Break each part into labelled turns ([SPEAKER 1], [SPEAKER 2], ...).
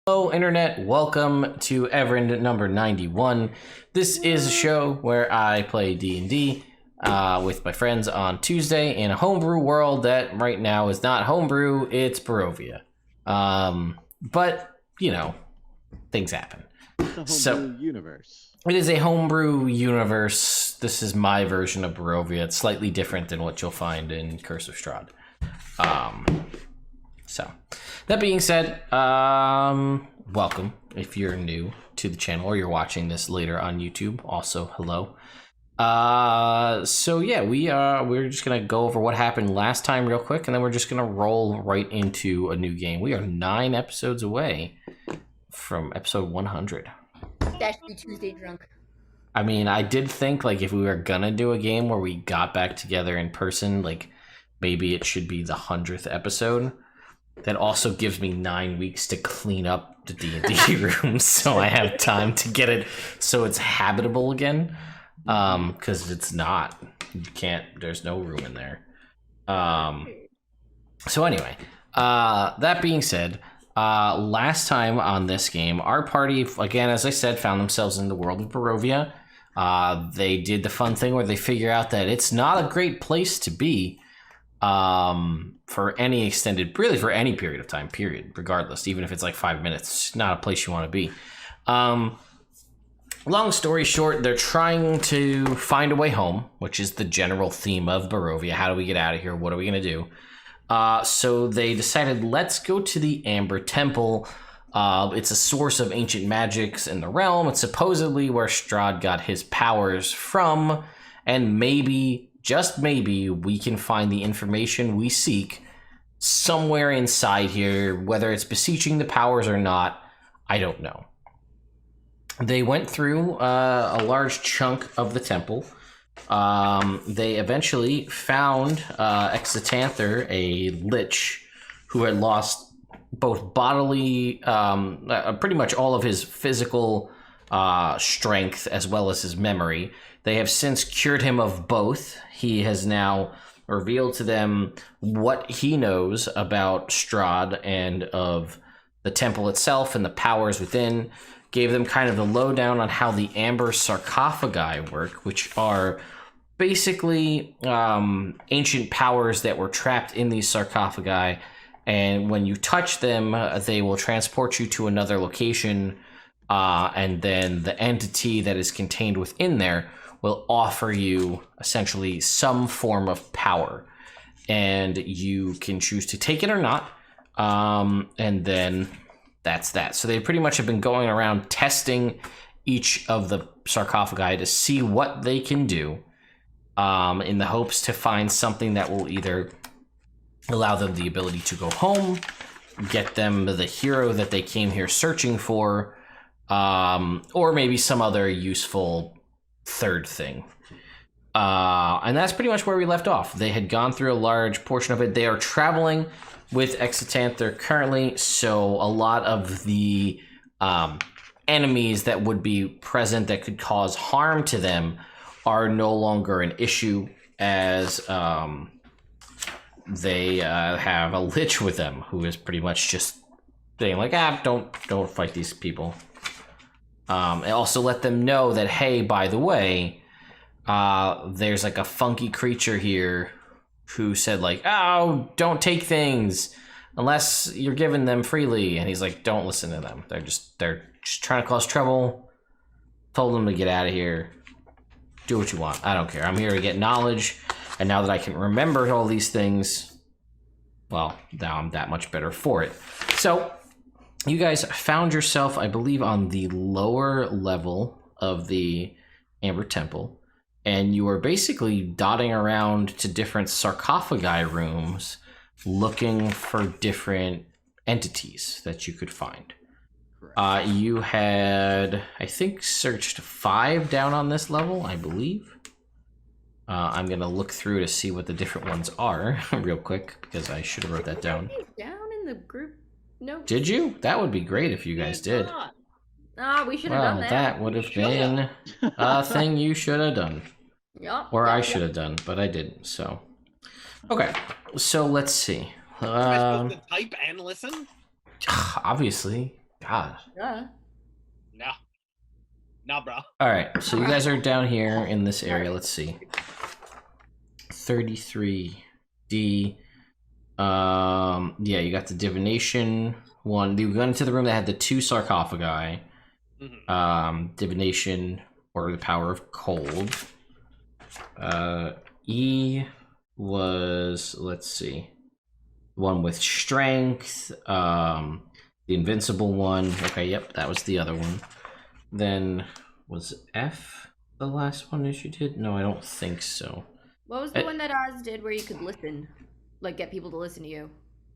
[SPEAKER 1] Hello, Internet. Welcome to Evrand number 91. This is a show where I play D&D with my friends on Tuesday in a homebrew world that right now is not homebrew, it's Barovia. But, you know, things happen.
[SPEAKER 2] It's a homebrew universe.
[SPEAKER 1] It is a homebrew universe. This is my version of Barovia. It's slightly different than what you'll find in Curse of Strahd. So, that being said, welcome if you're new to the channel or you're watching this later on YouTube. Also, hello. So yeah, we're just gonna go over what happened last time real quick, and then we're just gonna roll right into a new game. We are 9 episodes away from episode 100.
[SPEAKER 3] Dash be Tuesday drunk.
[SPEAKER 1] I mean, I did think like if we were gonna do a game where we got back together in person, like maybe it should be the 100th episode. That also gives me 9 weeks to clean up the D&D room, so I have time to get it so it's habitable again. Because it's not. You can't. There's no room in there. So anyway, that being said, last time on this game, our party again, as I said, found themselves in the world of Barovia. They did the fun thing where they figure out that it's not a great place to be. For any extended, really for any period of time, period, regardless, even if it's like 5 minutes, it's not a place you want to be. Long story short, they're trying to find a way home, which is the general theme of Barovia. How do we get out of here? What are we going to do? So they decided, let's go to the Amber Temple. It's a source of ancient magics in the realm. It's supposedly where Strahd got his powers from, and maybe, just maybe, we can find the information we seek somewhere inside here. Whether it's beseeching the powers or not, I don't know. They went through a large chunk of the temple. They eventually found Exitanther, a lich who had lost both bodily, pretty much all of his physical strength as well as his memory. They have since cured him of both. He has now revealed to them what he knows about Strahd and of the temple itself and the powers within. Gave them kind of the lowdown on how the amber sarcophagi work, which are basically ancient powers that were trapped in these sarcophagi. And when you touch them, they will transport you to another location. And then the entity that is contained within there will offer you essentially some form of power, and you can choose to take it or not. And then that's that. So they pretty much have been going around testing each of the sarcophagi to see what they can do, in the hopes to find something that will either allow them the ability to go home, get them the hero that they came here searching for, or maybe some other useful third thing. And that's pretty much where we left off. They had gone through a large portion of it. They are traveling with Exitanther currently, so a lot of the enemies that would be present that could cause harm to them are no longer an issue, as they have a lich with them who is pretty much just saying like, don't fight these people. And also let them know that, hey, by the way, there's like a funky creature here who said like, oh, don't take things unless you're giving them freely. And he's like, don't listen to them. They're just trying to cause trouble. Told them to get out of here. Do what you want. I don't care. I'm here to get knowledge. And now that I can remember all these things, well, now I'm that much better for it. So you guys found yourself, I believe, on the lower level of the Amber Temple, and you were basically dotting around to different sarcophagi rooms looking for different entities that you could find. You had, I think, searched 5 down on this level, I believe. I'm going to look through to see what the different ones are real quick, because I should have wrote that down.
[SPEAKER 3] Down in the group. No.
[SPEAKER 1] Did you? That would be great if you guys did.
[SPEAKER 3] We should have done that.
[SPEAKER 1] That would have been a thing you should have done.
[SPEAKER 3] Yep.
[SPEAKER 1] Or I should have done, but I didn't, so. Okay, so let's see.
[SPEAKER 2] Am I supposed to type and listen?
[SPEAKER 1] Obviously. God.
[SPEAKER 4] No. No, bro.
[SPEAKER 1] All right, so you guys are down here in this area. Let's see. 33D. Yeah, you got the divination one. You went into the room that had the 2 sarcophagi. Divination or the power of cold. E was, let's see, one with strength. The invincible one. Okay, yep, that was the other one. Then was F the last one that you did? No, I don't think so.
[SPEAKER 3] What was the one that Oz did where you could listen? Like, get people to listen to you?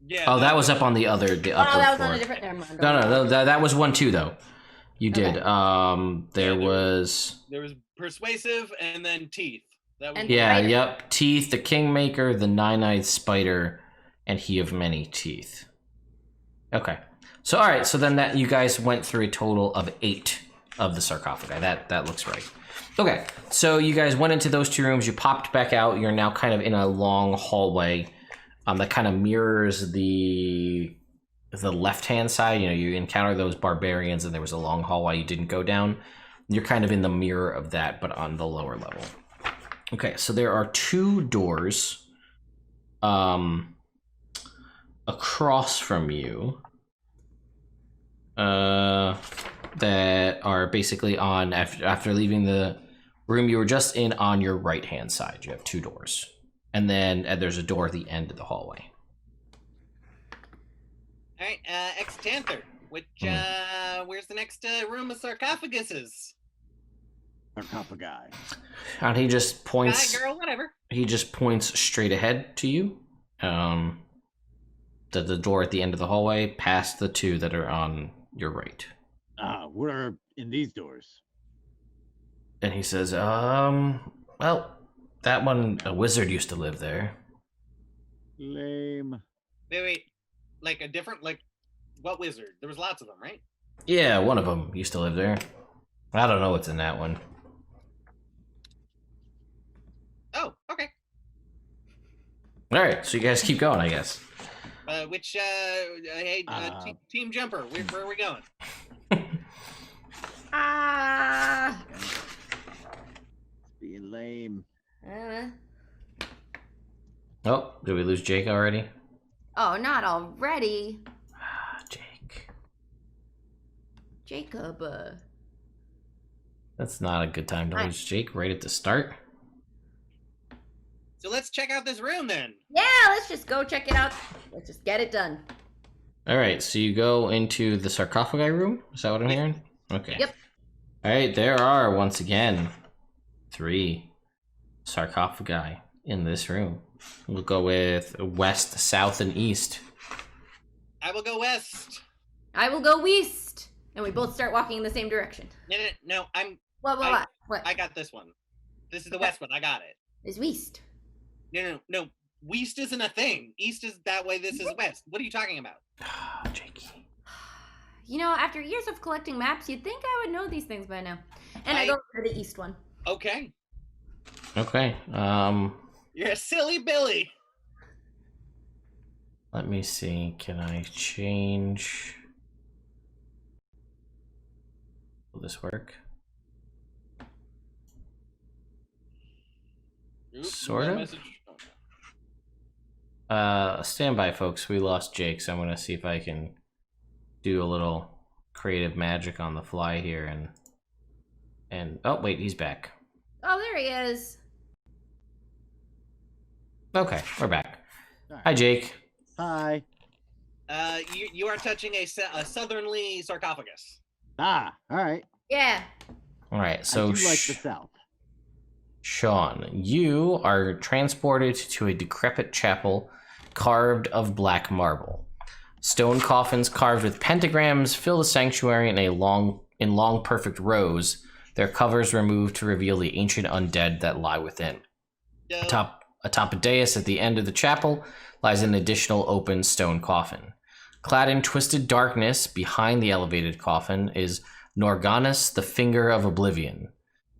[SPEAKER 4] Yeah.
[SPEAKER 1] Oh, that was up on the upper
[SPEAKER 3] Oh, that was
[SPEAKER 1] floor.
[SPEAKER 3] on a different... Never mind.
[SPEAKER 1] No, that was one too, though. You did.
[SPEAKER 3] Okay.
[SPEAKER 1] There was
[SPEAKER 4] persuasive and then teeth. That was
[SPEAKER 3] And
[SPEAKER 1] yeah,
[SPEAKER 3] spider.
[SPEAKER 1] yep. Teeth, the Kingmaker, the Nine-Eyed Spider, and He of Many Teeth. Okay. So, all right. So then that you guys went through a total of 8 of the sarcophagi. That looks right. Okay. So you guys went into those 2 rooms. You popped back out. You're now kind of in a long hallway that kind of mirrors the left-hand side. You know, you encounter those barbarians, and there was a long hallway you didn't go down. You're kind of in the mirror of that, but on the lower level. Okay, so there are 2 doors across from you that are basically on, after leaving the room you were just in, on your right-hand side. You have 2 doors. And then there's a door at the end of the hallway.
[SPEAKER 4] All right, ex-Tanther. Where's the next room of sarcophaguses?
[SPEAKER 2] Sarcophagi.
[SPEAKER 1] And he just points.
[SPEAKER 4] Guy, girl, whatever.
[SPEAKER 1] He just points straight ahead to you. The door at the end of the hallway, past the 2 that are on your right.
[SPEAKER 2] What are in these doors?
[SPEAKER 1] And he says, well, that one, a wizard used to live there.
[SPEAKER 2] Lame.
[SPEAKER 4] Wait. Like a different, like, what wizard? There was lots of them, right?
[SPEAKER 1] Yeah, one of them used to live there. I don't know what's in that one.
[SPEAKER 4] Oh, okay.
[SPEAKER 1] All right, so you guys keep going, I guess.
[SPEAKER 4] Team Jumper, where are we going?
[SPEAKER 2] Being lame.
[SPEAKER 1] Oh, did we lose Jake already?
[SPEAKER 3] Oh, not already.
[SPEAKER 1] Jake.
[SPEAKER 3] Jacob.
[SPEAKER 1] That's not a good time to lose Jake right at the start.
[SPEAKER 4] So let's check out this room then.
[SPEAKER 3] Yeah, let's just go check it out. Let's just get it done.
[SPEAKER 1] All right, so you go into the sarcophagi room? Is that what I'm hearing? Okay.
[SPEAKER 3] Yep.
[SPEAKER 1] All right, there are, once again, 3 sarcophagi in this room. We'll go with west, south, and east.
[SPEAKER 4] I will go west.
[SPEAKER 3] I will go west. And we both start walking in the same direction.
[SPEAKER 4] No,
[SPEAKER 3] What?
[SPEAKER 4] I got this one. This is the west one. I got it.
[SPEAKER 3] It's west.
[SPEAKER 4] No. West isn't a thing. East is that way. This is west. What are you talking about?
[SPEAKER 1] Jakey.
[SPEAKER 3] You know, after years of collecting maps, you'd think I would know these things by now. And I go for the east one.
[SPEAKER 4] Okay.
[SPEAKER 1] Okay.
[SPEAKER 4] You're a silly Billy.
[SPEAKER 1] Let me see. Can I change? Will this work?
[SPEAKER 4] Oops,
[SPEAKER 1] Sort
[SPEAKER 4] no
[SPEAKER 1] of.
[SPEAKER 4] message.
[SPEAKER 1] Stand by, folks. We lost Jake, so I'm gonna see if I can do a little creative magic on the fly here, and oh wait, he's back.
[SPEAKER 3] Oh, there he is.
[SPEAKER 1] Okay, we're back.
[SPEAKER 2] Right.
[SPEAKER 1] Hi, Jake.
[SPEAKER 2] Hi.
[SPEAKER 4] You are touching a southerly sarcophagus.
[SPEAKER 2] All right.
[SPEAKER 3] Yeah.
[SPEAKER 1] All right, so
[SPEAKER 2] I do like the south.
[SPEAKER 1] Sean, you are transported to a decrepit chapel carved of black marble. Stone coffins carved with pentagrams fill the sanctuary in long perfect rows, their covers removed to reveal the ancient undead that lie within. Atop a dais at the end of the chapel lies an additional open stone coffin. Clad in twisted darkness behind the elevated coffin is Norganus, the Finger of Oblivion,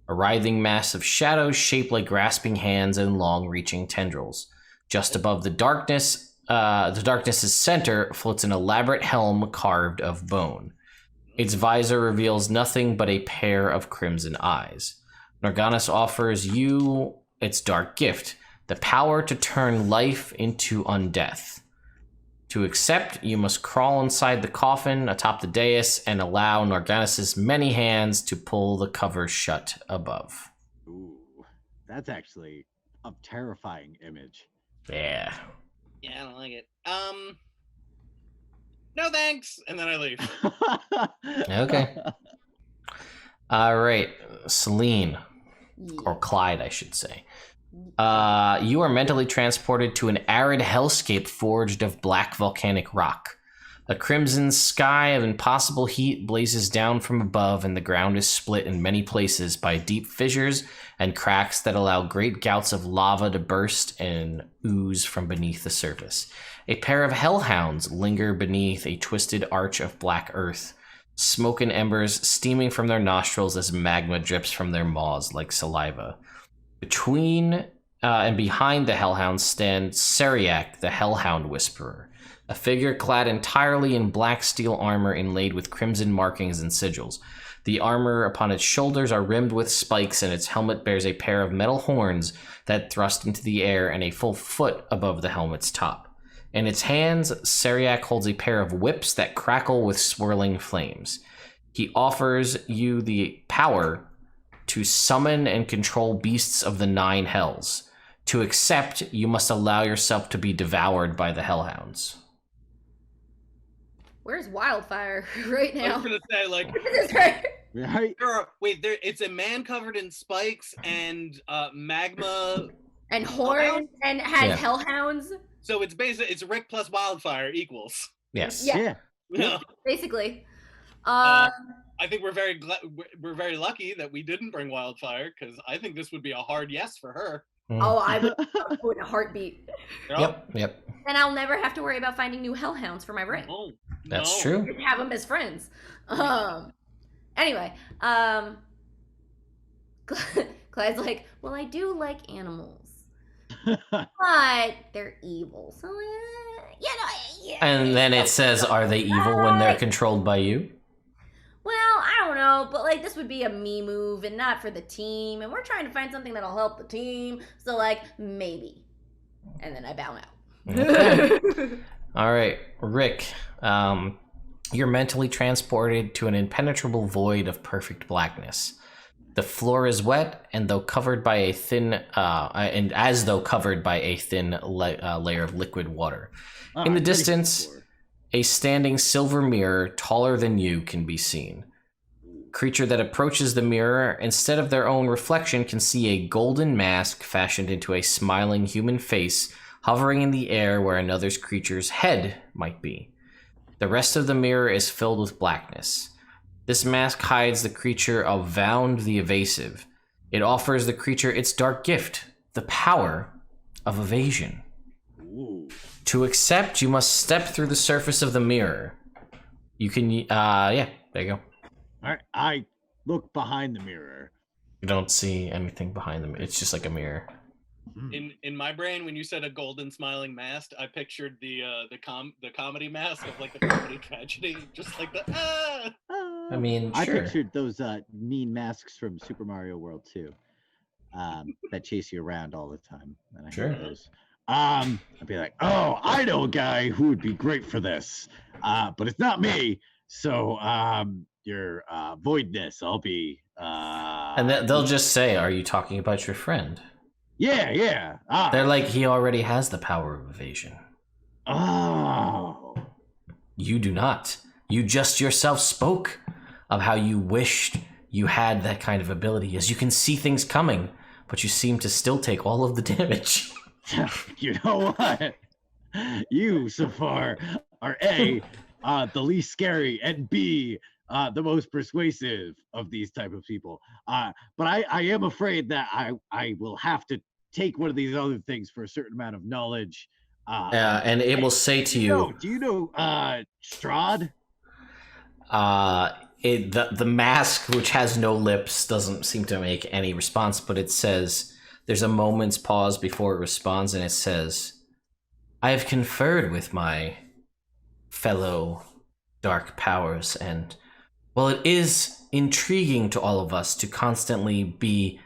[SPEAKER 1] a writhing mass of shadows shaped like grasping hands and long-reaching tendrils. Just above the darkness's center floats an elaborate helm carved of bone. Its visor reveals nothing but a pair of crimson eyes. Norganis offers you its dark gift, the power to turn life into undeath. To accept, you must crawl inside the coffin atop the dais and allow Norganis' many hands to pull the cover shut above.
[SPEAKER 2] Ooh, that's actually a terrifying image.
[SPEAKER 1] Yeah.
[SPEAKER 4] Yeah, I don't like it. No thanks, and then I leave.
[SPEAKER 1] Okay. All right, Celine,
[SPEAKER 3] Yeah.
[SPEAKER 1] or Clyde, I should say. You are mentally transported to an arid hellscape forged of black volcanic rock. A crimson sky of impossible heat blazes down from above, and the ground is split in many places by deep fissures and cracks that allow great gouts of lava to burst and ooze from beneath the surface. A pair of hellhounds linger beneath a twisted arch of black earth, smoke and embers steaming from their nostrils as magma drips from their maws like saliva. Between and behind the hellhounds stand Sariak, the Hellhound Whisperer, a figure clad entirely in black steel armor inlaid with crimson markings and sigils. The armor upon its shoulders are rimmed with spikes, and its helmet bears a pair of metal horns that thrust into the air and a full foot above the helmet's top. In its hands, Sariak holds a pair of whips that crackle with swirling flames. He offers you the power to summon and control beasts of the 9 hells. To accept, you must allow yourself to be devoured by the hellhounds.
[SPEAKER 3] Where's Wildfire right
[SPEAKER 4] I
[SPEAKER 3] now?
[SPEAKER 4] was gonna say, like,
[SPEAKER 3] This is right.
[SPEAKER 2] Right?
[SPEAKER 4] it's a man covered in spikes and magma.
[SPEAKER 3] And horns and has
[SPEAKER 1] Yeah.
[SPEAKER 3] hellhounds.
[SPEAKER 4] So it's basically it's Rick plus Wildfire equals.
[SPEAKER 1] Yes.
[SPEAKER 3] Yeah.
[SPEAKER 4] Yeah.
[SPEAKER 3] Basically.
[SPEAKER 4] I think we're very lucky that we didn't bring Wildfire, because I think this would be a hard yes for her.
[SPEAKER 3] Oh, I would go in a heartbeat.
[SPEAKER 1] Yep.
[SPEAKER 3] And I'll never have to worry about finding new hellhounds for my ring.
[SPEAKER 4] No,
[SPEAKER 1] That's
[SPEAKER 4] no.
[SPEAKER 1] true.
[SPEAKER 3] Have them as friends. Anyway, Clyde's like, well, I do like animals, but they're evil. So, yeah.
[SPEAKER 1] And then it says, are they evil when they're controlled by you?
[SPEAKER 3] Well, I don't know, but like this would be a me move and not for the team, and we're trying to find something that'll help the team. So like maybe, and then I bow out.
[SPEAKER 1] Okay. All right, Rick. You're mentally transported to an impenetrable void of perfect blackness. The floor is wet, and though covered by a thin, layer of liquid water. In the distance, a standing silver mirror taller than you can be seen. Creature that approaches the mirror, instead of their own reflection, can see a golden mask fashioned into a smiling human face hovering in the air where another creature's head might be. The rest of the mirror is filled with blackness. This mask hides the creature of Vound the Evasive. It offers the creature its dark gift, the power of evasion.
[SPEAKER 2] Ooh.
[SPEAKER 1] To accept, you must step through the surface of the mirror. You can, there you go.
[SPEAKER 2] All right, I look behind the mirror.
[SPEAKER 1] You don't see anything behind them. It's just like a mirror.
[SPEAKER 4] In my brain, when you said a golden smiling mask, I pictured the comedy mask of like the comedy tragedy, just like the
[SPEAKER 1] I mean,
[SPEAKER 2] I
[SPEAKER 1] sure.
[SPEAKER 2] pictured those mean masks from Super Mario World 2 that chase you around all the time. And I
[SPEAKER 1] Sure.
[SPEAKER 2] hate those. I'd be like, oh, I know a guy who would be great for this, but it's not me. So your voidness, I'll be.
[SPEAKER 1] And they'll just say, "Are you talking about your friend?"
[SPEAKER 2] Yeah.
[SPEAKER 1] They're like, he already has the power of evasion.
[SPEAKER 2] Oh.
[SPEAKER 1] You do not. You just yourself spoke of how you wished you had that kind of ability, as you can see things coming, but you seem to still take all of the damage.
[SPEAKER 2] You know what? You, so far, are A, the least scary, and B, the most persuasive of these type of people. But I am afraid that I will have to take one of these other things for a certain amount of knowledge.
[SPEAKER 1] And it will say to you,
[SPEAKER 2] Do you know Strahd?
[SPEAKER 1] the mask, which has no lips, doesn't seem to make any response, but it says, there's a moment's pause before it responds, and it says, I have conferred with my fellow dark powers, and Well, it is intriguing to all of us to constantly be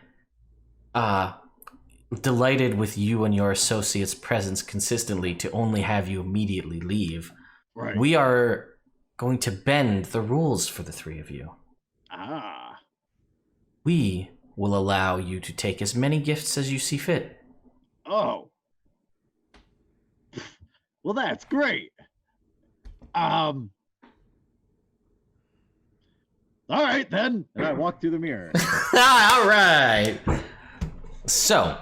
[SPEAKER 1] delighted with you and your associates' presence consistently to only have you immediately leave.
[SPEAKER 2] Right.
[SPEAKER 1] We are going to bend the rules for the three of you.
[SPEAKER 2] Ah.
[SPEAKER 1] We will allow you to take as many gifts as you see fit.
[SPEAKER 2] Oh. Well, that's great. All right then. And I walk through the mirror.
[SPEAKER 1] All right. So,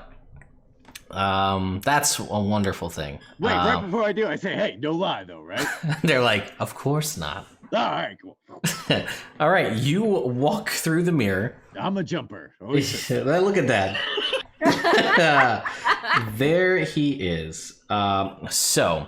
[SPEAKER 1] that's a wonderful thing.
[SPEAKER 2] Wait, right before I do, I say, "Hey, no lie, though, right?"
[SPEAKER 1] They're like, of course not.
[SPEAKER 2] All right, cool.
[SPEAKER 1] All right, you walk through the mirror.
[SPEAKER 2] I'm a jumper. Always
[SPEAKER 1] Look at that. There he is. So,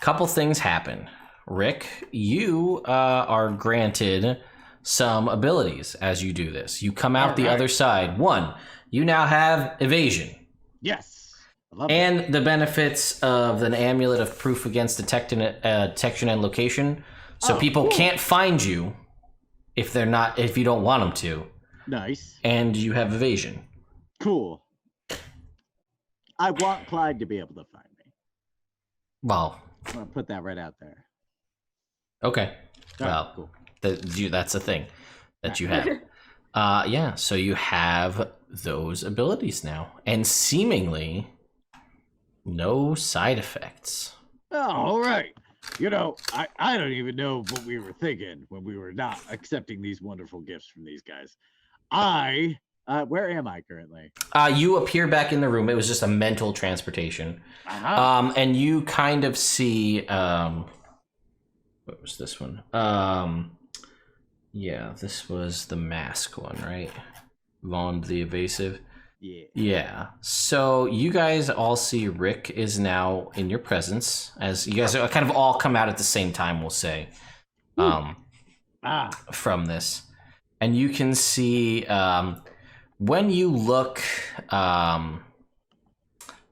[SPEAKER 1] couple things happen. Rick, you are granted some abilities as you do this. You come out the other side. One, you now have evasion.
[SPEAKER 2] Yes. I love
[SPEAKER 1] And the benefits of an amulet of proof against detection and location. So people can't find you if you don't want them to.
[SPEAKER 2] Nice.
[SPEAKER 1] And you have evasion.
[SPEAKER 2] Cool. I want Clyde to be able to find me.
[SPEAKER 1] Well,
[SPEAKER 2] I'm gonna put that right out there.
[SPEAKER 1] okay.
[SPEAKER 2] All right,
[SPEAKER 1] Well,
[SPEAKER 2] cool.
[SPEAKER 1] that's a thing that you have. Yeah, so you have those abilities now. And seemingly no side effects.
[SPEAKER 2] Oh, all right. You know, I don't even know what we were thinking when we were not accepting these wonderful gifts from these guys. Where am I currently?
[SPEAKER 1] You appear back in the room. It was just a mental transportation.
[SPEAKER 2] Uh-huh.
[SPEAKER 1] And you kind of see, what was this one? Yeah, this was the mask one, right? Vaughn the Evasive.
[SPEAKER 2] Yeah.
[SPEAKER 1] Yeah. So you guys all see Rick is now in your presence, as you guys are kind of all come out at the same time, we'll say, from this. And you can see when you look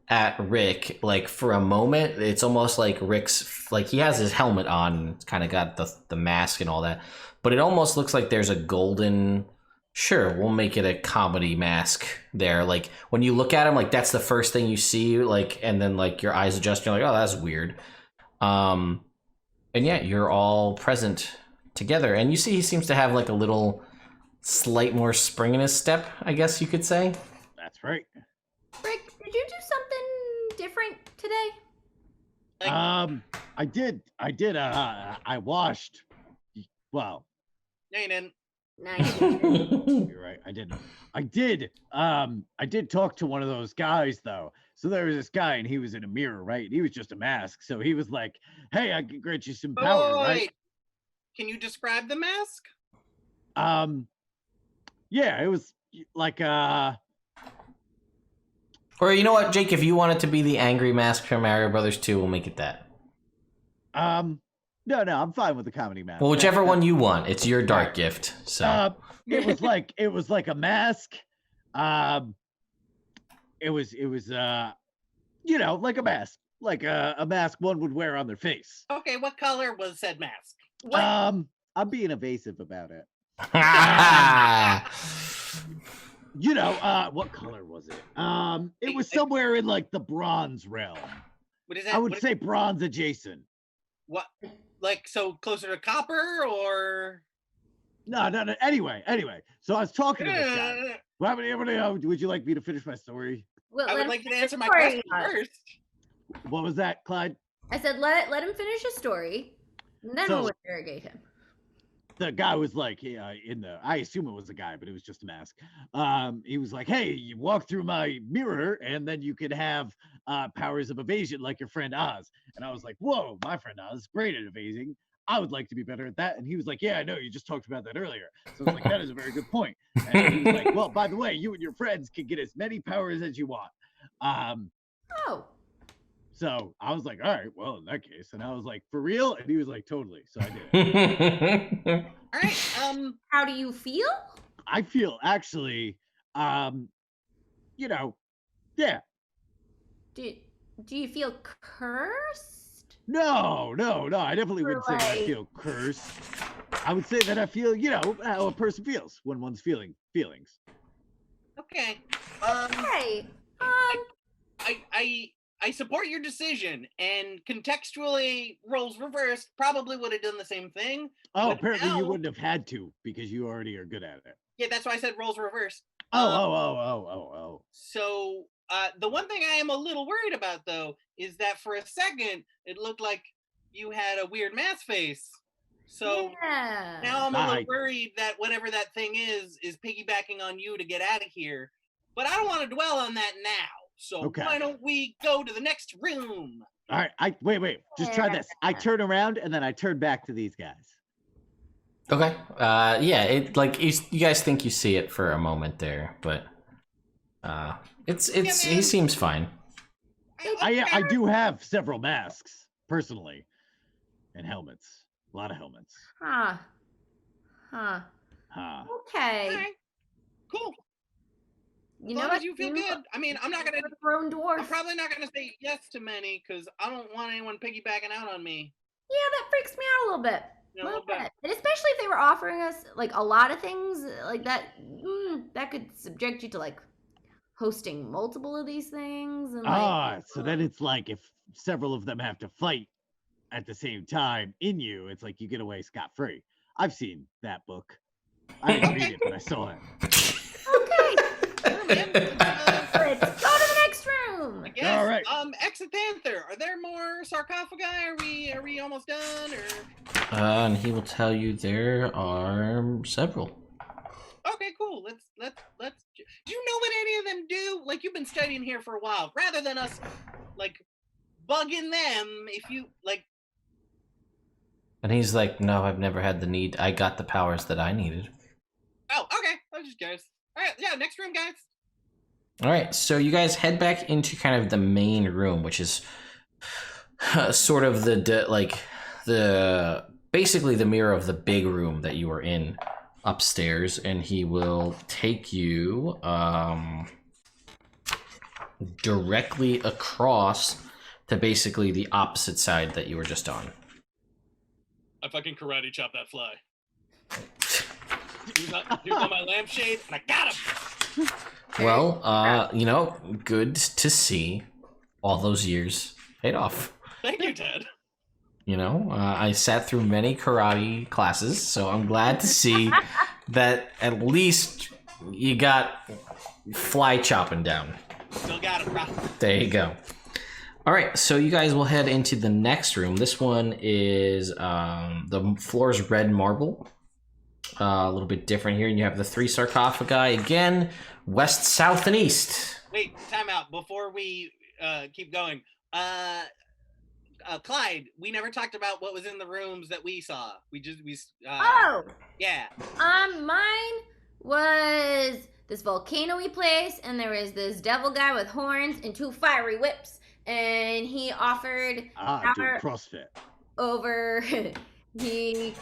[SPEAKER 1] at Rick, like for a moment, it's almost like Rick's, like he has his helmet on, kind of got the mask and all that, but it almost looks like there's a golden, sure, we'll make it a comedy mask there. Like when you look at him, like that's the first thing you see, like, and then like your eyes adjust, you're like, oh, that's weird. And yeah, you're all present together, and you see he seems to have like a little slight more spring in his step, I guess you could say.
[SPEAKER 2] That's right.
[SPEAKER 3] Rick, did you do something different today?
[SPEAKER 2] I did. I washed. Well,
[SPEAKER 4] No, you didn't.
[SPEAKER 3] Nice.
[SPEAKER 2] you're right. I didn't. I did talk to one of those guys though. So there was this guy, and he was in a mirror, right? He was just a mask. So he was like, "Hey, I can grant you some power, right?"
[SPEAKER 4] Wait. Can you describe the mask?
[SPEAKER 2] Yeah, it was like
[SPEAKER 1] Or you know what, Jake, if you want it to be the angry mask from Mario Brothers 2, we'll make it that.
[SPEAKER 2] no, I'm fine with the comedy mask.
[SPEAKER 1] Well, whichever one you want. It's your dark gift. So
[SPEAKER 2] it was like a mask. It was you know, like a mask. Like a mask one would wear on their face.
[SPEAKER 4] Okay, what color was said mask?
[SPEAKER 3] What?
[SPEAKER 2] I'm being evasive about it. You know, what color was it? It was somewhere in like the bronze realm.
[SPEAKER 4] What is that?
[SPEAKER 2] I would say bronze adjacent.
[SPEAKER 4] What? Like, so closer to copper or?
[SPEAKER 2] No. Anyway. So I was talking to this guy. Would you like me to finish my story?
[SPEAKER 3] Well,
[SPEAKER 4] I
[SPEAKER 3] let
[SPEAKER 4] would
[SPEAKER 3] him
[SPEAKER 4] like you to
[SPEAKER 3] finish
[SPEAKER 4] answer
[SPEAKER 3] his
[SPEAKER 4] my
[SPEAKER 3] story.
[SPEAKER 4] question first.
[SPEAKER 2] What was that, Clyde?
[SPEAKER 3] I said let him finish his story, and then
[SPEAKER 2] So-
[SPEAKER 3] we'll interrogate him.
[SPEAKER 2] The guy was like, I assume it was a guy, but it was just a mask. He was like, "Hey, you walk through my mirror, and then you could have powers of evasion like your friend Oz." And I was like, "Whoa, my friend Oz is great at evading. I would like to be better at that." And he was like, "Yeah, I know. You just talked about that earlier." So I was like, "That is a very good point." And he was like, "Well, by the way, you and your friends can get as many powers as you want."
[SPEAKER 3] Oh,
[SPEAKER 2] So I was like, "All right, well, in that case," and I was like, "For real?" And he was like, "Totally." So I did it.
[SPEAKER 4] All right.
[SPEAKER 3] how do you feel?
[SPEAKER 2] I feel actually, you know, yeah.
[SPEAKER 3] Do you feel cursed?
[SPEAKER 2] No. I definitely wouldn't say I
[SPEAKER 3] Right.
[SPEAKER 2] feel cursed. I would say that I feel, how a person feels when one's feeling feelings.
[SPEAKER 4] Okay.
[SPEAKER 3] Hey.
[SPEAKER 4] I support your decision, and contextually, roles reversed probably would have done the same thing.
[SPEAKER 2] Oh,
[SPEAKER 4] but
[SPEAKER 2] apparently you
[SPEAKER 4] now-
[SPEAKER 2] wouldn't have had to because you already are good at it.
[SPEAKER 4] Yeah, that's why I said roles reversed.
[SPEAKER 2] Oh.
[SPEAKER 4] So the one thing I am a little worried about, though, is that for a second it looked like you had a weird mask face. So
[SPEAKER 3] Yeah.
[SPEAKER 4] now I'm a little
[SPEAKER 2] Right.
[SPEAKER 4] worried that whatever that thing is piggybacking on you to get out of here. But I don't want to dwell on that now. So
[SPEAKER 2] Okay.
[SPEAKER 4] why don't we go to the next room?
[SPEAKER 2] All right. Wait. Just try this. I turn around and then I turn back to these guys.
[SPEAKER 1] Okay. Yeah. It like you guys think you see it for a moment there, but he seems fine.
[SPEAKER 2] I do have several masks personally, and helmets. A lot of helmets.
[SPEAKER 3] Huh.
[SPEAKER 2] Huh.
[SPEAKER 3] Okay.
[SPEAKER 4] All right. Cool.
[SPEAKER 3] You
[SPEAKER 4] As
[SPEAKER 3] know
[SPEAKER 4] long
[SPEAKER 3] what?
[SPEAKER 4] as you feel good. I mean, I'm
[SPEAKER 3] Grown dwarf.
[SPEAKER 4] I'm probably not gonna say yes to many because I don't want anyone piggybacking out on me.
[SPEAKER 3] Yeah, that freaks me out a little bit.
[SPEAKER 4] Yeah, a little bit.
[SPEAKER 3] And especially if they were offering us like a lot of things like that. That could subject you to like hosting multiple of these things. And
[SPEAKER 2] So then it's like if several of them have to fight at the same time in you, it's like you get away scot-free. I've seen that book. I didn't read it, but I saw it.
[SPEAKER 3] Okay.
[SPEAKER 4] Yeah,
[SPEAKER 3] Let's go to the next room.
[SPEAKER 4] I guess.
[SPEAKER 2] All right.
[SPEAKER 4] Exithanther, are there more sarcophagi? Are we almost done? Or
[SPEAKER 1] And he will tell you there are several.
[SPEAKER 4] okay, cool. Let's. Do you know what any of them do? Like you've been studying here for a while. Rather than us, like, bugging them, if you like.
[SPEAKER 1] And he's like, no, I've never had the need. I got the powers that I needed.
[SPEAKER 4] Oh, okay. I was just curious. All right, yeah. Next room, guys.
[SPEAKER 1] All right, so you guys head back into kind of the main room, which is sort of basically the mirror of the big room that you were in upstairs, and he will take you directly across to basically the opposite side that you were just on.
[SPEAKER 4] I fucking karate chop that fly. He was on my lampshade, and I got him.
[SPEAKER 1] Well, good to see all those years paid off.
[SPEAKER 4] Thank you, Ted.
[SPEAKER 1] I sat through many karate classes, so I'm glad to see that at least you got fly chopping down.
[SPEAKER 4] Still got him, bro.
[SPEAKER 1] There you go. All right, so you guys will head into the next room. This one is the floor is red marble. A little bit different here. And you have the 3 sarcophagi again, west, south, and east.
[SPEAKER 4] Wait, time out before we keep going. Clyde, we never talked about what was in the rooms that we saw. Yeah.
[SPEAKER 3] Mine was this volcano-y place, and there was this devil guy with horns and 2 fiery whips, and he offered
[SPEAKER 2] Doing
[SPEAKER 3] power
[SPEAKER 2] CrossFit.
[SPEAKER 3] over he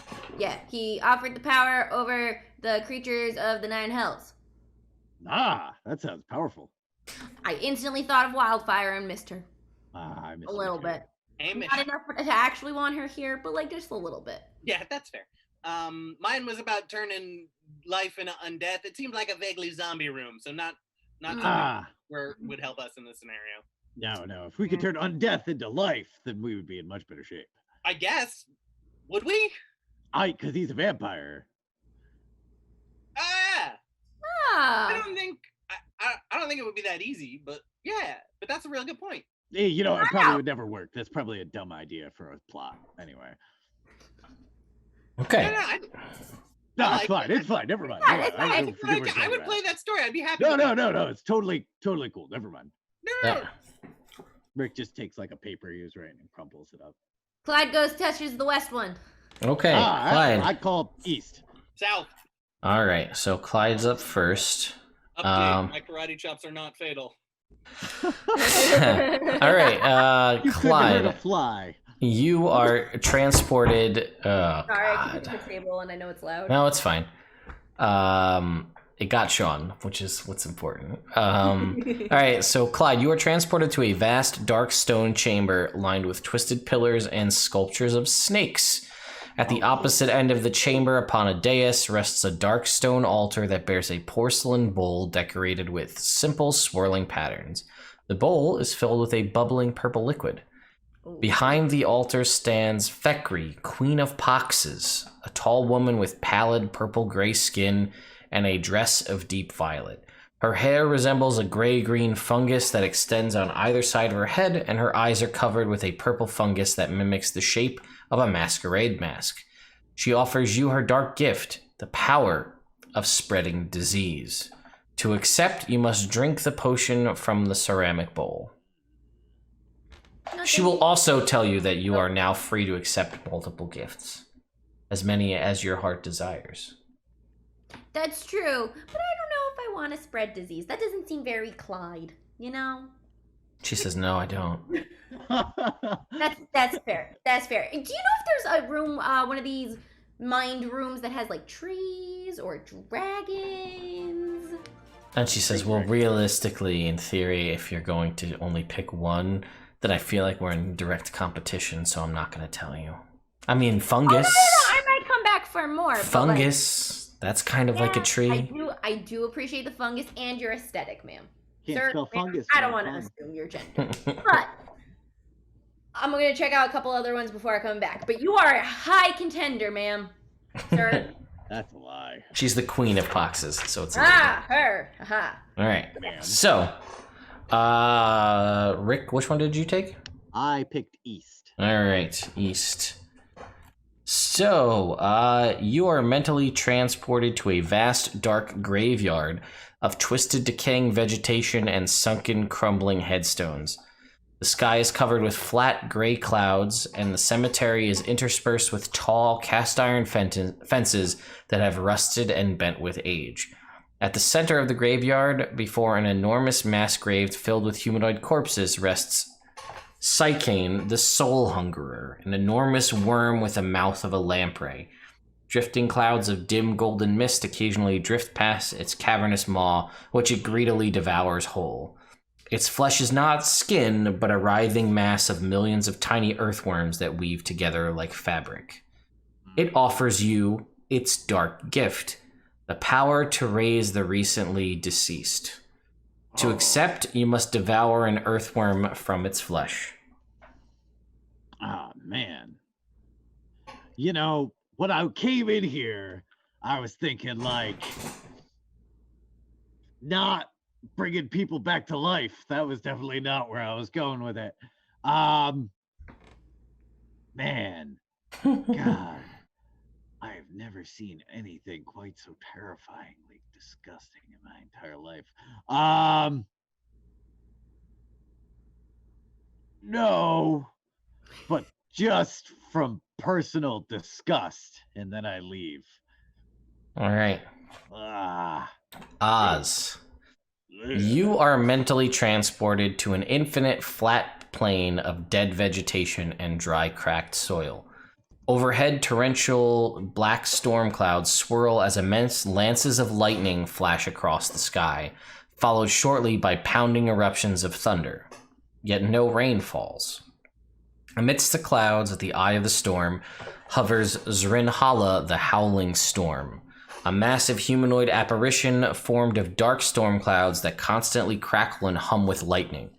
[SPEAKER 3] offered the power over the creatures of the 9 hells.
[SPEAKER 2] That sounds powerful.
[SPEAKER 3] I instantly thought of Wildfire and missed her
[SPEAKER 2] I miss
[SPEAKER 3] a
[SPEAKER 2] her
[SPEAKER 3] little
[SPEAKER 2] too.
[SPEAKER 3] bit.
[SPEAKER 4] Amish.
[SPEAKER 3] Not enough to actually want her here, but like just a little bit.
[SPEAKER 4] Yeah, that's fair. Mine was about turning life into undeath. It seemed like a vaguely zombie room, so not something where would help us in this scenario.
[SPEAKER 2] No. If we could turn undeath into life, then we would be in much better shape.
[SPEAKER 4] I guess. Would we?
[SPEAKER 2] Because he's a vampire.
[SPEAKER 4] I don't think it would be that easy, but yeah. But that's a real good point.
[SPEAKER 2] Hey, it probably would never work. That's probably a dumb idea for a plot. Anyway.
[SPEAKER 1] Okay.
[SPEAKER 2] No, it's fine. It's fine. Never mind.
[SPEAKER 3] Yeah, it's fine.
[SPEAKER 4] I would play that story. I'd be happy.
[SPEAKER 2] No.
[SPEAKER 4] with that.
[SPEAKER 2] It's totally cool. Never mind.
[SPEAKER 4] No.
[SPEAKER 2] Rick just takes like a paper he was writing and crumples it up.
[SPEAKER 3] Clyde goes touches the west one.
[SPEAKER 1] Okay, Clyde.
[SPEAKER 2] I call east.
[SPEAKER 4] South.
[SPEAKER 1] All right, so Clyde's up first.
[SPEAKER 4] Update. My karate chops are not fatal.
[SPEAKER 1] All right,
[SPEAKER 2] You couldn't hurt a
[SPEAKER 1] Clyde,
[SPEAKER 2] fly.
[SPEAKER 1] you are transported.
[SPEAKER 3] Sorry, I
[SPEAKER 1] God.
[SPEAKER 3] keep it at the table and I know it's loud.
[SPEAKER 1] No, it's fine. It got Sean, which is what's important. All right, so Clyde, you are transported to a vast, dark stone chamber lined with twisted pillars and sculptures of snakes. At the opposite end of the chamber, upon a dais, rests a dark stone altar that bears a porcelain bowl decorated with simple swirling patterns. The bowl is filled with a bubbling purple liquid. Behind the altar stands Fekri, Queen of Poxes, a tall woman with pallid purple-gray skin and a dress of deep violet. Her hair resembles a gray-green fungus that extends on either side of her head, and her eyes are covered with a purple fungus that mimics the shape of a masquerade mask. She offers you her dark gift, the power of spreading disease. To accept, you must drink the potion from the ceramic bowl. She will also tell you that you are now free to accept multiple gifts, as many as your heart desires.
[SPEAKER 3] That's true, but I don't know if I want to spread disease. That doesn't seem very Clyde, you know?
[SPEAKER 1] She says, no, I don't.
[SPEAKER 3] That's fair. That's fair. Do you know if there's a room, one of these mind rooms that has like trees or dragons?
[SPEAKER 1] And she says, well, realistically, in theory, if you're going to only pick one, then I feel like we're in direct competition, so I'm not going to tell you. I mean, fungus.
[SPEAKER 3] Oh, no, I might come back for more.
[SPEAKER 1] Fungus. That's kind of like a tree.
[SPEAKER 3] I do appreciate the fungus and your aesthetic, ma'am.
[SPEAKER 2] Can't spell fungus.
[SPEAKER 3] I don't want to assume your gender. But I'm going to check out a couple other ones before I come back. But you are a high contender, ma'am. Sir.
[SPEAKER 2] That's a lie.
[SPEAKER 1] She's the queen of poxes, so it's
[SPEAKER 3] her. Aha.
[SPEAKER 1] All right. So, Rick, which one did you take?
[SPEAKER 2] I picked East.
[SPEAKER 1] All right, East. So, you are mentally transported to a vast, dark graveyard of twisted, decaying vegetation and sunken, crumbling headstones. The sky is covered with flat, gray clouds, and the cemetery is interspersed with tall, cast-iron fences that have rusted and bent with age. At the center of the graveyard, before an enormous mass grave filled with humanoid corpses, rests Cycane, the Soul Hungerer, an enormous worm with a mouth of a lamprey. Drifting clouds of dim golden mist occasionally drift past its cavernous maw, which it greedily devours whole. Its flesh is not skin, but a writhing mass of millions of tiny earthworms that weave together like fabric. It offers you its dark gift, the power to raise the recently deceased. To accept, you must devour an earthworm from its flesh.
[SPEAKER 2] Oh, man. You know, when I came in here, I was thinking, like, not bringing people back to life. That was definitely not where I was going with it. Man, God, I have never seen anything quite so terrifyingly disgusting in my entire life. No, but just from personal disgust, and then I leave.
[SPEAKER 1] All right. Oz.
[SPEAKER 2] Ugh.
[SPEAKER 1] You are mentally transported to an infinite flat plain of dead vegetation and dry, cracked soil. Overhead, torrential black storm clouds swirl as immense lances of lightning flash across the sky, followed shortly by pounding eruptions of thunder. Yet no rain falls. Amidst the clouds, at the eye of the storm, hovers Zrinhala, the Howling Storm, a massive humanoid apparition formed of dark storm clouds that constantly crackle and hum with lightning.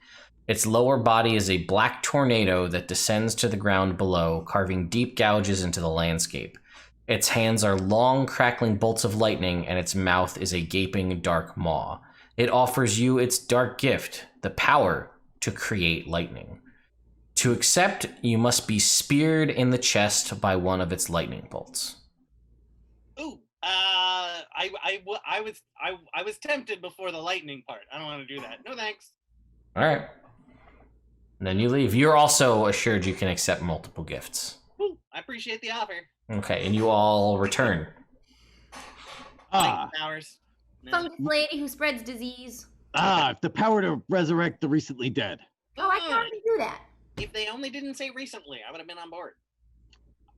[SPEAKER 1] Its lower body is a black tornado that descends to the ground below, carving deep gouges into the landscape. Its hands are long, crackling bolts of lightning, and its mouth is a gaping, dark maw. It offers you its dark gift, the power to create lightning. To accept, you must be speared in the chest by one of its lightning bolts.
[SPEAKER 4] Ooh, I was tempted before the lightning part. I don't want to do that. No thanks.
[SPEAKER 1] All right. And then you leave. You're also assured you can accept multiple gifts.
[SPEAKER 4] Ooh, I appreciate the offer.
[SPEAKER 1] Okay, and you all return.
[SPEAKER 4] Hours.
[SPEAKER 3] Fungus lady who spreads disease.
[SPEAKER 2] The power to resurrect the recently dead.
[SPEAKER 3] Oh, I can already do that.
[SPEAKER 4] If they only didn't say recently, I would have been on board.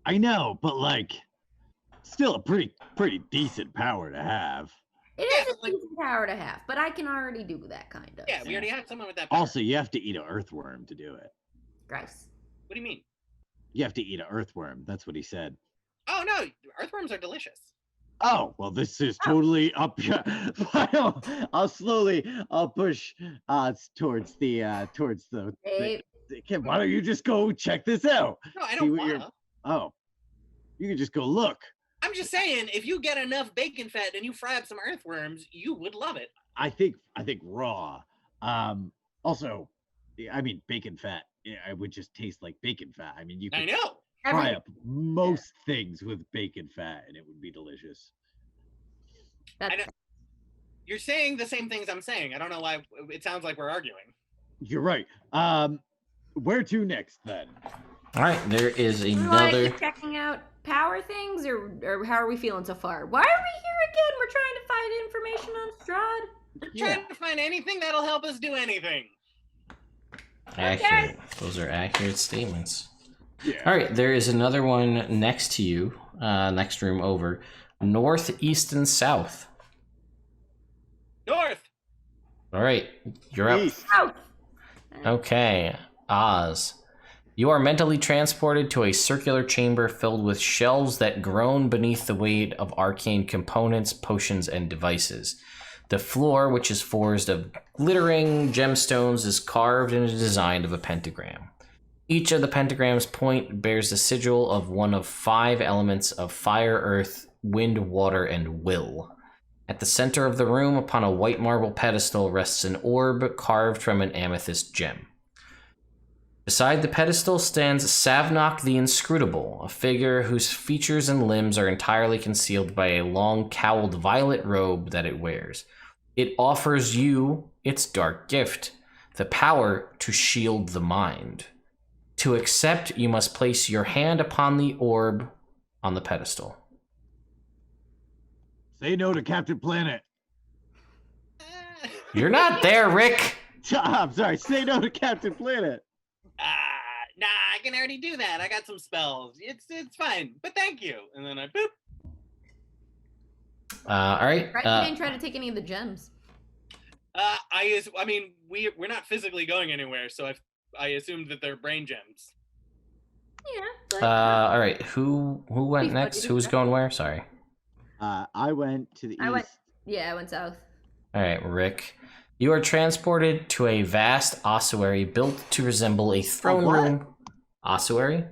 [SPEAKER 2] I know, but like, still a pretty decent power to have.
[SPEAKER 3] It is a decent power to have, but I can already do that kind of.
[SPEAKER 4] Yeah, we already had someone with that power.
[SPEAKER 2] Also, you have to eat an earthworm to do it.
[SPEAKER 3] Gross.
[SPEAKER 4] What do you mean?
[SPEAKER 2] You have to eat an earthworm. That's what he said.
[SPEAKER 4] Oh no, earthworms are delicious.
[SPEAKER 2] Oh, well, this is totally up here. I'll push towards the
[SPEAKER 3] Hey,
[SPEAKER 2] Kim, why don't you just go check this out?
[SPEAKER 4] No, I
[SPEAKER 2] See
[SPEAKER 4] don't
[SPEAKER 2] what you're-
[SPEAKER 4] wanna.
[SPEAKER 2] Oh, you can just go look.
[SPEAKER 4] I'm just saying, if you get enough bacon fat and you fry up some earthworms, you would love it.
[SPEAKER 2] I think raw. Also, I mean, bacon fat. I would just taste like bacon fat. I mean, you
[SPEAKER 4] I
[SPEAKER 2] could
[SPEAKER 4] know.
[SPEAKER 2] fry up most things with bacon fat, and it would be delicious.
[SPEAKER 3] That's
[SPEAKER 4] You're saying the same things I'm saying. I don't know why. It sounds like we're arguing.
[SPEAKER 2] You're right. Where to next then?
[SPEAKER 1] All right, there is
[SPEAKER 3] We want to
[SPEAKER 1] another.
[SPEAKER 3] keep checking out power things, or how are we feeling so far? Why are we here again? We're trying to find information on Strahd.
[SPEAKER 4] We're trying to find anything that'll help us do anything.
[SPEAKER 1] Accurate. Those are accurate statements.
[SPEAKER 2] Yeah.
[SPEAKER 1] All right, there is another one next to you, next room over, north, east, and south.
[SPEAKER 4] North.
[SPEAKER 1] All right, you're up.
[SPEAKER 2] East.
[SPEAKER 3] South.
[SPEAKER 1] Okay, Oz. You are mentally transported to a circular chamber filled with shelves that groan beneath the weight of arcane components, potions, and devices. The floor, which is forged of glittering gemstones, is carved in a design of a pentagram. Each of the pentagram's point bears the sigil of one of 5 elements of fire, earth, wind, water, and will. At the center of the room, upon a white marble pedestal, rests an orb carved from an amethyst gem. Beside the pedestal stands Savnok the Inscrutable, a figure whose features and limbs are entirely concealed by a long, cowled violet robe that it wears. It offers you its dark gift, the power to shield the mind. To accept, you must place your hand upon the orb on the pedestal.
[SPEAKER 2] Say no to Captain Planet.
[SPEAKER 1] You're not there, Rick!
[SPEAKER 2] I'm sorry. Say no to Captain Planet.
[SPEAKER 4] Nah, I can already do that. I got some spells. It's fine. But thank you. And then I boop.
[SPEAKER 1] All right.
[SPEAKER 3] Right, you didn't try to take any of the gems.
[SPEAKER 4] I mean, we're not physically going anywhere, so I assumed that they're brain gems.
[SPEAKER 3] Yeah. But,
[SPEAKER 1] All right. Who went
[SPEAKER 3] Please,
[SPEAKER 1] next?
[SPEAKER 3] buddy,
[SPEAKER 1] Who was going where? Sorry.
[SPEAKER 2] I went to the east.
[SPEAKER 3] I went south.
[SPEAKER 1] All right, Rick. You are transported to a vast ossuary built to resemble a throne
[SPEAKER 2] what?
[SPEAKER 1] room. Ossuary?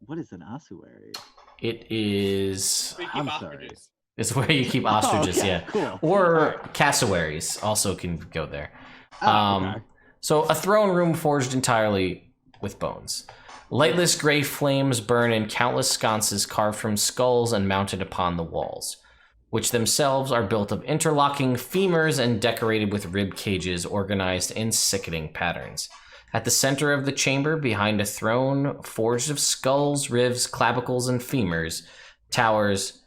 [SPEAKER 2] What is an ossuary?
[SPEAKER 1] It is.
[SPEAKER 4] We keep
[SPEAKER 2] I'm
[SPEAKER 4] ostriches.
[SPEAKER 1] It's where you keep ostriches,
[SPEAKER 2] okay,
[SPEAKER 1] yeah.
[SPEAKER 2] Cool.
[SPEAKER 1] Or cassowaries also can go there.
[SPEAKER 2] Okay.
[SPEAKER 1] So a throne room forged entirely with bones. Lightless gray flames burn in countless sconces carved from skulls and mounted upon the walls, which themselves are built of interlocking femurs and decorated with rib cages organized in sickening patterns. At the center of the chamber, behind a throne forged of skulls, ribs, clavicles, and femurs, towers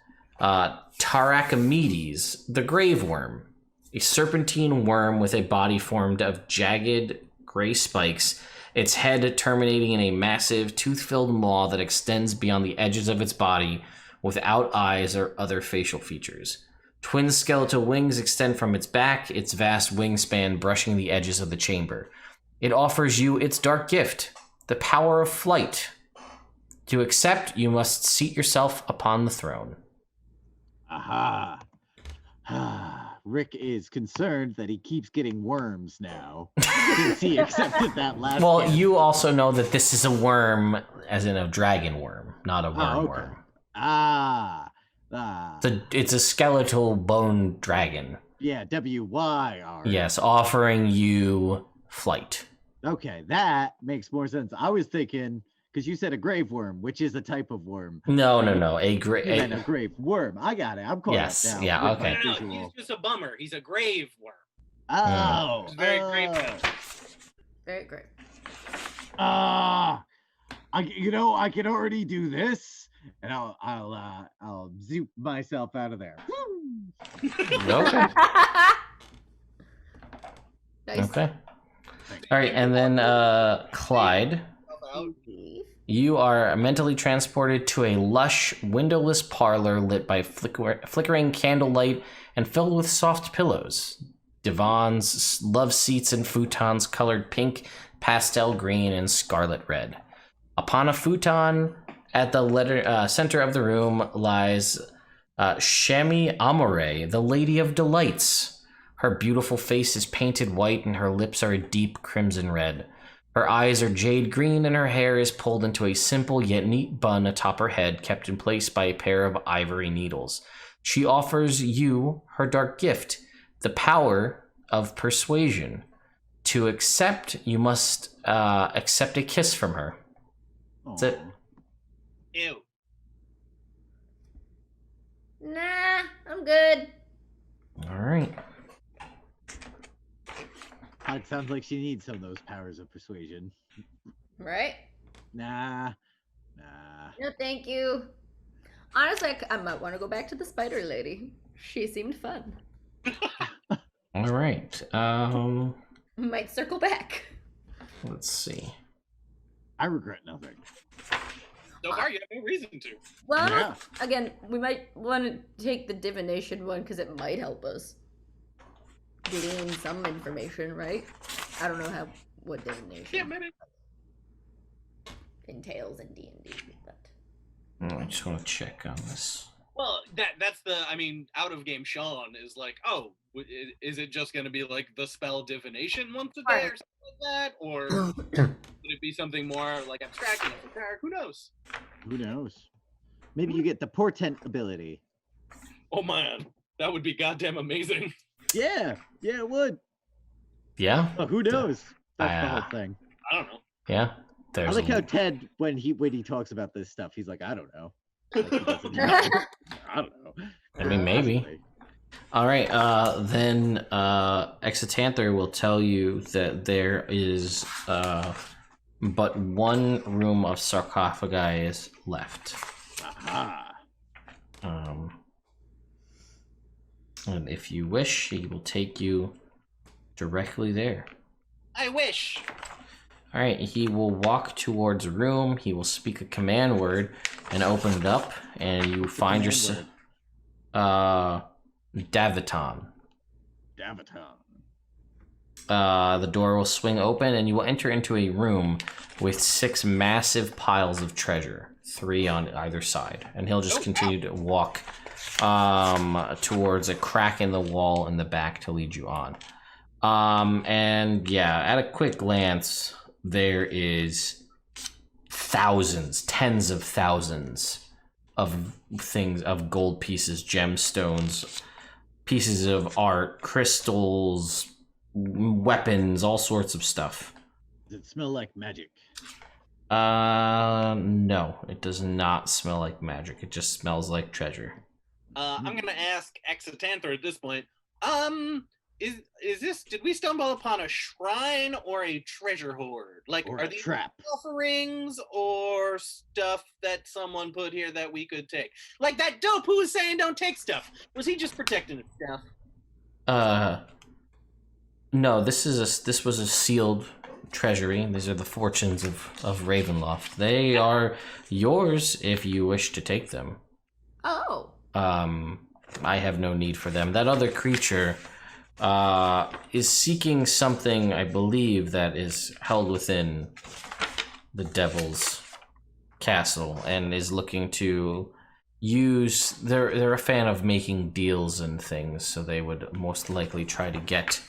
[SPEAKER 1] Tarakamedes, the grave worm, a serpentine worm with a body formed of jagged gray spikes, its head terminating in a massive tooth-filled maw that extends beyond the edges of its body without eyes or other facial features. Twin skeletal wings extend from its back, its vast wingspan brushing the edges of the chamber. It offers you its dark gift, the power of flight. To accept, you must seat yourself upon the throne.
[SPEAKER 2] Aha. Rick is concerned that he keeps getting worms now since he accepted that last.
[SPEAKER 1] Well,
[SPEAKER 2] gift.
[SPEAKER 1] you also know that this is a worm, as in a dragon worm, not a worm
[SPEAKER 2] okay.
[SPEAKER 1] worm. It's a skeletal bone dragon.
[SPEAKER 2] Yeah, WYR.
[SPEAKER 1] Yes, offering you flight.
[SPEAKER 2] Okay, that makes more sense. I was thinking, because you said a grave worm, which is a type of worm.
[SPEAKER 1] No. A
[SPEAKER 2] You meant a grave worm. I got it. I'm calling
[SPEAKER 1] Yes,
[SPEAKER 2] it down.
[SPEAKER 1] yeah,
[SPEAKER 2] with my
[SPEAKER 1] okay.
[SPEAKER 4] No,
[SPEAKER 2] visual.
[SPEAKER 4] he's just a bummer. He's a grave worm.
[SPEAKER 2] Oh,
[SPEAKER 4] He's very grave.
[SPEAKER 3] Very great.
[SPEAKER 2] I can already do this, and I'll zoop myself out of there.
[SPEAKER 1] Okay.
[SPEAKER 3] Nice.
[SPEAKER 1] Okay. All right, and then Clyde, you are mentally transported to a lush, windowless parlor lit by flickering candlelight and filled with soft pillows, divans, love seats, and futons colored pink, pastel green, and scarlet red. Upon a futon At the center of the room lies Shami Amore, the Lady of Delights. Her beautiful face is painted white and her lips are a deep crimson red. Her eyes are jade green and her hair is pulled into a simple yet neat bun atop her head, kept in place by a pair of ivory needles. She offers you her dark gift, the power of persuasion. To accept, you must accept a kiss from her. That's it.
[SPEAKER 4] Ew.
[SPEAKER 3] Nah, I'm good.
[SPEAKER 1] All right.
[SPEAKER 2] It sounds like she needs some of those powers of persuasion.
[SPEAKER 3] Right?
[SPEAKER 2] Nah.
[SPEAKER 3] No, thank you. Honestly, I might want to go back to the spider lady. She seemed fun.
[SPEAKER 1] All right.
[SPEAKER 3] Might circle back.
[SPEAKER 1] Let's see.
[SPEAKER 2] I regret nothing.
[SPEAKER 4] So far, you have no reason to.
[SPEAKER 3] Well,
[SPEAKER 2] Yeah.
[SPEAKER 3] again, we might want to take the divination one because it might help us glean some information, right? I don't know what divination
[SPEAKER 4] Yeah, maybe.
[SPEAKER 3] entails in D&D, but
[SPEAKER 1] I just want to check on this.
[SPEAKER 4] Well, that's the, I mean, out of game Sean is like, oh, is it just going to be like the spell divination once a day or something like that? Or would it be something more like abstract and esoteric? Who knows?
[SPEAKER 2] Who knows? Maybe you get the portent ability.
[SPEAKER 4] Oh man, that would be goddamn amazing.
[SPEAKER 2] Yeah, it would.
[SPEAKER 1] Yeah?
[SPEAKER 2] Oh, who knows? That's the whole thing.
[SPEAKER 4] I don't know.
[SPEAKER 1] Yeah.
[SPEAKER 2] I like how Ted, when he talks about this stuff, he's like, I don't know. Like, he doesn't know. I don't know.
[SPEAKER 1] I mean, maybe. All right. Then Exitanther will tell you that there is but one room of sarcophagi left.
[SPEAKER 2] Aha.
[SPEAKER 1] And if you wish, he will take you directly there.
[SPEAKER 4] I wish.
[SPEAKER 1] All right, he will walk towards a room. He will speak a command word and open it up, and you find yourself Daviton. The door will swing open, and you will enter into a room with 6 massive piles of treasure, 3 on either side. And he'll just continue to walk towards a crack in the wall in the back to lead you on. And yeah, at a quick glance, there is thousands, tens of thousands of things, of gold pieces, gemstones, pieces of art, crystals, weapons, all sorts of stuff.
[SPEAKER 2] Does it smell like magic?
[SPEAKER 1] No, it does not smell like magic. It just smells like treasure.
[SPEAKER 4] I'm gonna ask Exitanther at this point. Is this? Did we stumble upon a shrine or a treasure hoard? Like,
[SPEAKER 2] Or
[SPEAKER 4] are
[SPEAKER 2] a
[SPEAKER 4] these
[SPEAKER 2] trap?
[SPEAKER 4] offerings or stuff that someone put here that we could take? Like that dope who was saying don't take stuff. Was he just protecting his stuff?
[SPEAKER 1] No. This was a sealed treasury. These are the fortunes of Ravenloft. They are yours if you wish to take them.
[SPEAKER 3] Oh.
[SPEAKER 1] I have no need for them. That other creature is seeking something, I believe, that is held within the devil's castle and is looking to use... They're a fan of making deals and things, so they would most likely try to get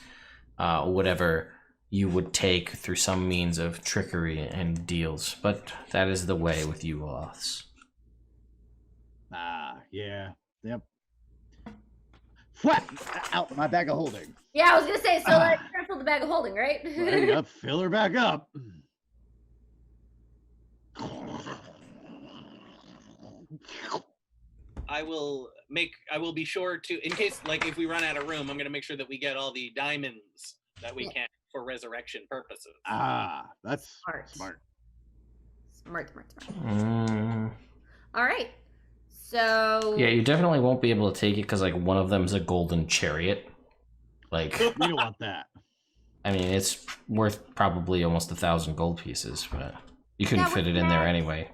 [SPEAKER 1] whatever you would take through some means of trickery and deals. But that is the way with you Loths.
[SPEAKER 2] Yeah. Yep. What? Out my bag of holding.
[SPEAKER 3] Yeah, I was gonna say, so like, fill the bag of holding, right?
[SPEAKER 2] Right, yep, fill her back up.
[SPEAKER 4] I will be sure to, in case, like, if we run out of room, I'm gonna make sure that we get all the diamonds that we can for resurrection purposes.
[SPEAKER 2] That's
[SPEAKER 3] Smart. Smart.
[SPEAKER 1] Mm.
[SPEAKER 3] All right. So
[SPEAKER 1] Yeah, you definitely won't be able to take it because, like, one of them's a golden chariot. Like,
[SPEAKER 2] we don't want that.
[SPEAKER 1] I mean, it's worth probably almost 1,000 gold pieces, but you couldn't fit it in there anyway.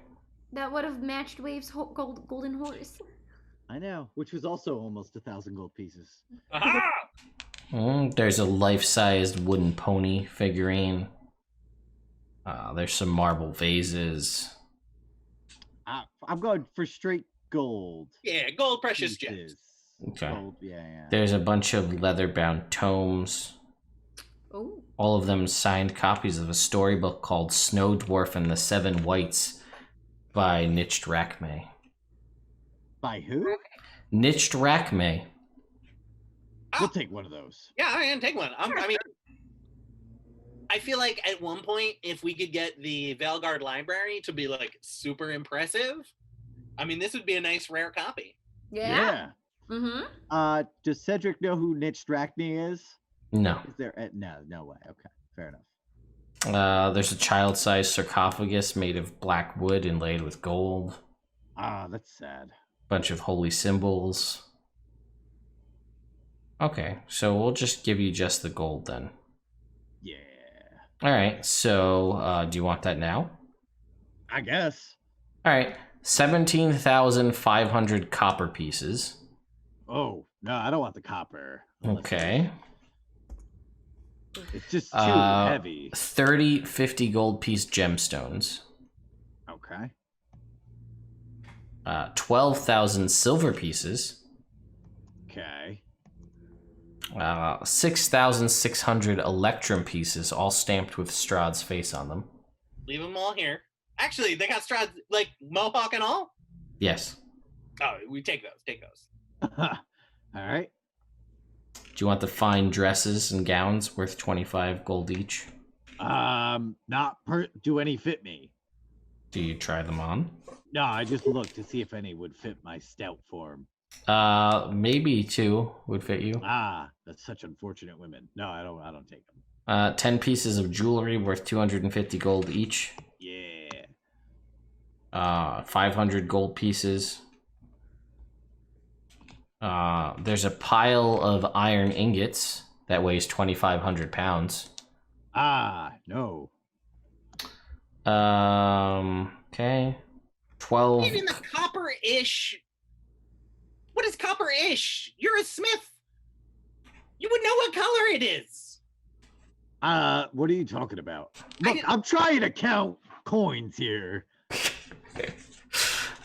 [SPEAKER 3] that would have matched Wave's golden horse.
[SPEAKER 2] I know, which was also almost 1,000 gold pieces.
[SPEAKER 4] Aha!
[SPEAKER 1] There's a life-sized wooden pony figurine. There's some marble vases.
[SPEAKER 2] I'm going for straight gold.
[SPEAKER 4] Yeah, gold precious gems.
[SPEAKER 2] pieces.
[SPEAKER 1] Okay.
[SPEAKER 2] Gold, yeah.
[SPEAKER 1] There's a bunch of leather-bound tomes.
[SPEAKER 3] Ooh.
[SPEAKER 1] All of them signed copies of a storybook called Snow Dwarf and the Seven Whites by Niched Rakme.
[SPEAKER 2] By who?
[SPEAKER 1] Niched Rakme.
[SPEAKER 2] We'll take one of those.
[SPEAKER 4] Yeah, I can take one. I mean, I feel like at one point, if we could get the Valgard library to be like super impressive, I mean, this would be a nice rare copy.
[SPEAKER 3] Yeah. Mm-hmm.
[SPEAKER 2] Does Cedric know who Niched Rakme is?
[SPEAKER 1] No.
[SPEAKER 2] Is there? No way. Okay, fair enough.
[SPEAKER 1] There's a child-sized sarcophagus made of black wood inlaid with gold.
[SPEAKER 2] That's sad.
[SPEAKER 1] Bunch of holy symbols. Okay, so we'll just give you just the gold then.
[SPEAKER 2] Yeah.
[SPEAKER 1] All right, so do you want that now?
[SPEAKER 2] I guess.
[SPEAKER 1] All right, 17,500 copper pieces.
[SPEAKER 2] Oh, no, I don't want the copper.
[SPEAKER 1] Okay.
[SPEAKER 2] It's just too heavy.
[SPEAKER 1] 30 50 gold piece gemstones.
[SPEAKER 2] Okay.
[SPEAKER 1] 12,000 silver pieces.
[SPEAKER 2] Okay.
[SPEAKER 1] 6,600 electrum pieces, all stamped with Strahd's face on them.
[SPEAKER 4] Leave them all here. Actually, they got Strahd, like, mohawk and all?
[SPEAKER 1] Yes.
[SPEAKER 4] Oh, we take those. Take those.
[SPEAKER 2] All right.
[SPEAKER 1] Do you want the fine dresses and gowns worth 25 gold each?
[SPEAKER 2] Do any fit me?
[SPEAKER 1] Do you try them on?
[SPEAKER 2] No, I just looked to see if any would fit my stout form.
[SPEAKER 1] Maybe 2 would fit you.
[SPEAKER 2] That's such unfortunate women. No, I don't take them.
[SPEAKER 1] 10 pieces of jewelry worth 250 gold each.
[SPEAKER 2] Yeah.
[SPEAKER 1] 500 gold pieces. There's a pile of iron ingots that weighs 2,500 pounds.
[SPEAKER 2] No.
[SPEAKER 1] Okay. 12.
[SPEAKER 4] Even the copper-ish. What is copper-ish? You're a smith. You would know what color it is.
[SPEAKER 2] What are you talking about? Look, I'm trying to count coins here.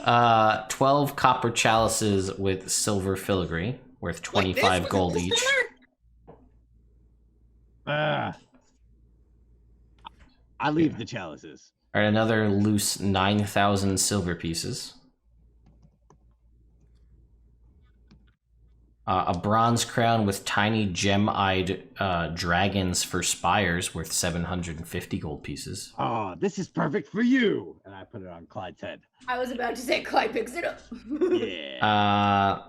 [SPEAKER 1] 12 copper chalices with silver filigree worth 25 gold each.
[SPEAKER 2] I leave the chalices.
[SPEAKER 1] All right, another loose 9,000 silver pieces. A bronze crown with tiny gem-eyed dragons for spires worth 750 gold pieces.
[SPEAKER 2] Oh, this is perfect for you. And I put it on Clyde's head.
[SPEAKER 3] I was about to say Clyde picks it up.
[SPEAKER 2] Yeah.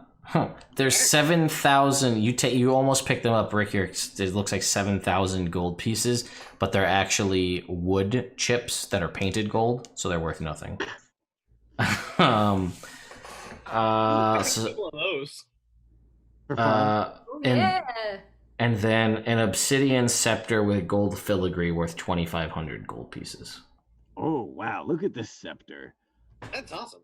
[SPEAKER 1] There's 7,000. You almost picked them up, Rick. It looks like 7,000 gold pieces, but they're actually wood chips that are painted gold, so they're worth nothing.
[SPEAKER 4] Couple of those.
[SPEAKER 1] And then an obsidian scepter with gold filigree worth 2,500 gold pieces.
[SPEAKER 2] Oh, wow. Look at this scepter.
[SPEAKER 4] That's awesome.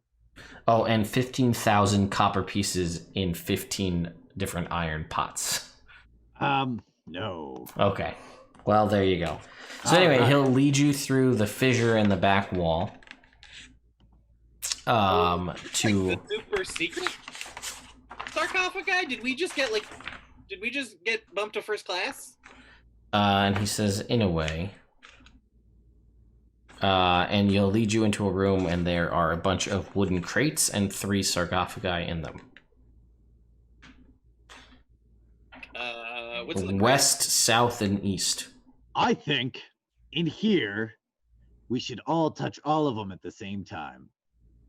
[SPEAKER 1] Oh, and 15,000 copper pieces in 15 different iron pots.
[SPEAKER 2] No.
[SPEAKER 1] Okay. Well, there you go. So anyway, he'll lead you through the fissure in the back wall. To
[SPEAKER 4] Like the super secret sarcophagi? Did we just get bumped to first class?
[SPEAKER 1] and he says, in a way. And he'll lead you into a room, and there are a bunch of wooden crates and 3 sarcophagi in them.
[SPEAKER 4] What's the
[SPEAKER 1] West, south, and east.
[SPEAKER 2] I think in here we should all touch all of them at the same time.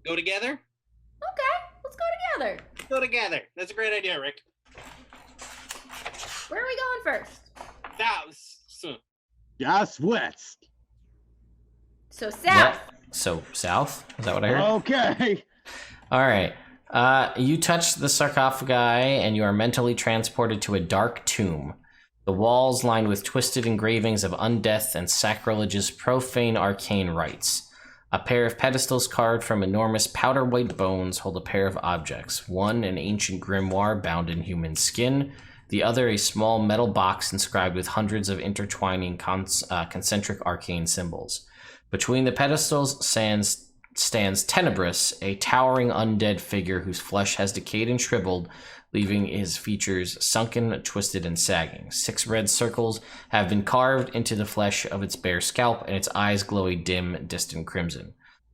[SPEAKER 4] Go together?
[SPEAKER 3] Okay, let's go together.
[SPEAKER 4] Go together. That's a great idea, Rick.
[SPEAKER 3] Where are we going first?
[SPEAKER 2] Just west.
[SPEAKER 3] So south.
[SPEAKER 1] What? So south? Is that what I heard?
[SPEAKER 2] Okay.
[SPEAKER 1] All right. You touch the sarcophagi, and you are mentally transported to a dark tomb. The walls lined with twisted engravings of undeath and sacrilegious profane arcane rites. A pair of pedestals carved from enormous powder white bones hold a pair of objects. One, an ancient grimoire bound in human skin. The other, a small metal box inscribed with hundreds of intertwining concentric arcane symbols. Between the pedestals stands stands Tenebrous, a towering undead figure whose flesh has decayed and shriveled, leaving his features sunken, twisted, and sagging. 6 red circles have been carved into the flesh of its bare scalp, and its eyes glow a dim, distant crimson.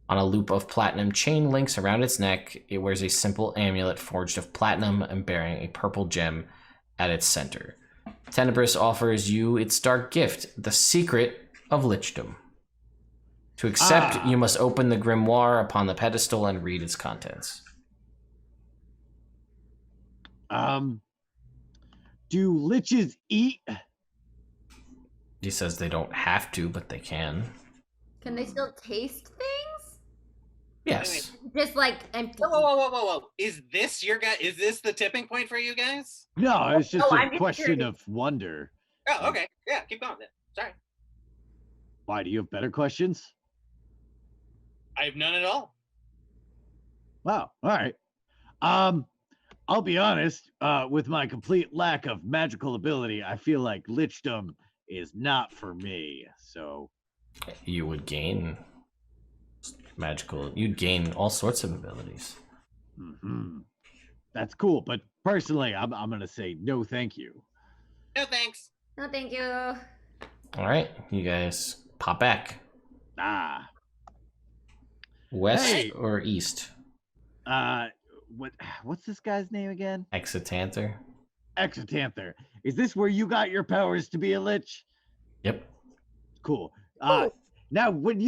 [SPEAKER 1] On a loop of platinum chain links around its neck, it wears a simple amulet forged of platinum and bearing a purple gem at its center. Tenebrous offers you its dark gift, the secret of lichdom. To accept, you must open the grimoire upon the pedestal and read its contents.
[SPEAKER 2] Do liches eat?
[SPEAKER 1] He says they don't have to, but they can.
[SPEAKER 3] Can they still taste things?
[SPEAKER 1] Yes.
[SPEAKER 3] Just like empty.
[SPEAKER 4] Whoa. Is this your guy? Is this the tipping point for you guys?
[SPEAKER 2] No, it's just
[SPEAKER 3] I'm
[SPEAKER 2] a
[SPEAKER 3] just
[SPEAKER 2] question
[SPEAKER 3] curious.
[SPEAKER 2] of wonder.
[SPEAKER 4] Oh, okay. Yeah, keep going then. Sorry.
[SPEAKER 2] Why, do you have better questions?
[SPEAKER 4] I have none at all.
[SPEAKER 2] Wow, all right. I'll be honest, with my complete lack of magical ability, I feel like lichdom is not for me, so...
[SPEAKER 1] You would gain you'd gain all sorts of abilities.
[SPEAKER 2] Mm-hmm. That's cool, but personally, I'm gonna say no thank you.
[SPEAKER 4] No thanks.
[SPEAKER 3] No, thank you.
[SPEAKER 1] All right, you guys pop back.
[SPEAKER 2] Ah.
[SPEAKER 1] West
[SPEAKER 2] Hey.
[SPEAKER 1] or east?
[SPEAKER 2] What's this guy's name again?
[SPEAKER 1] Exitanther.
[SPEAKER 2] Exotanther. Is this where you got your powers to be a lich?
[SPEAKER 1] Yep.
[SPEAKER 2] Cool.
[SPEAKER 3] Cool.
[SPEAKER 2] Now, when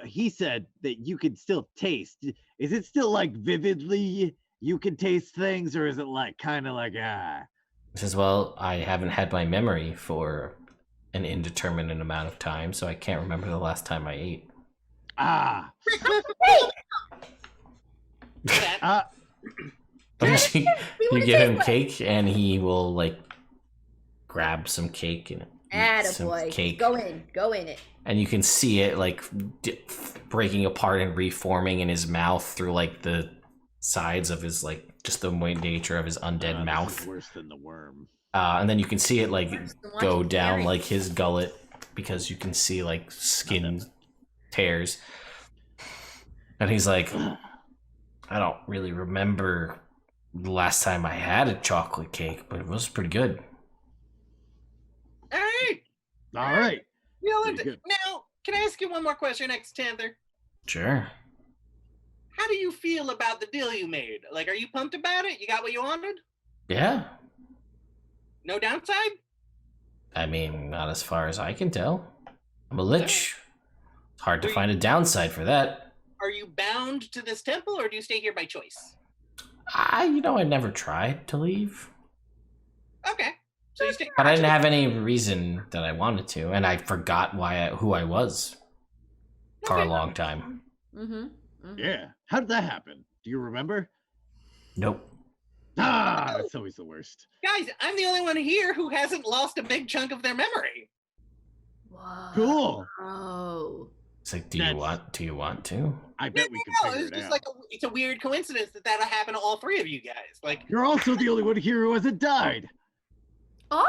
[SPEAKER 2] he said that you could still taste, is it still like vividly you can taste things, or is it like kind of like
[SPEAKER 1] He says, well, I haven't had my memory for an indeterminate amount of time, so I can't remember the last time I ate. You
[SPEAKER 3] wanna
[SPEAKER 1] give him
[SPEAKER 3] taste
[SPEAKER 1] cake, and he will like grab some cake and eat some
[SPEAKER 3] Attaboy.
[SPEAKER 1] cake.
[SPEAKER 3] Go in it.
[SPEAKER 1] And you can see it like breaking apart and reforming in his mouth through like the sides of his like just the nature of his undead mouth.
[SPEAKER 2] This is worse than the worm.
[SPEAKER 1] And then you can see it like
[SPEAKER 3] Worse than
[SPEAKER 1] go
[SPEAKER 3] watching
[SPEAKER 1] down
[SPEAKER 3] Gary.
[SPEAKER 1] like his gullet because you can see like skin tears. And he's like, I don't really remember the last time I had a chocolate cake, but it was pretty good.
[SPEAKER 4] All right.
[SPEAKER 2] All right.
[SPEAKER 4] Now,
[SPEAKER 2] good.
[SPEAKER 4] can I ask you one more question, Exotanther?
[SPEAKER 1] Sure.
[SPEAKER 4] How do you feel about the deal you made? Like, are you pumped about it? You got what you wanted?
[SPEAKER 1] Yeah.
[SPEAKER 4] No downside?
[SPEAKER 1] I mean, not as far as I can tell. I'm a lich. It's hard to find a downside for that.
[SPEAKER 4] Are you bound to this temple, or do you stay here by choice?
[SPEAKER 1] I never tried to leave.
[SPEAKER 4] Okay. So you stay.
[SPEAKER 1] But I didn't have any reason that I wanted to, and I forgot who I was for a
[SPEAKER 4] Okay.
[SPEAKER 1] long time.
[SPEAKER 3] Mm-hmm.
[SPEAKER 2] Yeah. How did that happen? Do you remember?
[SPEAKER 1] Nope.
[SPEAKER 2] That's always the worst.
[SPEAKER 4] Guys, I'm the only one here who hasn't lost a big chunk of their memory.
[SPEAKER 3] Whoa.
[SPEAKER 2] Cool.
[SPEAKER 3] Oh.
[SPEAKER 1] It's like, do
[SPEAKER 2] That's-
[SPEAKER 1] you want to?
[SPEAKER 2] I bet we can
[SPEAKER 4] No,
[SPEAKER 2] figure
[SPEAKER 4] it's
[SPEAKER 2] it
[SPEAKER 4] just
[SPEAKER 2] out.
[SPEAKER 4] like it's a weird coincidence that happened to all three of you guys. Like,
[SPEAKER 2] You're also the only one here who hasn't died.
[SPEAKER 3] Oh,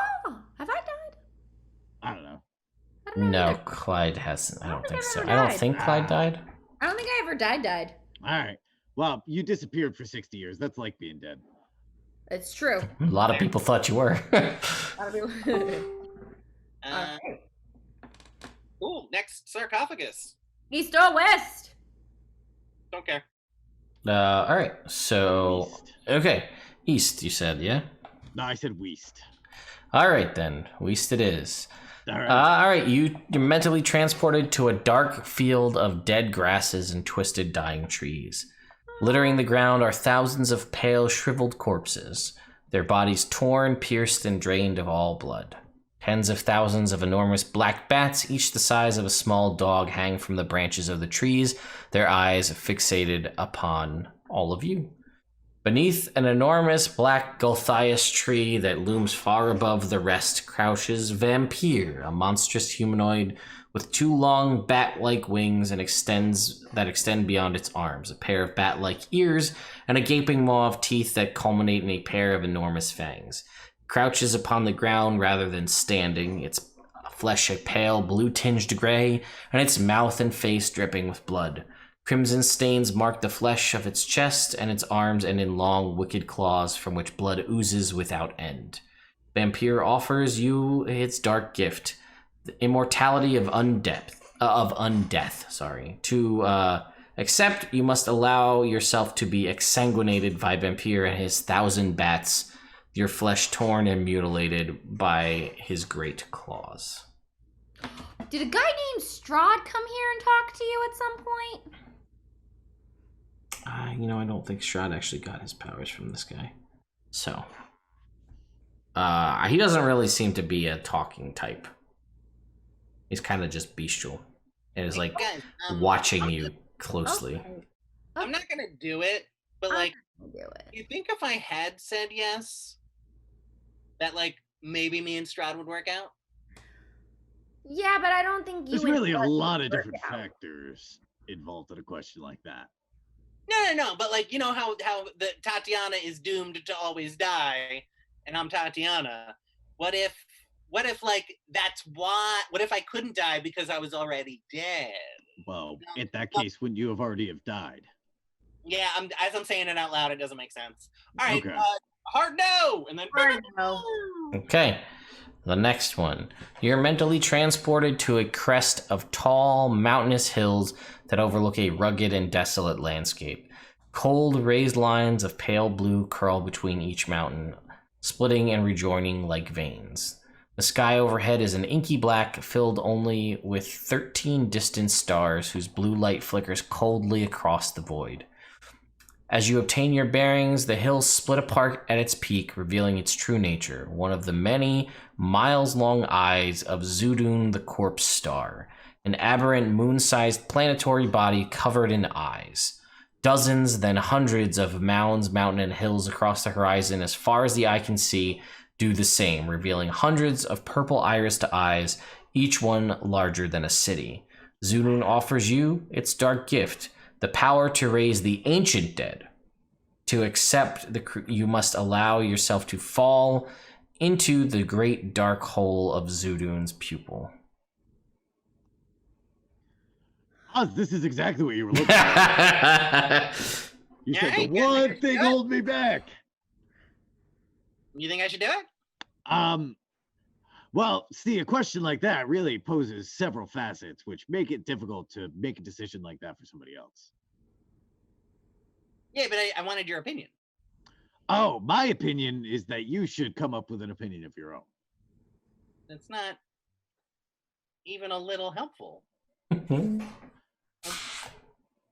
[SPEAKER 3] have I died?
[SPEAKER 2] I don't know.
[SPEAKER 3] I don't know.
[SPEAKER 1] No,
[SPEAKER 3] either.
[SPEAKER 1] Clyde hasn't. I don't think
[SPEAKER 3] I've
[SPEAKER 1] so.
[SPEAKER 3] ever
[SPEAKER 1] I don't
[SPEAKER 3] died.
[SPEAKER 1] think Clyde died.
[SPEAKER 3] I don't think I ever died.
[SPEAKER 2] All right. Well, you disappeared for 60 years. That's like being dead.
[SPEAKER 3] It's true.
[SPEAKER 1] A lot of people thought you were.
[SPEAKER 3] A lot of people-
[SPEAKER 4] uh, cool. Next sarcophagus.
[SPEAKER 3] East or west?
[SPEAKER 4] Don't care.
[SPEAKER 1] All right. So,
[SPEAKER 2] East.
[SPEAKER 1] okay. East, you said, yeah?
[SPEAKER 2] No, I said west.
[SPEAKER 1] All right, then. East it is.
[SPEAKER 2] All right.
[SPEAKER 1] All right. You're mentally transported to a dark field of dead grasses and twisted dying trees. Littering the ground are thousands of pale, shriveled corpses, their bodies torn, pierced, and drained of all blood. Tens of thousands of enormous black bats, each the size of a small dog, hang from the branches of the trees, their eyes fixated upon all of you. Beneath an enormous black Gulthias tree that looms far above the rest crouches Vampire, a monstrous humanoid with two long bat-like wings and extend beyond its arms, a pair of bat-like ears, and a gaping maw of teeth that culminate in a pair of enormous fangs. It crouches upon the ground rather than standing, its flesh a pale blue-tinged gray, and its mouth and face dripping with blood. Crimson stains mark the flesh of its chest and its arms end in long, wicked claws from which blood oozes without end. Vampire offers you its dark gift, the immortality of undeath. To accept, you must allow yourself to be exsanguinated by Vampire and his 1,000 bats, your flesh torn and mutilated by his great claws.
[SPEAKER 3] Did a guy named Strahd come here and talk to you at some point?
[SPEAKER 1] I don't think Strahd actually got his powers from this guy. So, he doesn't really seem to be a talking type. He's kind of just bestial and is like watching you closely.
[SPEAKER 3] Okay.
[SPEAKER 4] I'm not gonna do it, but like,
[SPEAKER 3] I'll do it.
[SPEAKER 4] you think if I had said yes, that like maybe me and Strahd would work out?
[SPEAKER 3] Yeah, but I don't think you.
[SPEAKER 2] There's
[SPEAKER 3] and
[SPEAKER 2] really a
[SPEAKER 3] Strahd would
[SPEAKER 2] lot of
[SPEAKER 3] work
[SPEAKER 2] different
[SPEAKER 3] out.
[SPEAKER 2] factors involved in a question like that.
[SPEAKER 4] No. But like, you know how the Tatiana is doomed to always die, and I'm Tatiana. What if like that's why? What if I couldn't die because I was already dead?
[SPEAKER 2] Well, in that case, wouldn't you have already have died?
[SPEAKER 4] Yeah, as I'm saying it out loud, it doesn't make sense. All right,
[SPEAKER 2] Okay.
[SPEAKER 4] hard no, and then
[SPEAKER 3] Hard no.
[SPEAKER 1] Okay, the next one. You're mentally transported to a crest of tall, mountainous hills that overlook a rugged and desolate landscape. Cold, raised lines of pale blue curl between each mountain, splitting and rejoining like veins. The sky overhead is an inky black, filled only with 13 distant stars whose blue light flickers coldly across the void. As you obtain your bearings, the hills split apart at its peak, revealing its true nature, one of the many miles-long eyes of Zudun the Corpse Star, an aberrant moon-sized planetary body covered in eyes. Dozens, then hundreds of mounds, mountain, and hills across the horizon, as far as the eye can see, do the same, revealing hundreds of purple irised eyes, each one larger than a city. Zudun offers you its dark gift, the power to raise the ancient dead. To accept, you must allow yourself to fall into the great dark hole of Zudun's pupil.
[SPEAKER 2] Oz, this is exactly what you were looking for. You said the one thing holding me back.
[SPEAKER 4] You think I should do it?
[SPEAKER 2] Well, see, a question like that really poses several facets, which make it difficult to make a decision like that for somebody else.
[SPEAKER 4] Yeah, but I wanted your opinion.
[SPEAKER 2] Oh, my opinion is that you should come up with an opinion of your own.
[SPEAKER 4] That's not even a little helpful.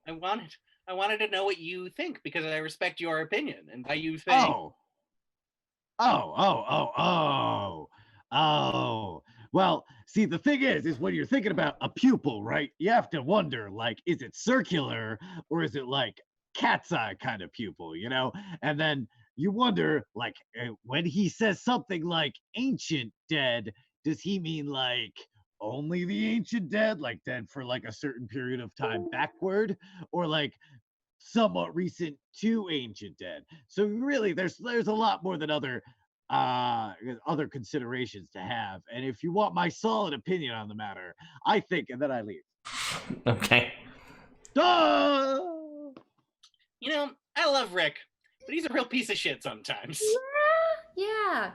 [SPEAKER 4] I wanted to know what you think because I respect your opinion, and by you think.
[SPEAKER 2] Oh. Well, see, the thing is when you're thinking about a pupil, right? You have to wonder, like, is it circular or is it like cat's eye kind of pupil, you know? And then you wonder, like, when he says something like ancient dead, does he mean like only the ancient dead, like dead for like a certain period of time backward, or like somewhat recent to ancient dead? So really, there's a lot more than other considerations to have. And if you want my solid opinion on the matter, I think, and then I leave.
[SPEAKER 1] Okay.
[SPEAKER 4] You know, I love Rick, but he's a real piece of shit sometimes.
[SPEAKER 3] Yeah.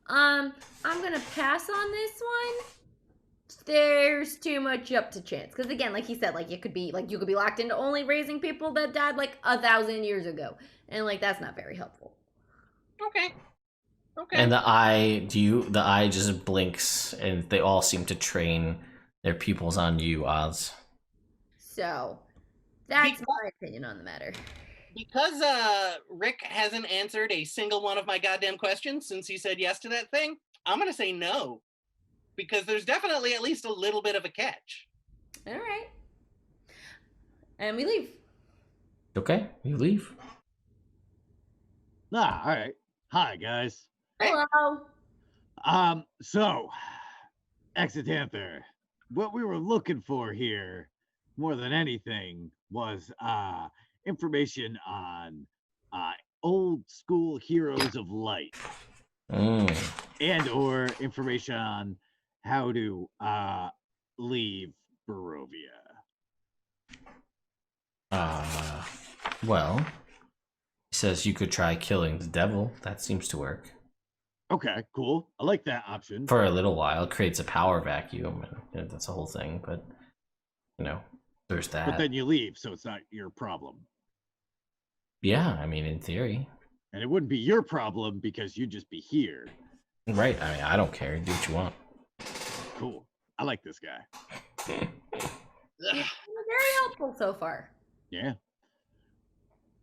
[SPEAKER 3] I'm gonna pass on this one. There's too much up to chance. Because again, like he said, like you could be locked into only raising people that died like 1,000 years ago. And like that's not very helpful.
[SPEAKER 4] Okay.
[SPEAKER 1] And the eye just blinks and they all seem to train their pupils on you, Oz.
[SPEAKER 3] So that's my opinion on the matter.
[SPEAKER 4] Because Rick hasn't answered a single one of my goddamn questions since he said yes to that thing, I'm gonna say no. Because there's definitely at least a little bit of a catch.
[SPEAKER 3] All right. And we leave.
[SPEAKER 1] Okay, you leave.
[SPEAKER 2] All right. Hi, guys.
[SPEAKER 3] Hello.
[SPEAKER 2] So, Exitanther, what we were looking for here, more than anything, was information on old school heroes of light, and or information on how to leave Barovia.
[SPEAKER 1] Well, he says you could try killing the devil. That seems to work.
[SPEAKER 2] Okay, cool. I like that option.
[SPEAKER 1] For a little while, it creates a power vacuum, and that's a whole thing, but, there's that.
[SPEAKER 2] But then you leave, so it's not your problem.
[SPEAKER 1] Yeah, I mean, in theory.
[SPEAKER 2] And it wouldn't be your problem because you'd just be here.
[SPEAKER 1] Right, I mean, I don't care. Do what you want.
[SPEAKER 2] Cool. I like this guy.
[SPEAKER 3] Very helpful so far.
[SPEAKER 2] Yeah.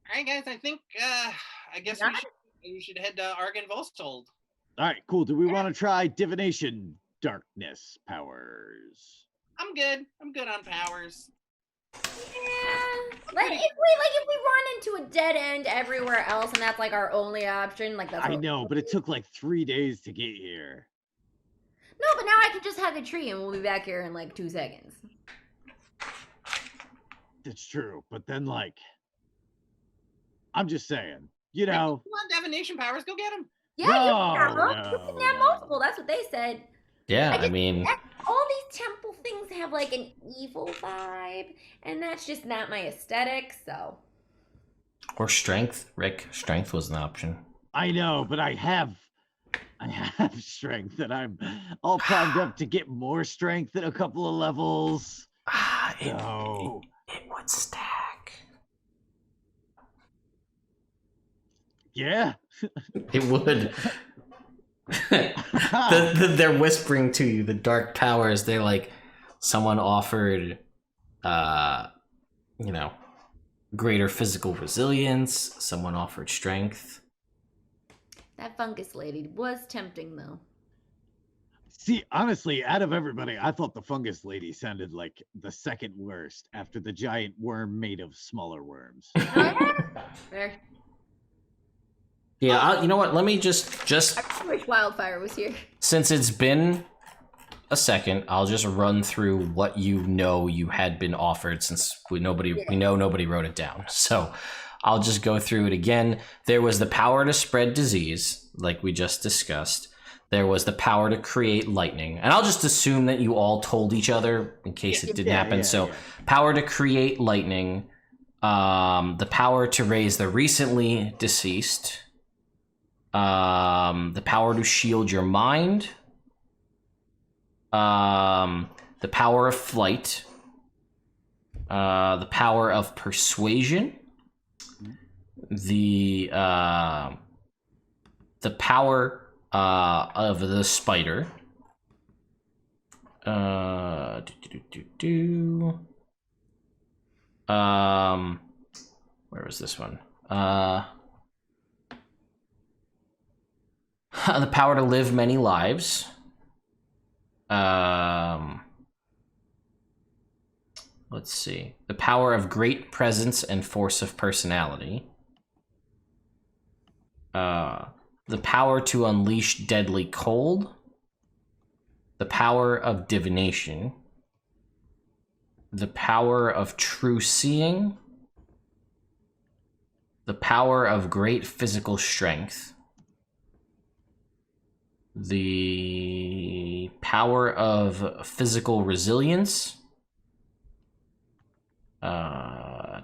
[SPEAKER 4] All right, guys. I think I guess we should head to Argynvosthold.
[SPEAKER 2] All right, cool. Do we want to try divination darkness powers?
[SPEAKER 4] I'm good. I'm good on powers.
[SPEAKER 3] Yeah. Like if we run into a dead end everywhere else and that's like our only option, like that's
[SPEAKER 2] I know, but it took like 3 days to get here.
[SPEAKER 3] No, but now I can just hug a tree and we'll be back here in like 2 seconds.
[SPEAKER 2] That's true, but then like I'm just saying,
[SPEAKER 4] If you want divination powers, go get them.
[SPEAKER 3] Yeah, you can have them.
[SPEAKER 2] No,
[SPEAKER 3] You can have multiple. That's what they said.
[SPEAKER 1] Yeah, I mean...
[SPEAKER 3] All these temple things have like an evil vibe, and that's just not my aesthetic, so.
[SPEAKER 1] Or strength, Rick. Strength was an option.
[SPEAKER 2] I know, but I have strength, and I'm all primed up to get more strength at a couple of levels.
[SPEAKER 1] It would stack.
[SPEAKER 2] Yeah.
[SPEAKER 1] It would. They're whispering to you the dark powers. They're like, someone offered, greater physical resilience. Someone offered strength.
[SPEAKER 3] That fungus lady was tempting, though.
[SPEAKER 2] See, honestly, out of everybody, I thought the fungus lady sounded like the second worst after the giant worm made of smaller worms.
[SPEAKER 3] There.
[SPEAKER 1] Yeah, you know what? Let me just
[SPEAKER 3] I wish Wildfire was here.
[SPEAKER 1] since it's been a second, I'll just run through what you had been offered, since we know nobody wrote it down. So I'll just go through it again. There was the power to spread disease, like we just discussed. There was the power to create lightning. And I'll just assume that you all told each other in case it didn't happen. So power to create lightning, the power to raise the recently deceased, the power to shield your mind, the power of flight, the power of persuasion, the power of the spider, where was this one? The power to live many lives. Let's see. The power of great presence and force of personality. The power to unleash deadly cold. The power of divination. The power of true seeing. The power of great physical strength. The power of physical resilience. The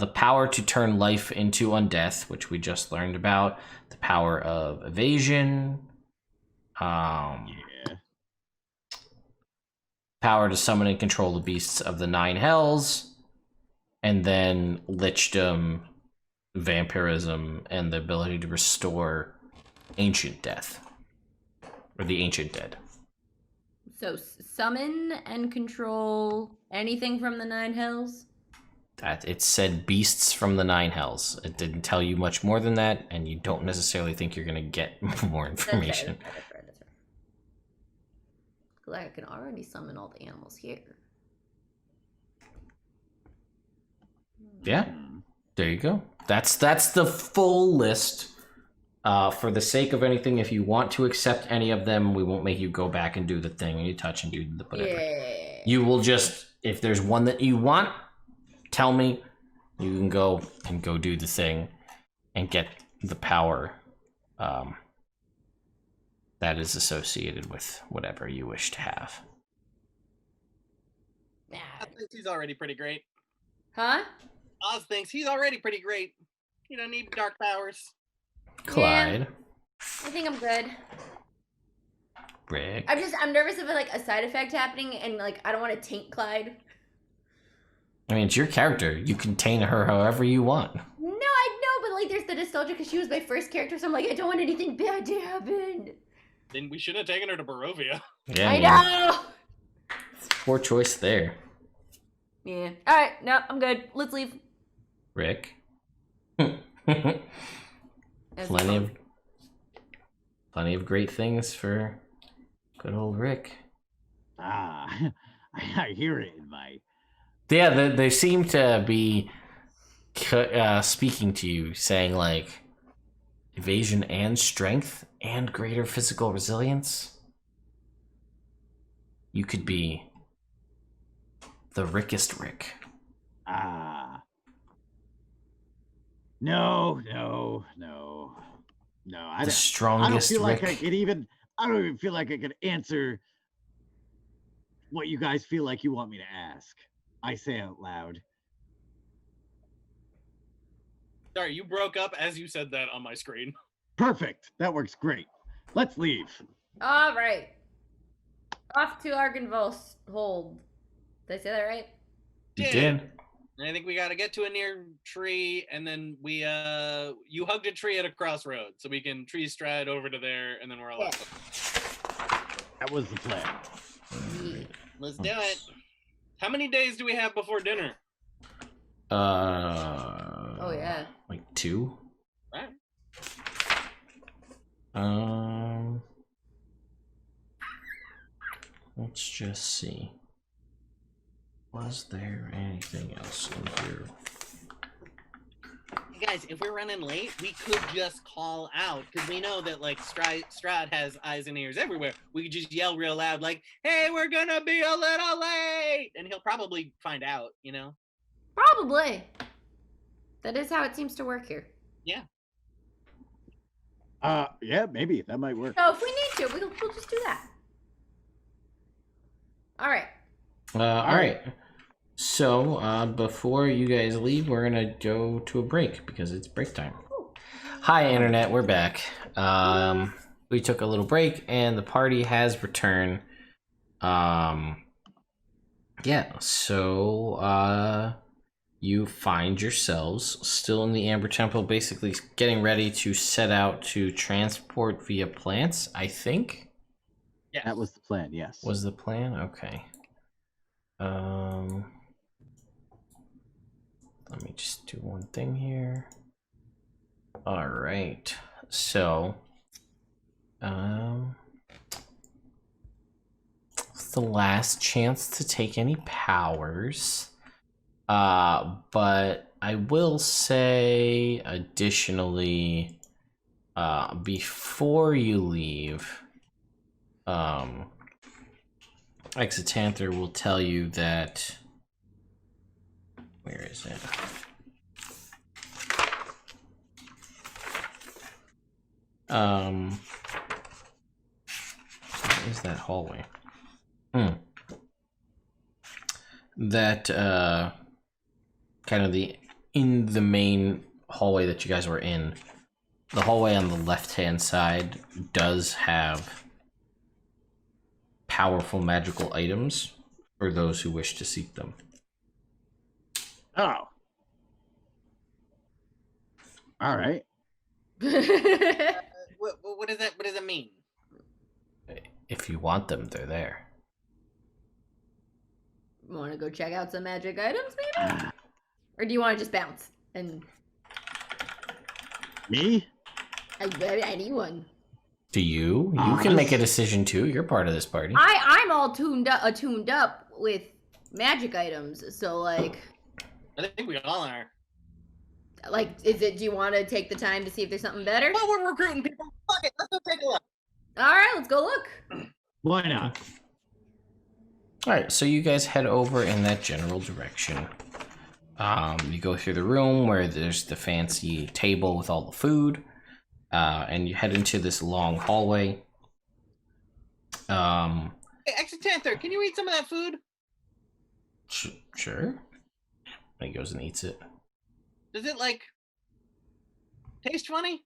[SPEAKER 1] power to turn life into undeath, which we just learned about. The power of evasion. Power to summon and control the beasts of the 9 hells. And then lichdom, vampirism, and the ability to restore ancient death. Or the ancient dead.
[SPEAKER 3] So summon and control anything from the 9 hells?
[SPEAKER 1] That it said beasts from the 9 hells. It didn't tell you much more than that, and you don't necessarily think you're gonna get more information.
[SPEAKER 3] That's fair. Because I can already summon all the animals here.
[SPEAKER 1] Yeah, there you go. That's the full list. For the sake of anything, if you want to accept any of them, we won't make you go back and do the thing and you touch and do the whatever.
[SPEAKER 3] Yeah.
[SPEAKER 1] You will just, if there's one that you want, tell me. You can go do the thing and get the power that is associated with whatever you wish to have.
[SPEAKER 3] Nah.
[SPEAKER 4] Oz thinks he's already pretty great.
[SPEAKER 3] Huh?
[SPEAKER 4] Oz thinks he's already pretty great. You don't need dark powers.
[SPEAKER 1] Clyde.
[SPEAKER 3] I think I'm good.
[SPEAKER 1] Rick.
[SPEAKER 3] I'm nervous of like a side effect happening, and like I don't want to taint Clyde.
[SPEAKER 1] I mean, it's your character. You can tame her however you want.
[SPEAKER 3] No, I know, but like there's the nostalgia because she was my first character, so I'm like I don't want anything bad to happen.
[SPEAKER 4] Then we should have taken her to Barovia.
[SPEAKER 1] Yeah,
[SPEAKER 3] I know.
[SPEAKER 1] poor choice there.
[SPEAKER 3] Yeah. All right. No, I'm good. Let's leave.
[SPEAKER 1] Rick.
[SPEAKER 3] As
[SPEAKER 1] plenty of great things for good old Rick.
[SPEAKER 2] I hear it in my.
[SPEAKER 1] Yeah, they seem to be speaking to you, saying like evasion and strength and greater physical resilience. You could be the Rickest Rick.
[SPEAKER 2] No.
[SPEAKER 1] The strongest
[SPEAKER 2] I don't feel
[SPEAKER 1] Rick.
[SPEAKER 2] like I don't even feel like I could answer what you guys feel like you want me to ask. I say out loud.
[SPEAKER 4] Sorry, you broke up as you said that on my screen.
[SPEAKER 2] Perfect. That works great. Let's leave.
[SPEAKER 3] All right. Off to Argynvosthold. Did I say that right?
[SPEAKER 1] You
[SPEAKER 4] Yeah.
[SPEAKER 1] did.
[SPEAKER 4] And I think we got to get to a near tree, and then you hugged a tree at a crossroad, so we can tree stride over to there, and then we're all out.
[SPEAKER 2] That was the plan.
[SPEAKER 3] Yeah.
[SPEAKER 4] Let's do it. How many days do we have before dinner?
[SPEAKER 3] Oh yeah.
[SPEAKER 1] Like 2.
[SPEAKER 4] Right.
[SPEAKER 1] Let's just see. Was there anything else in here?
[SPEAKER 4] Hey guys, if we're running late, we could just call out, because we know that like Strahd has eyes and ears everywhere. We could just yell real loud, like, "Hey, we're gonna be a little late," and he'll probably find out, you know.
[SPEAKER 3] Probably. That is how it seems to work here.
[SPEAKER 4] Yeah.
[SPEAKER 2] Yeah, maybe that might work.
[SPEAKER 3] So if we need to, we'll just do that. All right.
[SPEAKER 1] All right. So, before you guys leave, we're gonna go to a break because it's break time. Hi, Internet. We're back. We took a little break, and the party has returned. Yeah. So, you find yourselves still in the Amber Temple, basically getting ready to set out to transport via plants. I think.
[SPEAKER 4] Yeah.
[SPEAKER 2] That was the plan. Yes.
[SPEAKER 1] Was the plan? Okay. Let me just do one thing here. All right. So, it's the last chance to take any powers. But I will say additionally, before you leave, Exitanther will tell you that. Where is it? What is that hallway? That kind of in the main hallway that you guys were in. The hallway on the left-hand side does have powerful magical items for those who wish to seek them.
[SPEAKER 2] Oh. All right.
[SPEAKER 4] What does that? What does it mean?
[SPEAKER 1] If you want them, they're there.
[SPEAKER 3] Want to go check out some magic items, maybe? Or do you want to just bounce? And
[SPEAKER 2] Me?
[SPEAKER 3] anyone.
[SPEAKER 1] Do you? You can make a decision too. You're part of this party.
[SPEAKER 3] I'm all attuned up with magic items. So like,
[SPEAKER 4] I think we all are.
[SPEAKER 3] is it? Do you want to take the time to see if there's something better?
[SPEAKER 4] Well, we're recruiting people. Fuck it, let's go take a look.
[SPEAKER 3] All right, let's go look.
[SPEAKER 2] Why not?
[SPEAKER 1] All right, so you guys head over in that general direction. You go through the room where there's the fancy table with all the food, and you head into this long hallway.
[SPEAKER 4] Hey, Exitanther, can you eat some of that food?
[SPEAKER 1] Sure. And he goes and eats it.
[SPEAKER 4] Does it taste funny?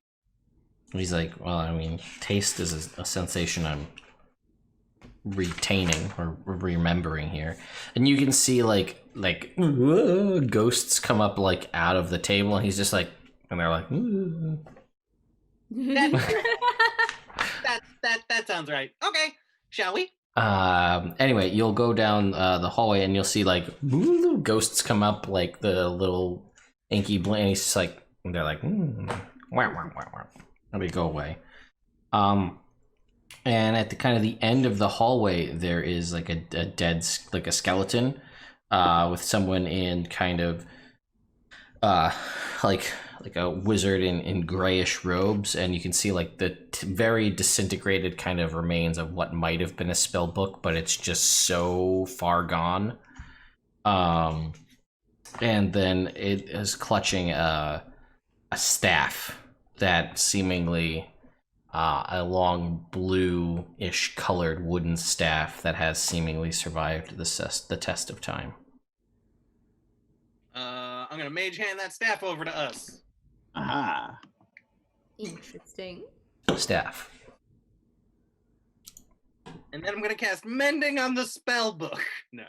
[SPEAKER 1] He's like, well, I mean, taste is a sensation I'm retaining or remembering here, and you can see ghosts come up out of the table, and he's just like, and they're like,
[SPEAKER 4] that sounds right. Okay, shall we?
[SPEAKER 1] Anyway, you'll go down the hallway, and you'll see ghosts come up, the little inky blink, and he's just like, and they're like, wah, wah, wah, wah. And they go away. And at the kind of the end of the hallway, there is a dead, a skeleton, with someone in kind of, like a wizard in grayish robes, and you can see the very disintegrated kind of remains of what might have been a spell book, but it's just so far gone. And then it is clutching a staff that seemingly. A long blue-ish colored wooden staff that has seemingly survived the test of time.
[SPEAKER 4] I'm gonna mage hand that staff over to us.
[SPEAKER 2] Aha.
[SPEAKER 3] Interesting.
[SPEAKER 1] Staff.
[SPEAKER 4] And then I'm gonna cast mending on the spell book. No.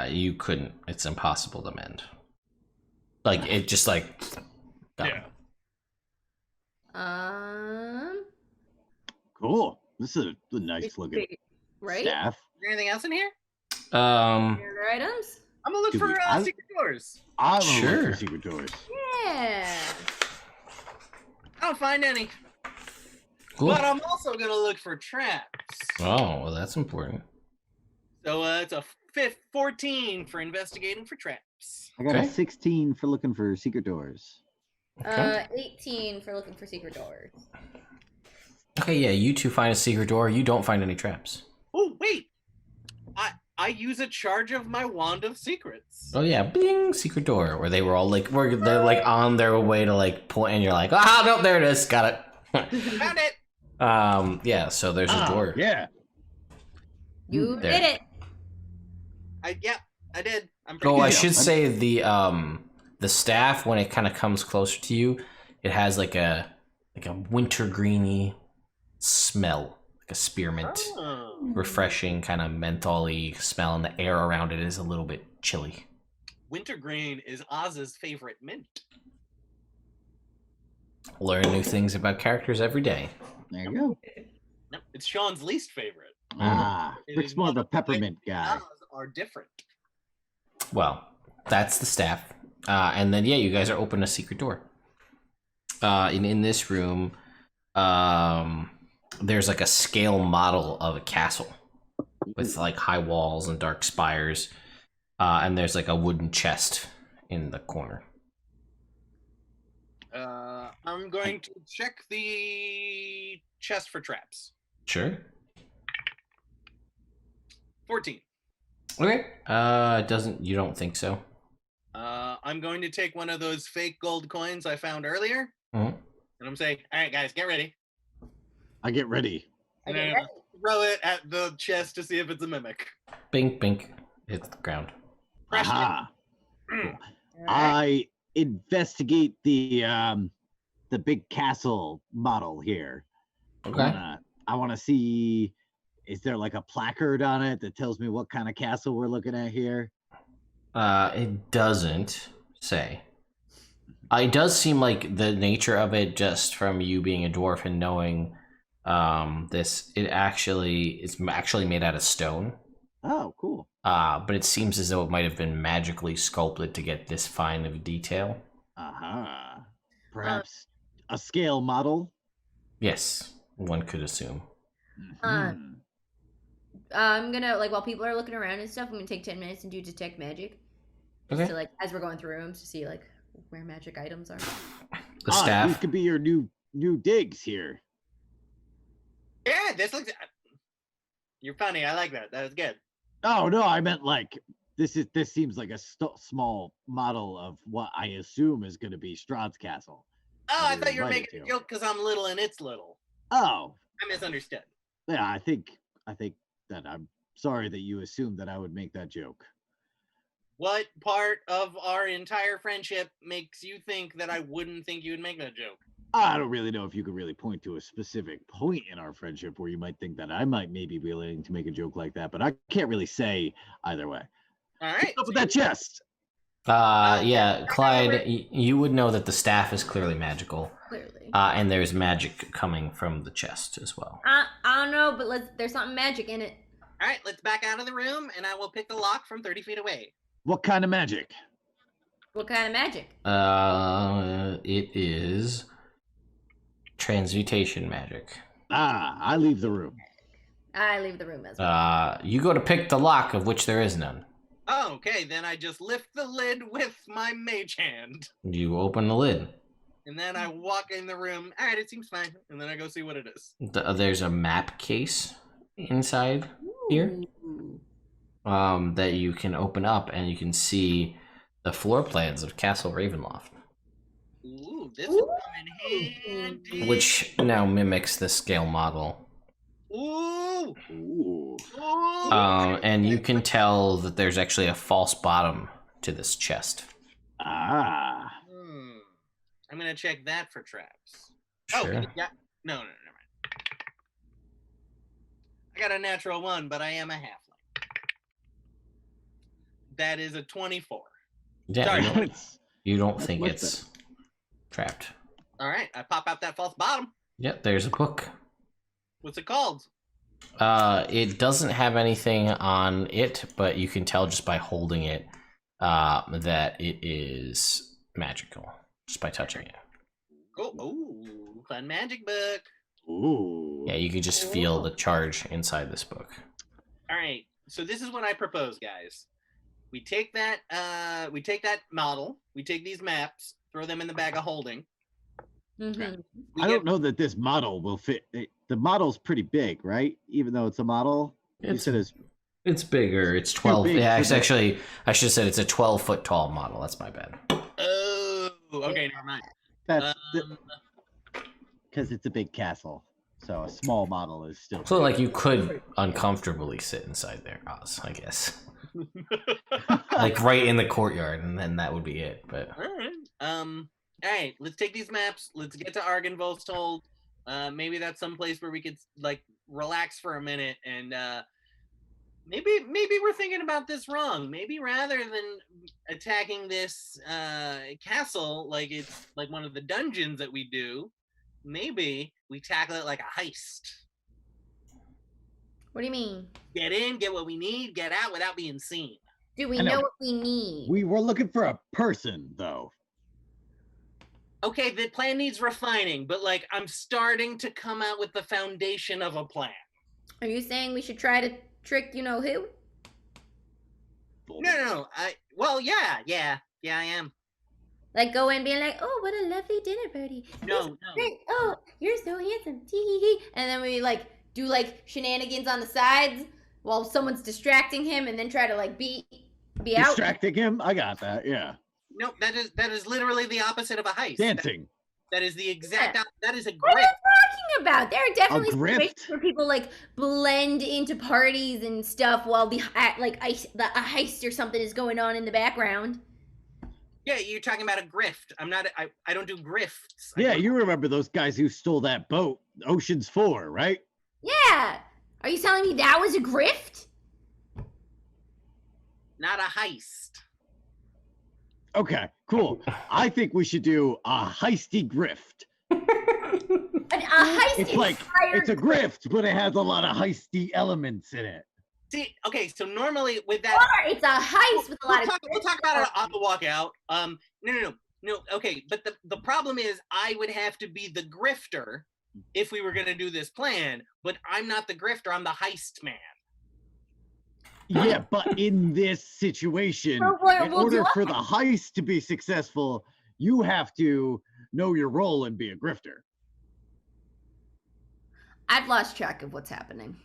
[SPEAKER 1] You couldn't. It's impossible to mend. It just done.
[SPEAKER 4] Yeah.
[SPEAKER 2] Cool. This is a nice looking
[SPEAKER 3] Right?
[SPEAKER 2] staff.
[SPEAKER 4] Is there anything else in here?
[SPEAKER 3] Your items?
[SPEAKER 4] I'm gonna look for secret doors.
[SPEAKER 2] I'm
[SPEAKER 1] Sure.
[SPEAKER 2] looking for secret doors.
[SPEAKER 3] Yeah.
[SPEAKER 4] I don't find any.
[SPEAKER 1] Cool.
[SPEAKER 4] But I'm also gonna look for traps.
[SPEAKER 1] Oh, well, that's important.
[SPEAKER 4] So it's a 14 for investigating for traps.
[SPEAKER 2] I got
[SPEAKER 1] Okay.
[SPEAKER 2] a 16 for looking for secret doors.
[SPEAKER 1] Okay.
[SPEAKER 3] 18 for looking for secret doors.
[SPEAKER 1] Okay, yeah, you two find a secret door. You don't find any traps.
[SPEAKER 4] Oh wait, I use a charge of my wand of secrets.
[SPEAKER 1] Oh yeah, bing, secret door. Where they were all they're on their way to point, and you're like, no, there it is, got it.
[SPEAKER 4] Found it.
[SPEAKER 1] Yeah. So there's a door.
[SPEAKER 2] Yeah.
[SPEAKER 3] You
[SPEAKER 1] There.
[SPEAKER 3] did it.
[SPEAKER 4] I did. I'm pretty
[SPEAKER 1] Oh,
[SPEAKER 4] good.
[SPEAKER 1] I should say the staff, when it kind of comes closer to you, it has a wintergreeny smell, like a spearmint.
[SPEAKER 4] Oh.
[SPEAKER 1] Refreshing, kind of mentholy smell, and the air around it is a little bit chilly.
[SPEAKER 4] Wintergreen is Oz's favorite mint.
[SPEAKER 1] Learn new things about characters every day.
[SPEAKER 2] There you go.
[SPEAKER 4] No, it's Sean's least favorite. It
[SPEAKER 2] Rick's
[SPEAKER 4] is
[SPEAKER 2] more of
[SPEAKER 4] one
[SPEAKER 2] a
[SPEAKER 4] the
[SPEAKER 2] peppermint guy.
[SPEAKER 4] Oz are different.
[SPEAKER 1] Well, that's the staff. And then, yeah, you guys are opening a secret door. In this room, there's a scale model of a castle with high walls and dark spires. And there's a wooden chest in the corner.
[SPEAKER 4] I'm going to check the chest for traps.
[SPEAKER 1] Sure.
[SPEAKER 4] 14.
[SPEAKER 1] Okay. You don't think so?
[SPEAKER 4] I'm going to take one of those fake gold coins I found earlier.
[SPEAKER 1] Mhm.
[SPEAKER 4] And I'm saying, all right, guys, get ready.
[SPEAKER 2] I get ready.
[SPEAKER 4] And
[SPEAKER 3] Okay,
[SPEAKER 4] I'm gonna throw it at the chest to see if it's a mimic.
[SPEAKER 1] Bink, bink. Hits the ground.
[SPEAKER 4] Question.
[SPEAKER 2] Aha.
[SPEAKER 3] Alright.
[SPEAKER 2] I investigate the big castle model here.
[SPEAKER 1] Okay.
[SPEAKER 2] I want to see, is there a placard on it that tells me what kind of castle we're looking at here?
[SPEAKER 1] It doesn't say. It does seem like the nature of it, just from you being a dwarf and knowing this, it's actually made out of stone.
[SPEAKER 2] Oh, cool.
[SPEAKER 1] But it seems as though it might have been magically sculpted to get this fine of detail.
[SPEAKER 2] Aha. Perhaps a scale model?
[SPEAKER 1] Yes, one could assume.
[SPEAKER 2] Mhm.
[SPEAKER 3] I'm gonna while people are looking around and stuff, I'm gonna take 10 minutes and do detect magic.
[SPEAKER 1] Okay.
[SPEAKER 3] So as we're going through rooms to see where magic items are.
[SPEAKER 1] The staff.
[SPEAKER 2] These could be your new digs here.
[SPEAKER 4] Yeah, this looks. You're funny. I like that. That was good.
[SPEAKER 2] Oh no, I meant this seems like a small model of what I assume is going to be Strahd's castle.
[SPEAKER 4] Oh, I
[SPEAKER 2] What
[SPEAKER 4] thought you were
[SPEAKER 2] you're
[SPEAKER 4] making a
[SPEAKER 2] invited to.
[SPEAKER 4] joke because I'm little and it's little.
[SPEAKER 2] Oh,
[SPEAKER 4] I misunderstood.
[SPEAKER 2] yeah, I think that I'm sorry that you assumed that I would make that joke.
[SPEAKER 4] What part of our entire friendship makes you think that I wouldn't think you would make that joke?
[SPEAKER 2] I don't really know if you could really point to a specific point in our friendship where you might think that I might maybe be willing to make a joke like that, but I can't really say either way.
[SPEAKER 4] All right.
[SPEAKER 2] What's up with that chest?
[SPEAKER 1] Yeah, Clyde, you would know that the staff is clearly magical.
[SPEAKER 3] Clearly.
[SPEAKER 1] And there's magic coming from the chest as well.
[SPEAKER 3] I don't know, but there's something magic in it.
[SPEAKER 4] All right, let's back out of the room, and I will pick the lock from 30 feet away.
[SPEAKER 2] What kind of magic?
[SPEAKER 3] What kind of magic?
[SPEAKER 1] It is transmutation magic.
[SPEAKER 2] I leave the room.
[SPEAKER 3] I leave the room as well.
[SPEAKER 1] You go to pick the lock, of which there is none.
[SPEAKER 4] Oh, okay, then I just lift the lid with my mage hand.
[SPEAKER 1] You open the lid.
[SPEAKER 4] And then I walk in the room. All right, it seems fine. And then I go see what it is.
[SPEAKER 1] There's a map case inside here that you can open up, and you can see the floor plans of Castle Ravenloft.
[SPEAKER 4] Ooh, this will come in handy.
[SPEAKER 1] Which now mimics the scale model.
[SPEAKER 4] Ooh.
[SPEAKER 2] Ooh.
[SPEAKER 4] Ooh.
[SPEAKER 1] And you can tell that there's actually a false bottom to this chest.
[SPEAKER 2] Ah.
[SPEAKER 4] I'm gonna check that for traps.
[SPEAKER 1] Sure.
[SPEAKER 4] Oh, yeah. No, never mind. I got a natural 1, but I am a halfling. That is a 24.
[SPEAKER 1] Yeah,
[SPEAKER 4] Sorry.
[SPEAKER 1] you don't think
[SPEAKER 2] What's
[SPEAKER 1] it's trapped.
[SPEAKER 4] All right, I pop out that false bottom.
[SPEAKER 1] Yep, there's a book.
[SPEAKER 4] What's it called?
[SPEAKER 1] It doesn't have anything on it, but you can tell just by holding it that it is magical, just by touching it.
[SPEAKER 4] Oh, ooh, fun magic book.
[SPEAKER 2] Ooh.
[SPEAKER 1] Yeah, you can just feel the charge inside this book.
[SPEAKER 4] All right, so this is what I propose, guys. We take that model, we take these maps, throw them in the bag of holding.
[SPEAKER 3] Mm-hmm.
[SPEAKER 2] I don't know that this model will fit. The model's pretty big, right? Even though it's a model. You said
[SPEAKER 1] It's bigger. It's 12.
[SPEAKER 2] big
[SPEAKER 1] Yeah,
[SPEAKER 2] for
[SPEAKER 1] it's
[SPEAKER 2] the-
[SPEAKER 1] actually, I should have said it's a 12-foot tall model. That's my bad.
[SPEAKER 4] Oh, okay, never mind.
[SPEAKER 2] that's because it's a big castle. So a small model is still.
[SPEAKER 1] So, like, you could uncomfortably sit inside there, Oz, I guess. Like, right in the courtyard, and then that would be it. But
[SPEAKER 4] All right, let's take these maps. Let's get to Argynvosthold. Maybe that's some place where we could like relax for a minute, and maybe we're thinking about this wrong. Maybe rather than attacking this castle like it's like one of the dungeons that we do, maybe we tackle it like a heist.
[SPEAKER 3] What do you mean?
[SPEAKER 4] Get in, get what we need, get out without being seen.
[SPEAKER 3] Do we
[SPEAKER 2] I know.
[SPEAKER 3] know what we need?
[SPEAKER 2] We were looking for a person, though.
[SPEAKER 4] Okay, the plan needs refining, but like I'm starting to come out with the foundation of a plan.
[SPEAKER 3] Are you saying we should try to trick you know who?
[SPEAKER 4] No. Yeah, I am.
[SPEAKER 3] Like go in being like, oh, what a lovely dinner party.
[SPEAKER 4] No.
[SPEAKER 3] Great. Oh, you're so handsome. Tee. And then we like do like shenanigans on the sides while someone's distracting him, and then try to like be out.
[SPEAKER 2] Distracting him? I got that, yeah.
[SPEAKER 4] No, that is literally the opposite of a heist.
[SPEAKER 2] Dancing.
[SPEAKER 4] That is the exact. That is a
[SPEAKER 3] What are you
[SPEAKER 4] grift.
[SPEAKER 3] talking about? There are definitely
[SPEAKER 2] grift?
[SPEAKER 3] situations where people like blend into parties and stuff while the a heist or something is going on in the background.
[SPEAKER 4] Yeah, you're talking about a grift. I don't do grifts.
[SPEAKER 2] Yeah, you remember those guys who stole that boat, Ocean's 4, right?
[SPEAKER 3] Yeah. Are you telling me that was a grift?
[SPEAKER 4] Not a heist.
[SPEAKER 2] Okay, cool. I think we should do a heisty grift.
[SPEAKER 3] A heist.
[SPEAKER 2] It's like, it's a grift, but it has a lot of heisty elements in it.
[SPEAKER 4] See, okay, so normally with that,
[SPEAKER 3] Or it's a heist with a lot of.
[SPEAKER 4] we'll talk about it on the walkout. No. Okay, but the problem is I would have to be the grifter if we were going to do this plan, but I'm not the grifter. I'm the heist man.
[SPEAKER 2] Yeah, but in this situation, in order for the heist to be successful, you have to know your role and be a grifter.
[SPEAKER 3] I've lost track of what's happening.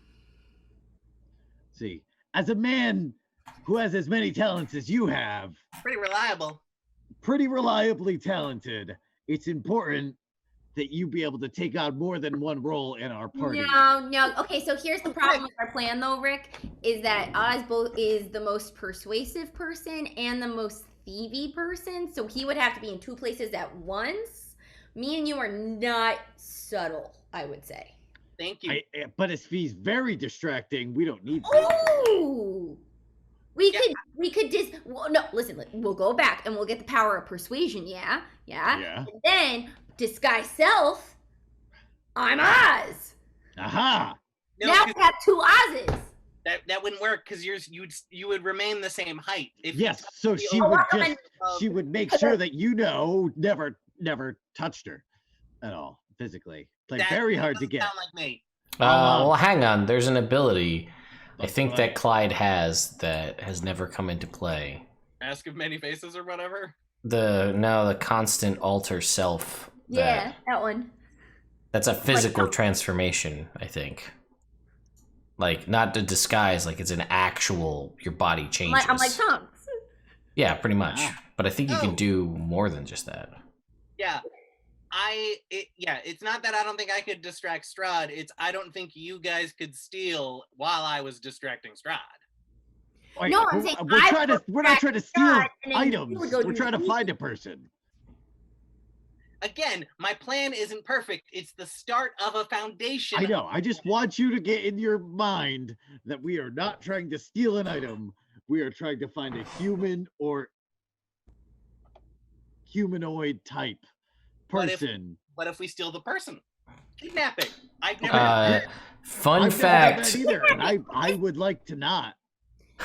[SPEAKER 2] See, as a man who has as many talents as you have,
[SPEAKER 4] Pretty reliable.
[SPEAKER 2] pretty reliably talented, it's important that you be able to take on more than one role in our party.
[SPEAKER 3] No. Okay, so here's the problem with our plan, though, Rick, is that Osbo is the most persuasive person and the most thievy person, so he would have to be in two places at once. Me and you are not subtle, I would say.
[SPEAKER 4] Thank you.
[SPEAKER 2] But if he's very distracting, we don't need.
[SPEAKER 3] Ooh! We could just no. Listen, we'll go back and we'll get the power of persuasion. Yeah. And then disguise self. I'm Oz.
[SPEAKER 2] Aha!
[SPEAKER 4] No,
[SPEAKER 3] now we have two Oz's.
[SPEAKER 4] That wouldn't work because you would remain the same height.
[SPEAKER 2] Yes, so she would make sure that never touched her at all physically. Like very hard to get.
[SPEAKER 4] Sound like me.
[SPEAKER 1] Well, hang on. There's an ability I think that Clyde has that has never come into play.
[SPEAKER 4] Mask of Many Faces or whatever.
[SPEAKER 1] The constant alter self.
[SPEAKER 3] Yeah, that one.
[SPEAKER 1] That's a physical transformation, I think. Like, not a disguise, like it's an actual, your body changes.
[SPEAKER 3] I'm like Tonks.
[SPEAKER 1] Yeah, pretty much. But I think you can do more than just that.
[SPEAKER 4] Yeah. It's not that I don't think I could distract Strahd. It's I don't think you guys could steal while I was distracting Strahd.
[SPEAKER 2] Wait,
[SPEAKER 3] no, I'm saying
[SPEAKER 2] we're not trying to steal items. We're trying to
[SPEAKER 3] sneak.
[SPEAKER 2] find a person.
[SPEAKER 4] Again, my plan isn't perfect. It's the start of a foundation.
[SPEAKER 2] I know. I just want you to get in your mind that we are not trying to steal an item. We are trying to find a human or humanoid type person.
[SPEAKER 4] What if we steal the person? Kidnapping. I've never
[SPEAKER 1] fun fact.
[SPEAKER 2] Either, and I would like to not.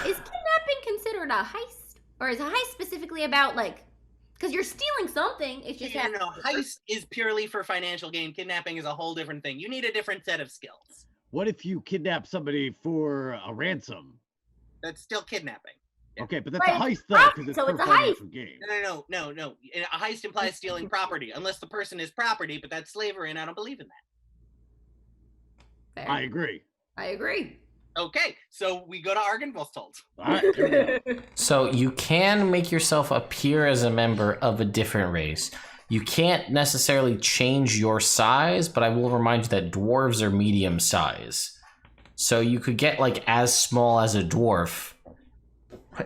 [SPEAKER 3] Is kidnapping considered a heist, or is a heist specifically about like? Because you're stealing something. It's just
[SPEAKER 4] no. Heist is purely for financial gain. Kidnapping is a whole different thing. You need a different set of skills.
[SPEAKER 2] What if you kidnap somebody for a ransom?
[SPEAKER 4] That's still kidnapping. Yeah.
[SPEAKER 2] Okay, but that's a heist though, because it's
[SPEAKER 3] so
[SPEAKER 2] for
[SPEAKER 3] it's a
[SPEAKER 2] financial
[SPEAKER 3] heist.
[SPEAKER 2] gain.
[SPEAKER 4] No. A heist implies stealing property, unless the person is property, but that's slavery, and I don't believe in that.
[SPEAKER 3] Fair.
[SPEAKER 2] I agree.
[SPEAKER 4] Okay, so we go to Argynvosthold.
[SPEAKER 2] All right, here we go.
[SPEAKER 1] So you can make yourself appear as a member of a different race. You can't necessarily change your size, but I will remind you that dwarves are medium size. So you could get like as small as a dwarf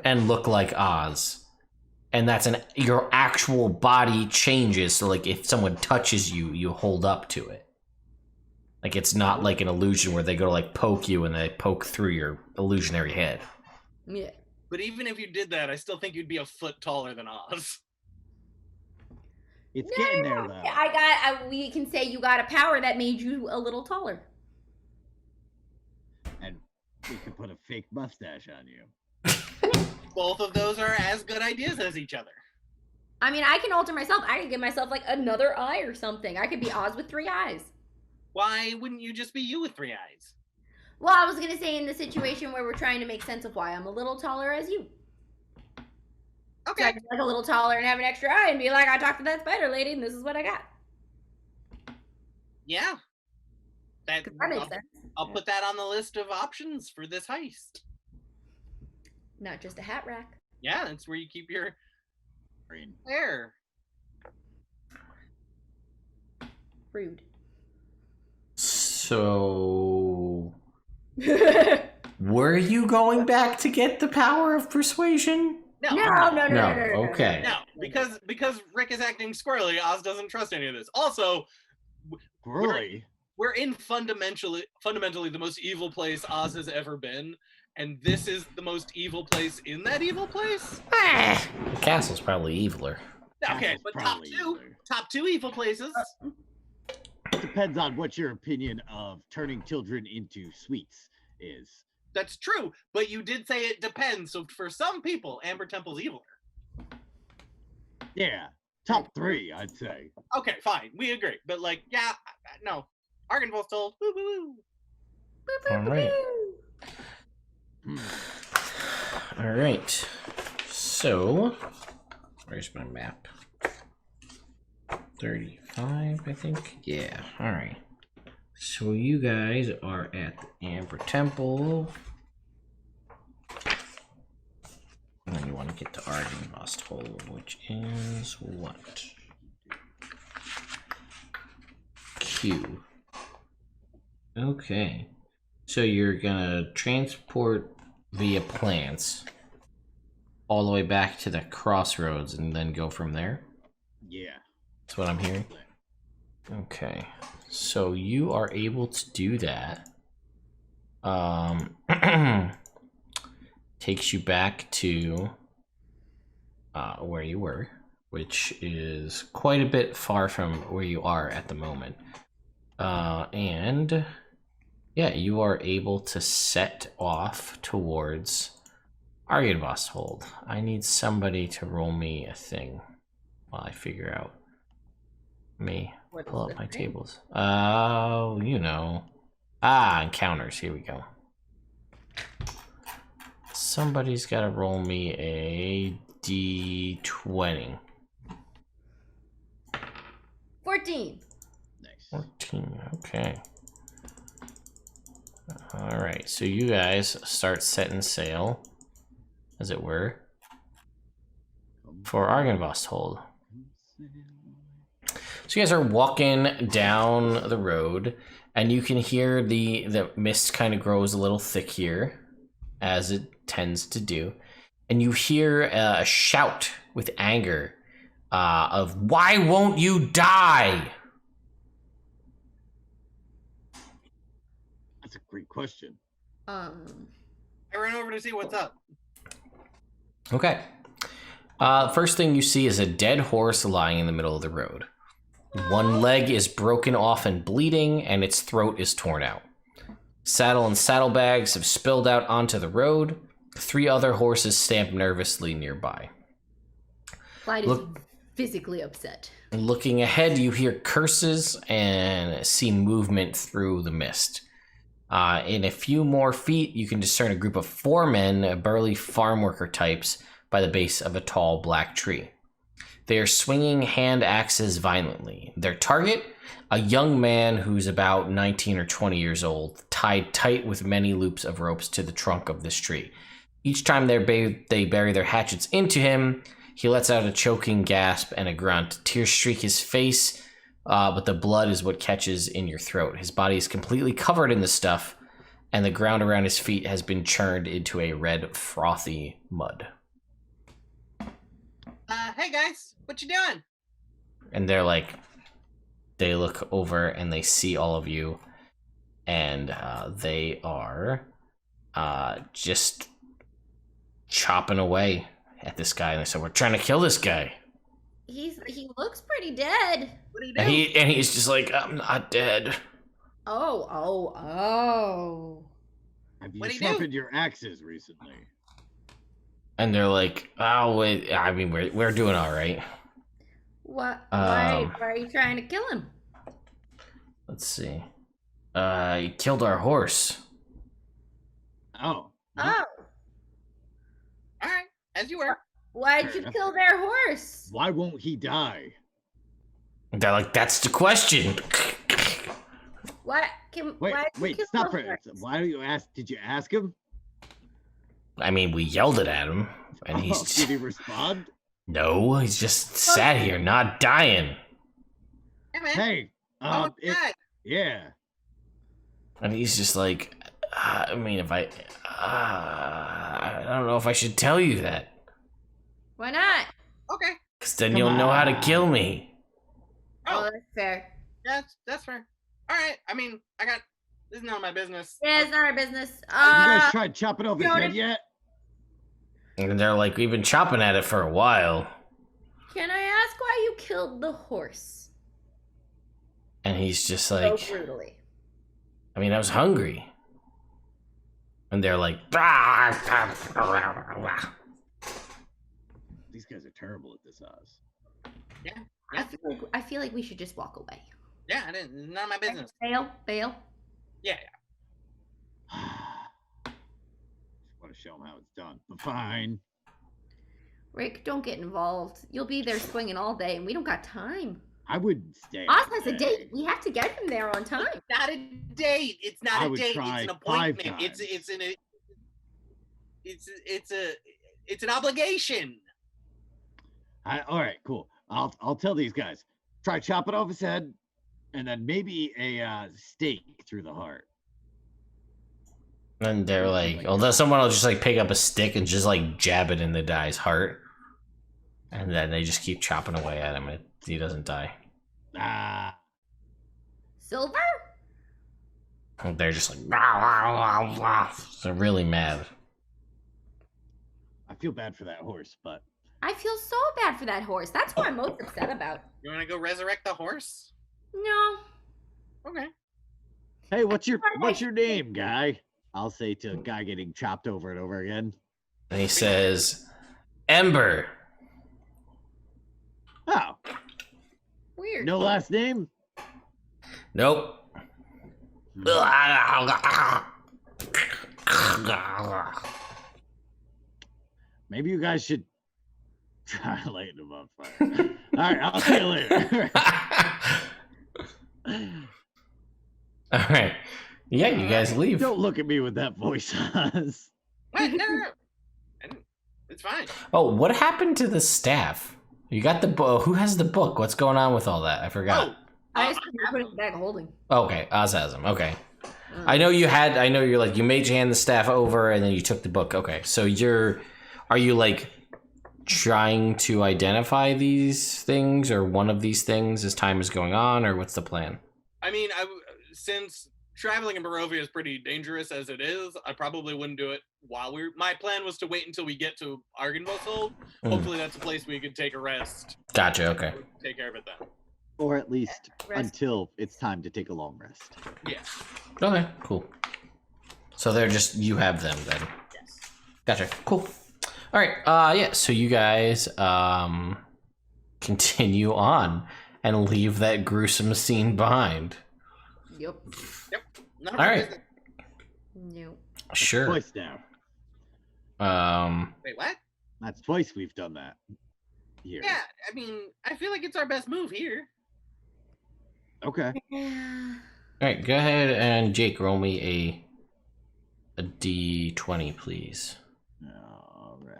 [SPEAKER 1] and look like Oz. And that's your actual body changes. So like if someone touches you, you hold up to it. Like it's not like an illusion where they go to like poke you and they poke through your illusionary head.
[SPEAKER 3] Yeah.
[SPEAKER 4] But even if you did that, I still think you'd be a foot taller than Oz.
[SPEAKER 2] It's getting there though.
[SPEAKER 3] We can say you got a power that made you a little taller.
[SPEAKER 2] And we could put a fake mustache on you.
[SPEAKER 4] Both of those are as good ideas as each other.
[SPEAKER 3] I mean, I can alter myself. I could give myself like another eye or something. I could be Oz with 3 eyes.
[SPEAKER 4] Why wouldn't you just be you with 3 eyes?
[SPEAKER 3] Well, I was going to say in the situation where we're trying to make sense of why I'm a little taller as you.
[SPEAKER 4] Okay.
[SPEAKER 3] So I could be like a little taller and have an extra eye and be like, I talked to that spider lady and this is what I got.
[SPEAKER 4] Yeah.
[SPEAKER 3] That makes sense.
[SPEAKER 4] I'll put that on the list of options for this heist.
[SPEAKER 3] Not just a hat rack.
[SPEAKER 4] Yeah, that's where you keep your hair.
[SPEAKER 3] Rude.
[SPEAKER 1] So, were you going back to get the power of persuasion?
[SPEAKER 4] No.
[SPEAKER 1] Okay.
[SPEAKER 4] No, because Rick is acting squirrely, Oz doesn't trust any of this. Also,
[SPEAKER 2] Really?
[SPEAKER 4] we're in fundamentally the most evil place Oz has ever been, and this is the most evil place in that evil place?
[SPEAKER 1] The castle's probably eviler.
[SPEAKER 4] Okay, but top two evil places.
[SPEAKER 2] It depends on what your opinion of turning children into sweets is.
[SPEAKER 4] That's true, but you did say it depends. So for some people, Amber Temple's eviler.
[SPEAKER 2] Yeah, top 3, I'd say.
[SPEAKER 4] Okay, fine, we agree. But like, yeah, no, Argynvosthold. Woo woo woo.
[SPEAKER 1] All right. All right. So, where's my map? 35, I think. Yeah. All right. So you guys are at the Amber Temple. And then you want to get to Argynvosthold, which is what? 2. Okay. So you're gonna transport via plants all the way back to the crossroads and then go from there?
[SPEAKER 2] Yeah.
[SPEAKER 1] That's what I'm hearing. Okay. So you are able to do that. Takes you back to where you were, which is quite a bit far from where you are at the moment. And yeah, you are able to set off towards Argynvosthold. I need somebody to roll me a thing while I figure out. Me pull up my tables. Oh, you know. Encounters. Here we go. Somebody's got to roll me a d20.
[SPEAKER 3] 14.
[SPEAKER 2] Nice.
[SPEAKER 1] 14. Okay. All right. So you guys start setting sail, as it were, for Argynvosthold. So you guys are walking down the road, and you can hear the mist kind of grows a little thick here, as it tends to do. And you hear a shout with anger of, "Why won't you die?"
[SPEAKER 2] That's a great question.
[SPEAKER 4] I ran over to see what's up.
[SPEAKER 1] Okay. First thing you see is a dead horse lying in the middle of the road. One leg is broken off and bleeding, and its throat is torn out. Saddle and saddlebags have spilled out onto the road. 3 other horses stamp nervously nearby.
[SPEAKER 3] Clyde is physically upset.
[SPEAKER 1] Looking ahead, you hear curses and see movement through the mist. In a few more feet, you can discern a group of 4 men, burly farm worker types, by the base of a tall black tree. They are swinging hand axes violently. Their target, a young man who's about 19 or 20 years old, tied tight with many loops of ropes to the trunk of this tree. Each time they bury their hatchets into him, he lets out a choking gasp and a grunt. Tears streak his face, but the blood is what catches in your throat. His body is completely covered in the stuff, and the ground around his feet has been churned into a red, frothy mud.
[SPEAKER 4] Hey guys, what you doing?
[SPEAKER 1] And they're like, they look over and they see all of you, and they are just chopping away at this guy. And they said, "We're trying to kill this guy."
[SPEAKER 3] He looks pretty dead.
[SPEAKER 4] What do you do?
[SPEAKER 1] And he's just like, "I'm not dead."
[SPEAKER 3] Oh.
[SPEAKER 2] Have you
[SPEAKER 4] What'd he do?
[SPEAKER 2] sharpened your axes recently?
[SPEAKER 1] And they're like, "Oh wait, I mean, we're doing all right."
[SPEAKER 3] What? Why are you trying to kill him?
[SPEAKER 1] Let's see. He killed our horse.
[SPEAKER 2] Oh.
[SPEAKER 3] Oh,
[SPEAKER 4] All right, as you were.
[SPEAKER 3] why'd
[SPEAKER 2] Fair
[SPEAKER 3] you
[SPEAKER 2] enough.
[SPEAKER 3] kill their horse?
[SPEAKER 2] Why won't he die?
[SPEAKER 1] They're like, "That's the question."
[SPEAKER 3] Why'd
[SPEAKER 2] Wait,
[SPEAKER 3] you kill
[SPEAKER 2] stop
[SPEAKER 3] the
[SPEAKER 2] it.
[SPEAKER 3] horse?
[SPEAKER 2] Why do you ask? Did you ask him?
[SPEAKER 1] I mean, we yelled it at him, and he's
[SPEAKER 2] Did he respond?
[SPEAKER 1] no, he's just sat here, not dying.
[SPEAKER 4] Hey man.
[SPEAKER 2] Hey,
[SPEAKER 4] Oh, God.
[SPEAKER 2] yeah.
[SPEAKER 1] And he's just like, I mean, if I don't know if I should tell you that,
[SPEAKER 3] Why not?
[SPEAKER 4] Okay.
[SPEAKER 1] because then
[SPEAKER 2] Come
[SPEAKER 1] you'll know how to
[SPEAKER 2] on.
[SPEAKER 1] kill me.
[SPEAKER 3] Oh,
[SPEAKER 4] Oh,
[SPEAKER 3] that's fair.
[SPEAKER 4] that's fair. All right. I mean, this is none of my business.
[SPEAKER 3] Yeah, it's not our business.
[SPEAKER 2] You guys tried chopping off his
[SPEAKER 3] Johnny.
[SPEAKER 2] head yet?
[SPEAKER 1] And they're like, "We've been chopping at it for a while."
[SPEAKER 3] Can I ask why you killed the horse
[SPEAKER 1] And he's just
[SPEAKER 3] so
[SPEAKER 1] like,
[SPEAKER 3] brutally?
[SPEAKER 1] I mean, I was hungry. And they're like,
[SPEAKER 2] These guys are terrible at this, Oz.
[SPEAKER 3] I feel like we should just walk away.
[SPEAKER 4] Yeah, it's none of my business.
[SPEAKER 3] Bail.
[SPEAKER 4] Yeah.
[SPEAKER 2] Just want to show him how it's done. But fine.
[SPEAKER 3] Rick, don't get involved. You'll be there swinging all day, and we don't got time.
[SPEAKER 2] I would stay.
[SPEAKER 3] Oz
[SPEAKER 2] all
[SPEAKER 3] has a
[SPEAKER 2] day.
[SPEAKER 3] date. We have to get him there on time.
[SPEAKER 4] It's not a date. It's not
[SPEAKER 2] I
[SPEAKER 4] a
[SPEAKER 2] would
[SPEAKER 4] date.
[SPEAKER 2] try
[SPEAKER 4] It's an
[SPEAKER 2] 5
[SPEAKER 4] appointment.
[SPEAKER 2] times.
[SPEAKER 4] It's an obligation.
[SPEAKER 2] All right, cool. I'll tell these guys. Try chopping off his head, and then maybe a stake through the heart.
[SPEAKER 1] And they're like, although someone will just like pick up a stick and just like jab it in the guy's heart, and then they just keep chopping away at him. He doesn't die.
[SPEAKER 3] Silver?
[SPEAKER 1] And they're just like, "Wah, wah, wah, wah." They're really mad.
[SPEAKER 2] I feel bad for that horse, but
[SPEAKER 3] I feel so bad for that horse. That's what I'm most upset about.
[SPEAKER 4] You want to go resurrect the horse?
[SPEAKER 3] No.
[SPEAKER 4] Okay.
[SPEAKER 2] hey, what's your name, guy? I'll say to a guy getting chopped over and over again.
[SPEAKER 1] And he says, Ember.
[SPEAKER 2] Oh,
[SPEAKER 3] Weird.
[SPEAKER 2] no last name?
[SPEAKER 1] Nope.
[SPEAKER 2] Maybe you guys should try lighting him on fire. All right, I'll see you later.
[SPEAKER 1] All right. Yeah, you guys leave.
[SPEAKER 2] Don't look at me with that voice, Oz.
[SPEAKER 4] What? No. It's fine.
[SPEAKER 1] Oh, what happened to the staff? You got the book. Who has the book? What's going on with all that? I forgot.
[SPEAKER 3] I just put it back holding.
[SPEAKER 1] Okay, Oz has them. Okay. I know you're like, you made your hand the staff over and then you took the book. Okay, so are you like trying to identify these things or one of these things as time is going on, or what's the plan?
[SPEAKER 4] I mean, since traveling in Barovia is pretty dangerous as it is, I probably wouldn't do it while my plan was to wait until we get to Argynvosthold. Hopefully that's a place we could take a rest.
[SPEAKER 1] Gotcha, okay.
[SPEAKER 4] Take care of it then.
[SPEAKER 2] Or at least
[SPEAKER 3] Rest.
[SPEAKER 2] until it's time to take a long rest.
[SPEAKER 4] Yeah.
[SPEAKER 1] Okay, cool. So they're just, you have them then.
[SPEAKER 4] Yes.
[SPEAKER 1] Gotcha, cool. All right, yeah, so you guys continue on and leave that gruesome scene behind.
[SPEAKER 3] Yep.
[SPEAKER 4] None
[SPEAKER 1] All
[SPEAKER 4] of our
[SPEAKER 1] right.
[SPEAKER 4] business.
[SPEAKER 3] No.
[SPEAKER 1] Sure.
[SPEAKER 2] Twice now.
[SPEAKER 4] Wait, what?
[SPEAKER 2] That's twice we've done that. Here.
[SPEAKER 4] Yeah, I mean, I feel like it's our best move here.
[SPEAKER 2] Okay.
[SPEAKER 3] Yeah.
[SPEAKER 1] All right, go ahead and Jake, roll me a d20, please.
[SPEAKER 2] All right.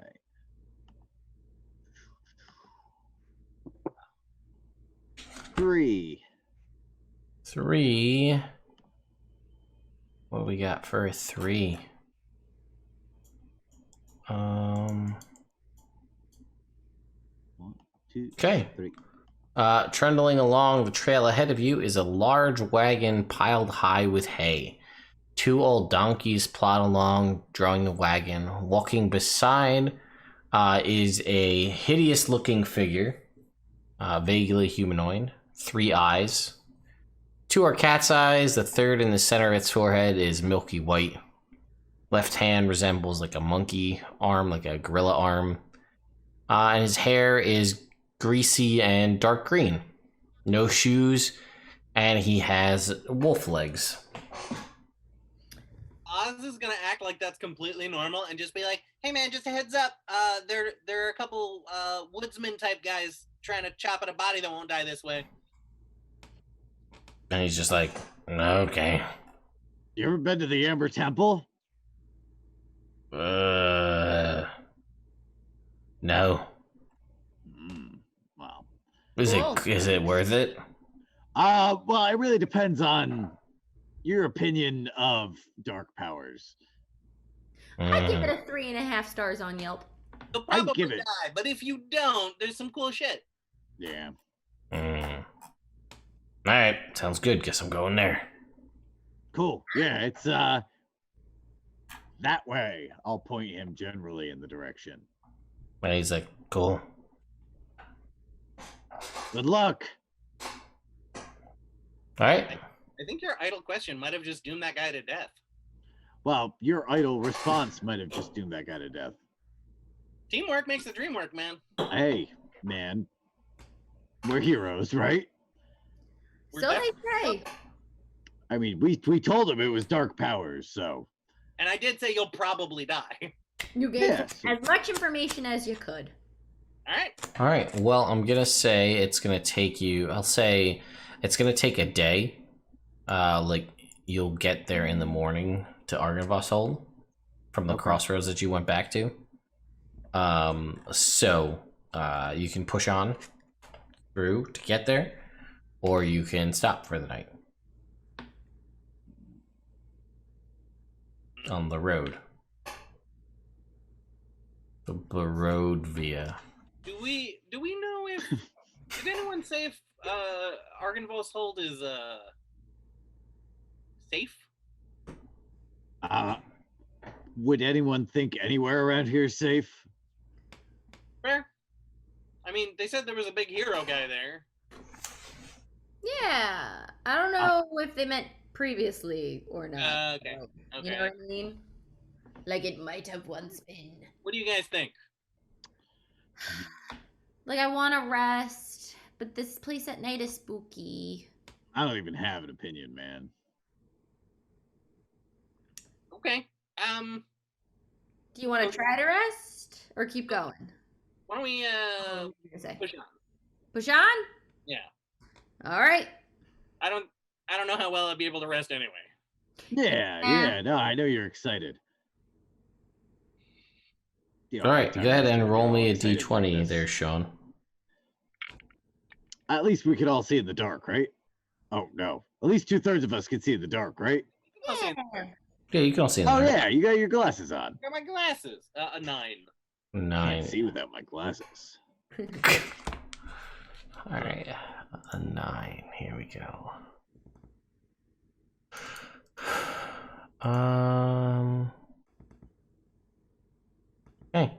[SPEAKER 2] Three.
[SPEAKER 1] What do we got for a 3?
[SPEAKER 2] One, two,
[SPEAKER 1] Okay.
[SPEAKER 2] three.
[SPEAKER 1] Trundling along the trail ahead of you is a large wagon piled high with hay. 2 old donkeys plod along, drawing the wagon. Walking beside is a hideous-looking figure, vaguely humanoid, 3 eyes. 2 are cat's eyes. The third in the center of its forehead is milky white. Left hand resembles like a monkey arm, like a gorilla arm. And his hair is greasy and dark green. No shoes, and he has wolf legs.
[SPEAKER 4] Oz is gonna act like that's completely normal and just be like, "Hey man, just a heads up. There are a couple woodsman type guys trying to chop at a body that won't die this way."
[SPEAKER 1] And he's just like, okay.
[SPEAKER 2] You ever been to the Amber Temple?
[SPEAKER 1] No.
[SPEAKER 2] Wow.
[SPEAKER 1] Is
[SPEAKER 3] Cool.
[SPEAKER 1] is it worth it?
[SPEAKER 2] Well, it really depends on your opinion of dark powers.
[SPEAKER 3] I'd give it a 3.5 stars on Yelp.
[SPEAKER 4] You'll
[SPEAKER 2] I'd
[SPEAKER 4] probably
[SPEAKER 2] give it-
[SPEAKER 4] die, but if you don't, there's some cool shit.
[SPEAKER 2] Yeah.
[SPEAKER 1] All right, sounds good. Guess I'm going there.
[SPEAKER 2] Cool. Yeah, it's that way. I'll point him generally in the direction.
[SPEAKER 1] And he's like, cool.
[SPEAKER 2] Good luck.
[SPEAKER 1] All right.
[SPEAKER 4] I think your idle question might have just doomed that guy to death.
[SPEAKER 2] Well, your idle response might have just doomed that guy to death.
[SPEAKER 4] Teamwork makes the dream work, man.
[SPEAKER 2] Hey, man. We're heroes, right?
[SPEAKER 4] We're
[SPEAKER 3] So they
[SPEAKER 4] definitely-
[SPEAKER 3] say.
[SPEAKER 2] I mean, we told him it was dark powers, so
[SPEAKER 4] And I did say you'll probably die.
[SPEAKER 3] You gave
[SPEAKER 2] Yes.
[SPEAKER 3] as much information as you could.
[SPEAKER 4] All right.
[SPEAKER 1] All right. Well, I'm gonna say it's gonna take you. I'll say it's gonna take a day. Like you'll get there in the morning to Argynvosthold from the crossroads that you went back to. So you can push on through to get there. or you can stop for the night on the road. The Barovia.
[SPEAKER 4] Do we know if did anyone say if Argynvosthold is safe?
[SPEAKER 2] Would anyone think anywhere around here is safe?
[SPEAKER 4] Fair. I mean, they said there was a big hero guy there.
[SPEAKER 3] Yeah, I don't know if they meant previously or not.
[SPEAKER 4] Okay.
[SPEAKER 3] You know what I mean? Like it might have once been.
[SPEAKER 4] What do you guys think?
[SPEAKER 3] Like I want to rest, but this place at night is spooky.
[SPEAKER 2] I don't even have an opinion, man.
[SPEAKER 4] Okay.
[SPEAKER 3] Do you want to try to rest or keep going?
[SPEAKER 4] Why don't we
[SPEAKER 3] What were you gonna say?
[SPEAKER 4] push on?
[SPEAKER 3] Push on?
[SPEAKER 4] Yeah.
[SPEAKER 3] All right.
[SPEAKER 4] I don't know how well I'd be able to rest anyway.
[SPEAKER 2] Yeah. No, I know you're excited.
[SPEAKER 1] All right, go ahead and roll me a
[SPEAKER 2] excited
[SPEAKER 1] d20
[SPEAKER 2] like
[SPEAKER 1] there,
[SPEAKER 2] this.
[SPEAKER 1] Sean.
[SPEAKER 2] At least we could all see in the dark, right? Oh no. At least 2/3 of us can see in the dark, right?
[SPEAKER 3] Yeah.
[SPEAKER 1] Yeah, you can all see in the
[SPEAKER 2] Oh
[SPEAKER 1] dark.
[SPEAKER 2] yeah, you got your glasses on.
[SPEAKER 4] Got my glasses. A 9.
[SPEAKER 1] 9.
[SPEAKER 2] Can't see without my glasses.
[SPEAKER 1] All right, a 9. Here we go. Okay.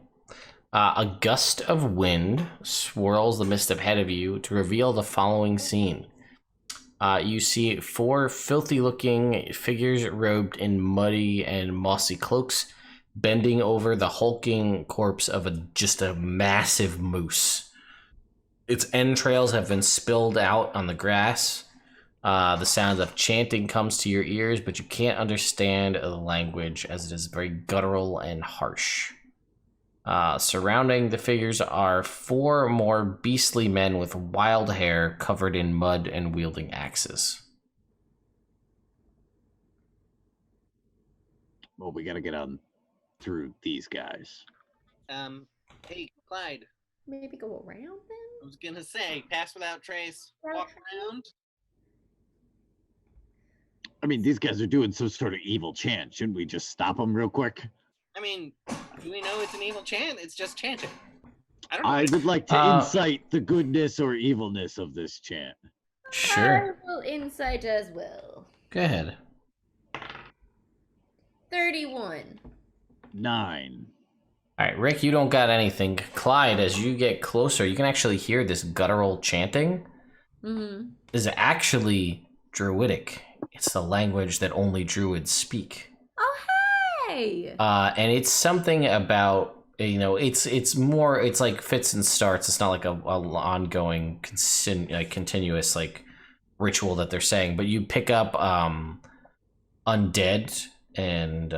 [SPEAKER 1] A gust of wind swirls the mist ahead of you to reveal the following scene. You see 4 filthy-looking figures robed in muddy and mossy cloaks, bending over the hulking corpse of just a massive moose. Its entrails have been spilled out on the grass. The sound of chanting comes to your ears, but you can't understand the language as it is very guttural and harsh. Surrounding the figures are 4 more beastly men with wild hair covered in mud and wielding axes.
[SPEAKER 2] Well, we gotta get on through these guys.
[SPEAKER 4] Hey, Clyde.
[SPEAKER 3] Maybe go around them?
[SPEAKER 4] I was gonna say, pass without trace, walk around.
[SPEAKER 2] I mean, these guys are doing some sort of evil chant. Shouldn't we just stop them real quick?
[SPEAKER 4] I mean, do we know it's an evil chant? It's just chanting. I don't know.
[SPEAKER 2] I would like to insight the goodness or evilness of this chant.
[SPEAKER 1] Sure.
[SPEAKER 3] I will insight as well.
[SPEAKER 1] Go ahead.
[SPEAKER 3] 31.
[SPEAKER 2] 9.
[SPEAKER 1] All right, Rick, you don't got anything. Clyde, as you get closer, you can actually hear this guttural chanting.
[SPEAKER 3] Mm-hmm.
[SPEAKER 1] This is actually Druidic. It's the language that only Druids speak.
[SPEAKER 3] Oh, hey!
[SPEAKER 1] And it's something about, it's more, it's like fits and starts. It's not like a ongoing, continuous like ritual that they're saying. But you pick up undead and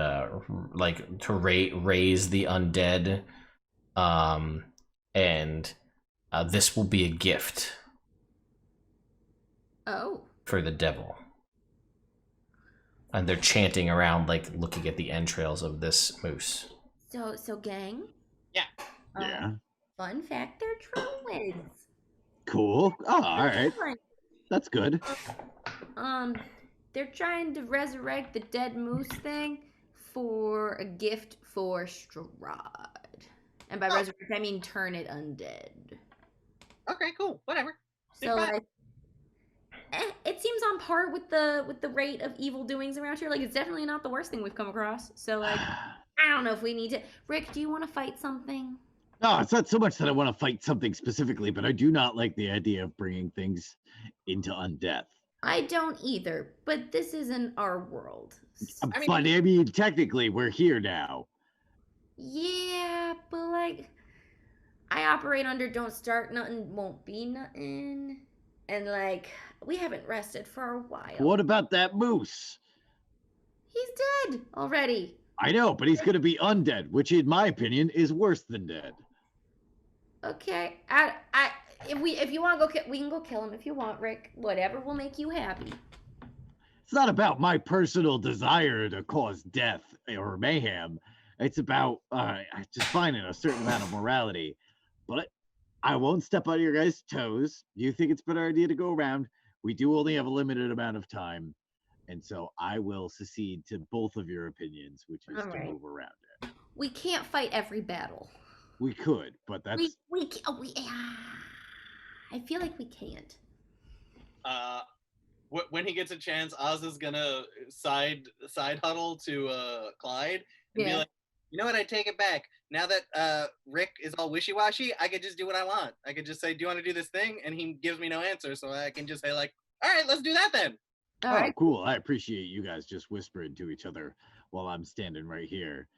[SPEAKER 1] like to raise the undead, and this will be a gift.
[SPEAKER 3] Oh.
[SPEAKER 1] For the devil. And they're chanting around, like looking at the entrails of this moose.
[SPEAKER 3] So gang?
[SPEAKER 4] Yeah.
[SPEAKER 2] Yeah.
[SPEAKER 3] Fun fact, they're druids.
[SPEAKER 2] Cool. Oh, all right. That's good.
[SPEAKER 3] They're trying to resurrect the dead moose thing for a gift for Strahd. And by resurrect, I mean turn it undead.
[SPEAKER 4] Okay, cool. Whatever.
[SPEAKER 3] So like, it seems on par with the rate of evil doings around here. Like, it's definitely not the worst thing we've come across. So like, I don't know if we need to. Rick, do you want to fight something?
[SPEAKER 2] No, it's not so much that I want to fight something specifically, but I do not like the idea of bringing things into undeath.
[SPEAKER 3] I don't either, but this isn't our world.
[SPEAKER 2] But I mean, technically, we're here now.
[SPEAKER 3] Yeah, but like, I operate under don't start nothing, won't be nothing. And like, we haven't rested for a while.
[SPEAKER 2] What about that moose?
[SPEAKER 3] He's dead already.
[SPEAKER 2] I know, but he's going to be undead, which in my opinion is worse than dead.
[SPEAKER 3] Okay, if you want to go, we can go kill him if you want, Rick. Whatever will make you happy.
[SPEAKER 2] It's not about my personal desire to cause death or mayhem. It's about just finding a certain amount of morality. But I won't step on your guys' toes. You think it's a better idea to go around? we do only have a limited amount of time, and so I will secede to both of your opinions, which is to
[SPEAKER 3] Alright.
[SPEAKER 2] move around it.
[SPEAKER 3] We can't fight every battle.
[SPEAKER 2] We could, but that's
[SPEAKER 3] I feel like we can't.
[SPEAKER 4] When he gets a chance, Oz is gonna side huddle to Clyde and be like, you know what? I take it back. Now that Rick is all wishy-washy, I could just do what I want. I could just say, do you want to do this thing? And he gives me no answer, so I can just say like, all right, let's do that then.
[SPEAKER 3] All right.
[SPEAKER 2] Cool. I appreciate you guys just whispering to each other while I'm standing right here.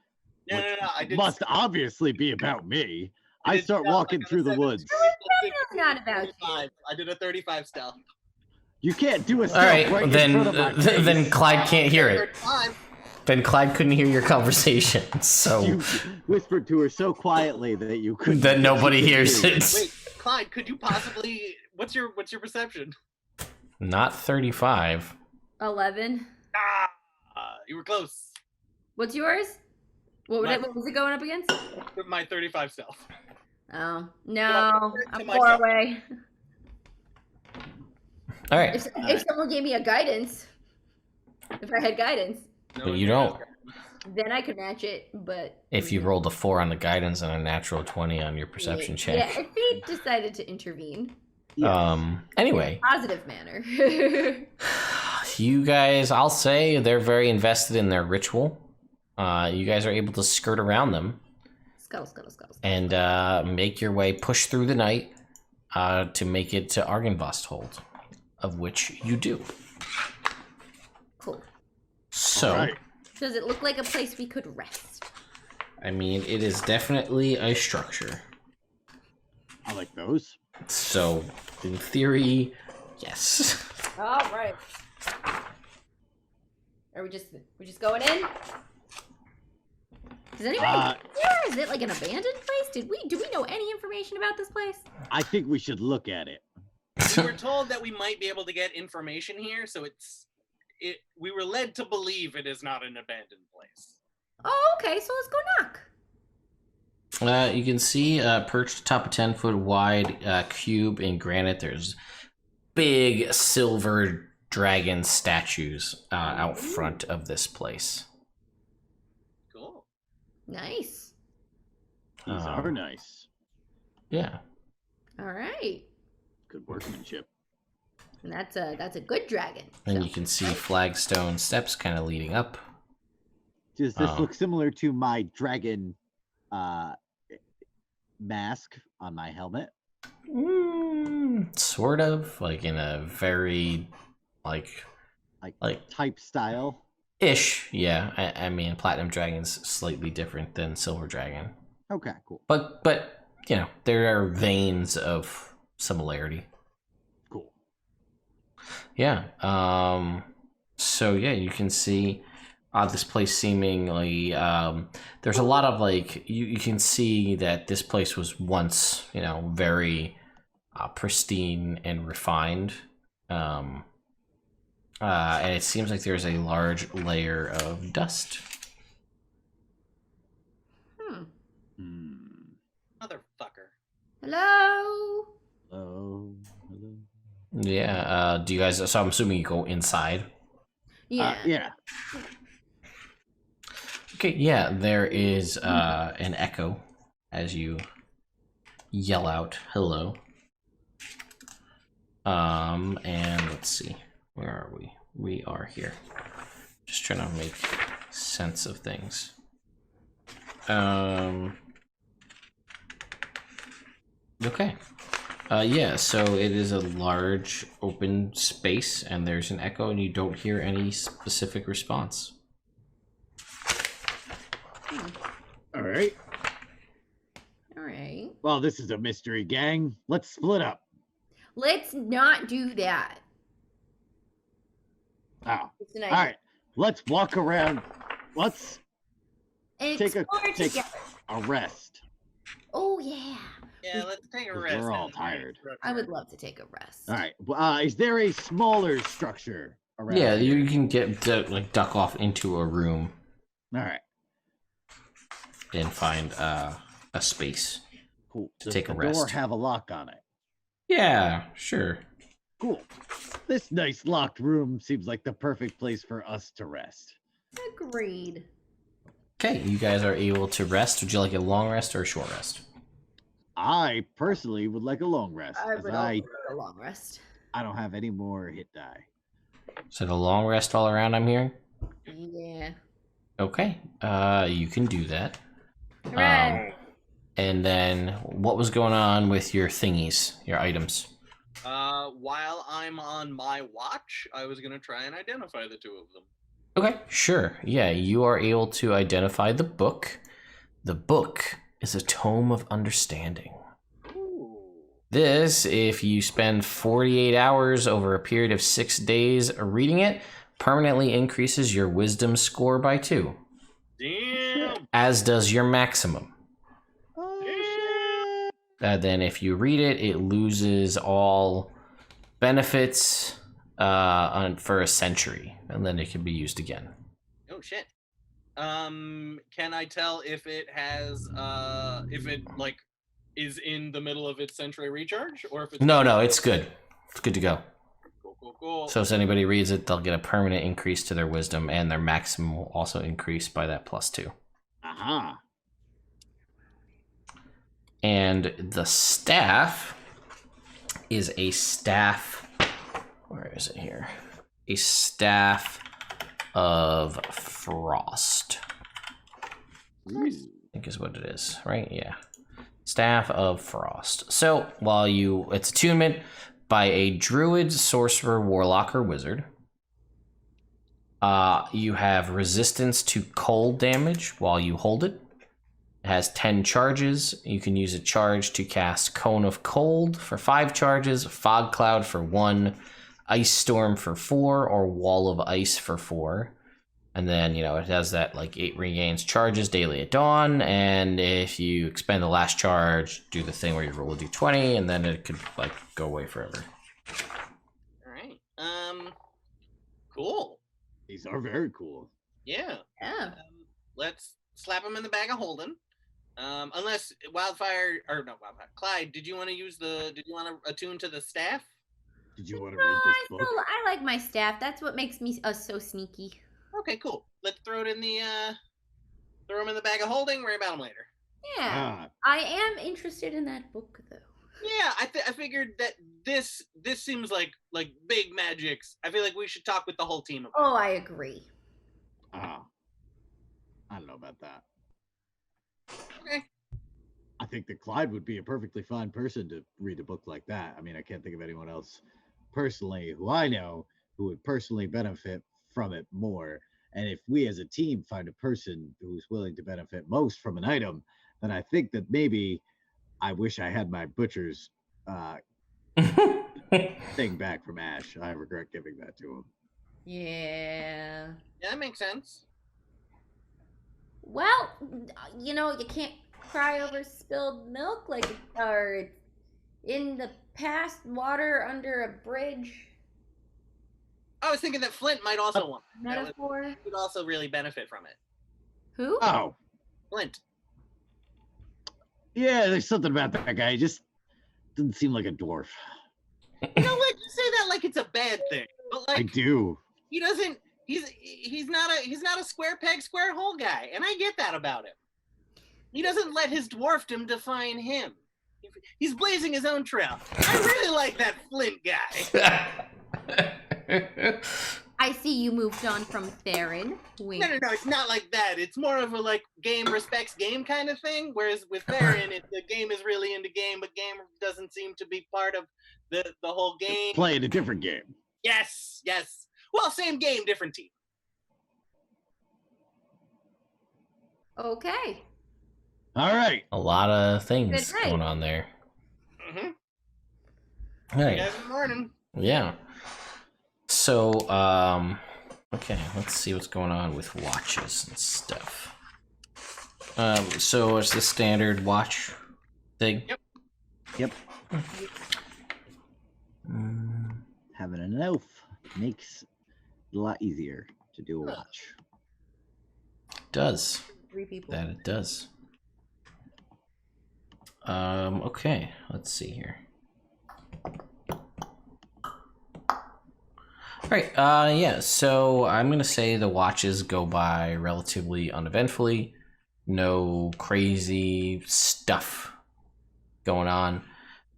[SPEAKER 4] No, I did.
[SPEAKER 2] Must obviously be about me. I start walking through the woods.
[SPEAKER 3] Definitely not about you.
[SPEAKER 4] I did a 35 stealth.
[SPEAKER 2] You can't do a
[SPEAKER 1] All
[SPEAKER 2] stealth
[SPEAKER 1] right,
[SPEAKER 2] right
[SPEAKER 1] then
[SPEAKER 2] in front of my face.
[SPEAKER 1] then Clyde can't hear it.
[SPEAKER 4] 35.
[SPEAKER 1] Then Clyde couldn't hear your conversation, so
[SPEAKER 2] You whispered to her so quietly that you couldn't.
[SPEAKER 1] that nobody hears it.
[SPEAKER 4] Wait, Clyde, could you possibly? What's your perception?
[SPEAKER 1] Not 35.
[SPEAKER 3] 11.
[SPEAKER 4] You were close.
[SPEAKER 3] What's yours? What was it going up against?
[SPEAKER 4] With my 35 stealth.
[SPEAKER 3] Oh no,
[SPEAKER 4] To
[SPEAKER 3] I'm
[SPEAKER 4] myself.
[SPEAKER 3] far away.
[SPEAKER 1] All right,
[SPEAKER 3] If someone gave me a guidance, if I had guidance,
[SPEAKER 4] No,
[SPEAKER 1] but you don't.
[SPEAKER 3] then I could match it. But
[SPEAKER 1] If you rolled a 4 on the guidance and a natural 20 on your perception check.
[SPEAKER 3] yeah, if he decided to intervene,
[SPEAKER 1] Anyway,
[SPEAKER 3] positive manner.
[SPEAKER 1] you guys, I'll say they're very invested in their ritual. You guys are able to skirt around them
[SPEAKER 3] Scuttle.
[SPEAKER 1] and make your way, push through the night to make it to Argynvosthold, of which you do.
[SPEAKER 3] Cool.
[SPEAKER 1] So,
[SPEAKER 2] All right.
[SPEAKER 3] Does it look like a place we could rest?
[SPEAKER 1] I mean, it is definitely a structure.
[SPEAKER 2] I like those.
[SPEAKER 1] So, in theory, yes.
[SPEAKER 3] All right. Are we just going in? Does anybody here? Is it like an abandoned place? Do we know any information about this place?
[SPEAKER 2] I think we should look at it.
[SPEAKER 4] We were told that we might be able to get information here, so we were led to believe it is not an abandoned place.
[SPEAKER 3] Oh, okay. So let's go knock.
[SPEAKER 1] You can see perched atop a 10-foot wide cube in granite. There's big silver dragon statues out front of this place.
[SPEAKER 4] Cool.
[SPEAKER 3] Nice.
[SPEAKER 2] These are nice.
[SPEAKER 1] Yeah.
[SPEAKER 3] All right.
[SPEAKER 2] Good workmanship.
[SPEAKER 3] And that's a good dragon.
[SPEAKER 1] And
[SPEAKER 3] so.
[SPEAKER 1] you can see flagstone steps kind of leading up.
[SPEAKER 2] Does this look similar to my dragon mask on my helmet?
[SPEAKER 1] Sort of, like in a very, like
[SPEAKER 2] type style?
[SPEAKER 1] ish, yeah. I mean, Platinum Dragon's slightly different than Silver Dragon.
[SPEAKER 2] Okay, cool.
[SPEAKER 1] But you know, there are veins of similarity.
[SPEAKER 2] Cool.
[SPEAKER 1] Yeah. So yeah, you can see this place seemingly there's a lot of like you can see that this place was once, you know, very pristine and refined. And it seems like there's a large layer of dust.
[SPEAKER 4] Motherfucker.
[SPEAKER 3] Hello.
[SPEAKER 2] Hello.
[SPEAKER 1] Yeah. Do you guys? So I'm assuming you go inside.
[SPEAKER 3] Yeah.
[SPEAKER 2] Yeah.
[SPEAKER 1] Okay. Yeah. There is an echo as you yell out hello. And let's see. Where are we? We are here. Just trying to make sense of things. Okay. Yeah, so it is a large open space and there's an echo and you don't hear any specific response.
[SPEAKER 2] All right.
[SPEAKER 3] All right.
[SPEAKER 2] Well, this is a mystery, gang. Let's split up.
[SPEAKER 3] Let's not do that.
[SPEAKER 2] Oh.
[SPEAKER 3] It's an
[SPEAKER 2] All
[SPEAKER 3] idea.
[SPEAKER 2] right. Let's walk around. Let's
[SPEAKER 3] And
[SPEAKER 2] take
[SPEAKER 3] explore together.
[SPEAKER 2] a rest.
[SPEAKER 3] Oh yeah.
[SPEAKER 4] Yeah, let's take a
[SPEAKER 2] 'Cause
[SPEAKER 4] rest.
[SPEAKER 2] we're all
[SPEAKER 4] and-
[SPEAKER 2] tired.
[SPEAKER 3] I would love to take a rest.
[SPEAKER 2] All right. Is there a smaller structure around?
[SPEAKER 1] Yeah,
[SPEAKER 2] here?
[SPEAKER 1] you can like duck off into a room
[SPEAKER 2] All right.
[SPEAKER 1] and find a space.
[SPEAKER 2] Cool.
[SPEAKER 1] To
[SPEAKER 2] Does
[SPEAKER 1] take a
[SPEAKER 2] the door
[SPEAKER 1] rest.
[SPEAKER 2] have a lock on it?
[SPEAKER 1] Yeah, sure.
[SPEAKER 2] Cool. This nice locked room seems like the perfect place for us to rest.
[SPEAKER 3] Agreed.
[SPEAKER 1] Okay, you guys are able to rest. Would you like a long rest or a short rest?
[SPEAKER 2] I personally would like a long rest,
[SPEAKER 3] I
[SPEAKER 2] as
[SPEAKER 3] would also like a long rest.
[SPEAKER 2] I don't have any more hit die.
[SPEAKER 1] So the long rest all around, I'm hearing?
[SPEAKER 3] Yeah.
[SPEAKER 1] Okay, you can do that.
[SPEAKER 3] Hooray!
[SPEAKER 1] And then what was going on with your thingies, your items?
[SPEAKER 4] While I'm on my watch, I was gonna try and identify the two of them.
[SPEAKER 1] Okay, sure. Yeah, you are able to identify the book. The book is a tome of understanding.
[SPEAKER 4] Ooh.
[SPEAKER 1] This, if you spend 48 hours over a period of 6 days reading it, permanently increases your wisdom score by 2.
[SPEAKER 4] Damn.
[SPEAKER 1] As does your maximum.
[SPEAKER 2] Oh,
[SPEAKER 1] Then if you read it, it loses all benefits for a century, and then it can be used again.
[SPEAKER 4] Oh shit. Can I tell if it has if it like is in the middle of its century recharge, or if it's
[SPEAKER 1] No, it's good. It's good to go.
[SPEAKER 4] Cool.
[SPEAKER 1] So if anybody reads it, they'll get a permanent increase to their wisdom, and their maximum will also increase by that +2.
[SPEAKER 2] Uh-huh.
[SPEAKER 1] And the staff is a staff. Where is it here? A staff of frost.
[SPEAKER 2] Ooh.
[SPEAKER 1] I think is what it is, right? Yeah. Staff of Frost. So, it's attunement by a druid, sorcerer, warlock, or wizard. You have resistance to cold damage while you hold it. It has 10 charges. You can use a charge to cast Cone of Cold for 5 charges, Fog Cloud for 1, Ice Storm for 4, or Wall of Ice for 4. And then, it has that, it regains charges daily at dawn, and if you expend the last charge, do the thing where you roll a d20, and then it could, go away forever.
[SPEAKER 4] Alright. Cool.
[SPEAKER 2] These are very cool.
[SPEAKER 4] Yeah.
[SPEAKER 3] Yeah.
[SPEAKER 4] Let's slap him in the bag of holding. Unless Clyde, did you want to attune to the staff?
[SPEAKER 2] Did you want to
[SPEAKER 3] No,
[SPEAKER 2] read this book?
[SPEAKER 3] I like my staff. That's what makes us so sneaky.
[SPEAKER 4] Okay, cool. Let's throw it in throw him in the bag of holding. Worry about him later.
[SPEAKER 3] Yeah.
[SPEAKER 2] Ah,
[SPEAKER 3] I am interested in that book, though.
[SPEAKER 4] Yeah, I figured that this seems like big magics. I feel like we should talk with the whole team about
[SPEAKER 3] Oh, I agree.
[SPEAKER 2] I don't know about that.
[SPEAKER 4] Okay.
[SPEAKER 2] I think that Clyde would be a perfectly fine person to read a book like that. I mean, I can't think of anyone else personally who I know who would personally benefit from it more. And if we as a team find a person who's willing to benefit most from an item, then I think that maybe I wish I had my butcher's thing back from Ash. I regret giving that to him.
[SPEAKER 3] Yeah.
[SPEAKER 4] Yeah, that makes sense.
[SPEAKER 3] Well, you can't cry over spilled milk, or in the past water under a bridge.
[SPEAKER 4] I was thinking that Flint might also want
[SPEAKER 3] Metaphor.
[SPEAKER 4] would also really benefit from it.
[SPEAKER 3] Who?
[SPEAKER 2] Oh,
[SPEAKER 4] Flint.
[SPEAKER 2] yeah, there's something about that guy. He just doesn't seem like a dwarf.
[SPEAKER 4] You know what? You say that like it's a bad thing, but
[SPEAKER 2] I do.
[SPEAKER 4] he doesn't. He's not a square peg square hole guy, and I get that about him. He doesn't let his dwarfdom define him. He's blazing his own trail. I really like that Flint guy.
[SPEAKER 3] I see you moved on from Theron. Wink.
[SPEAKER 4] No, it's not like that. It's more of a game respects game kind of thing. Whereas with Theron, the game is really into game, but game doesn't seem to be part of the whole game.
[SPEAKER 2] Playing a different game.
[SPEAKER 4] Yes. Well, same game, different team.
[SPEAKER 3] Okay.
[SPEAKER 2] All right.
[SPEAKER 1] A lot of things
[SPEAKER 3] Good night.
[SPEAKER 1] going on there.
[SPEAKER 4] Mm-hmm.
[SPEAKER 1] All right.
[SPEAKER 4] Guys, good morning.
[SPEAKER 1] Yeah. So, okay, let's see what's going on with watches and stuff. So it's the standard watch thing.
[SPEAKER 2] Yep. Having an elf makes it a lot easier to do a watch.
[SPEAKER 1] Does
[SPEAKER 3] 3 people.
[SPEAKER 1] that? It does. Okay, let's see here. Right. Yeah. So I'm gonna say the watches go by relatively uneventfully. No crazy stuff going on.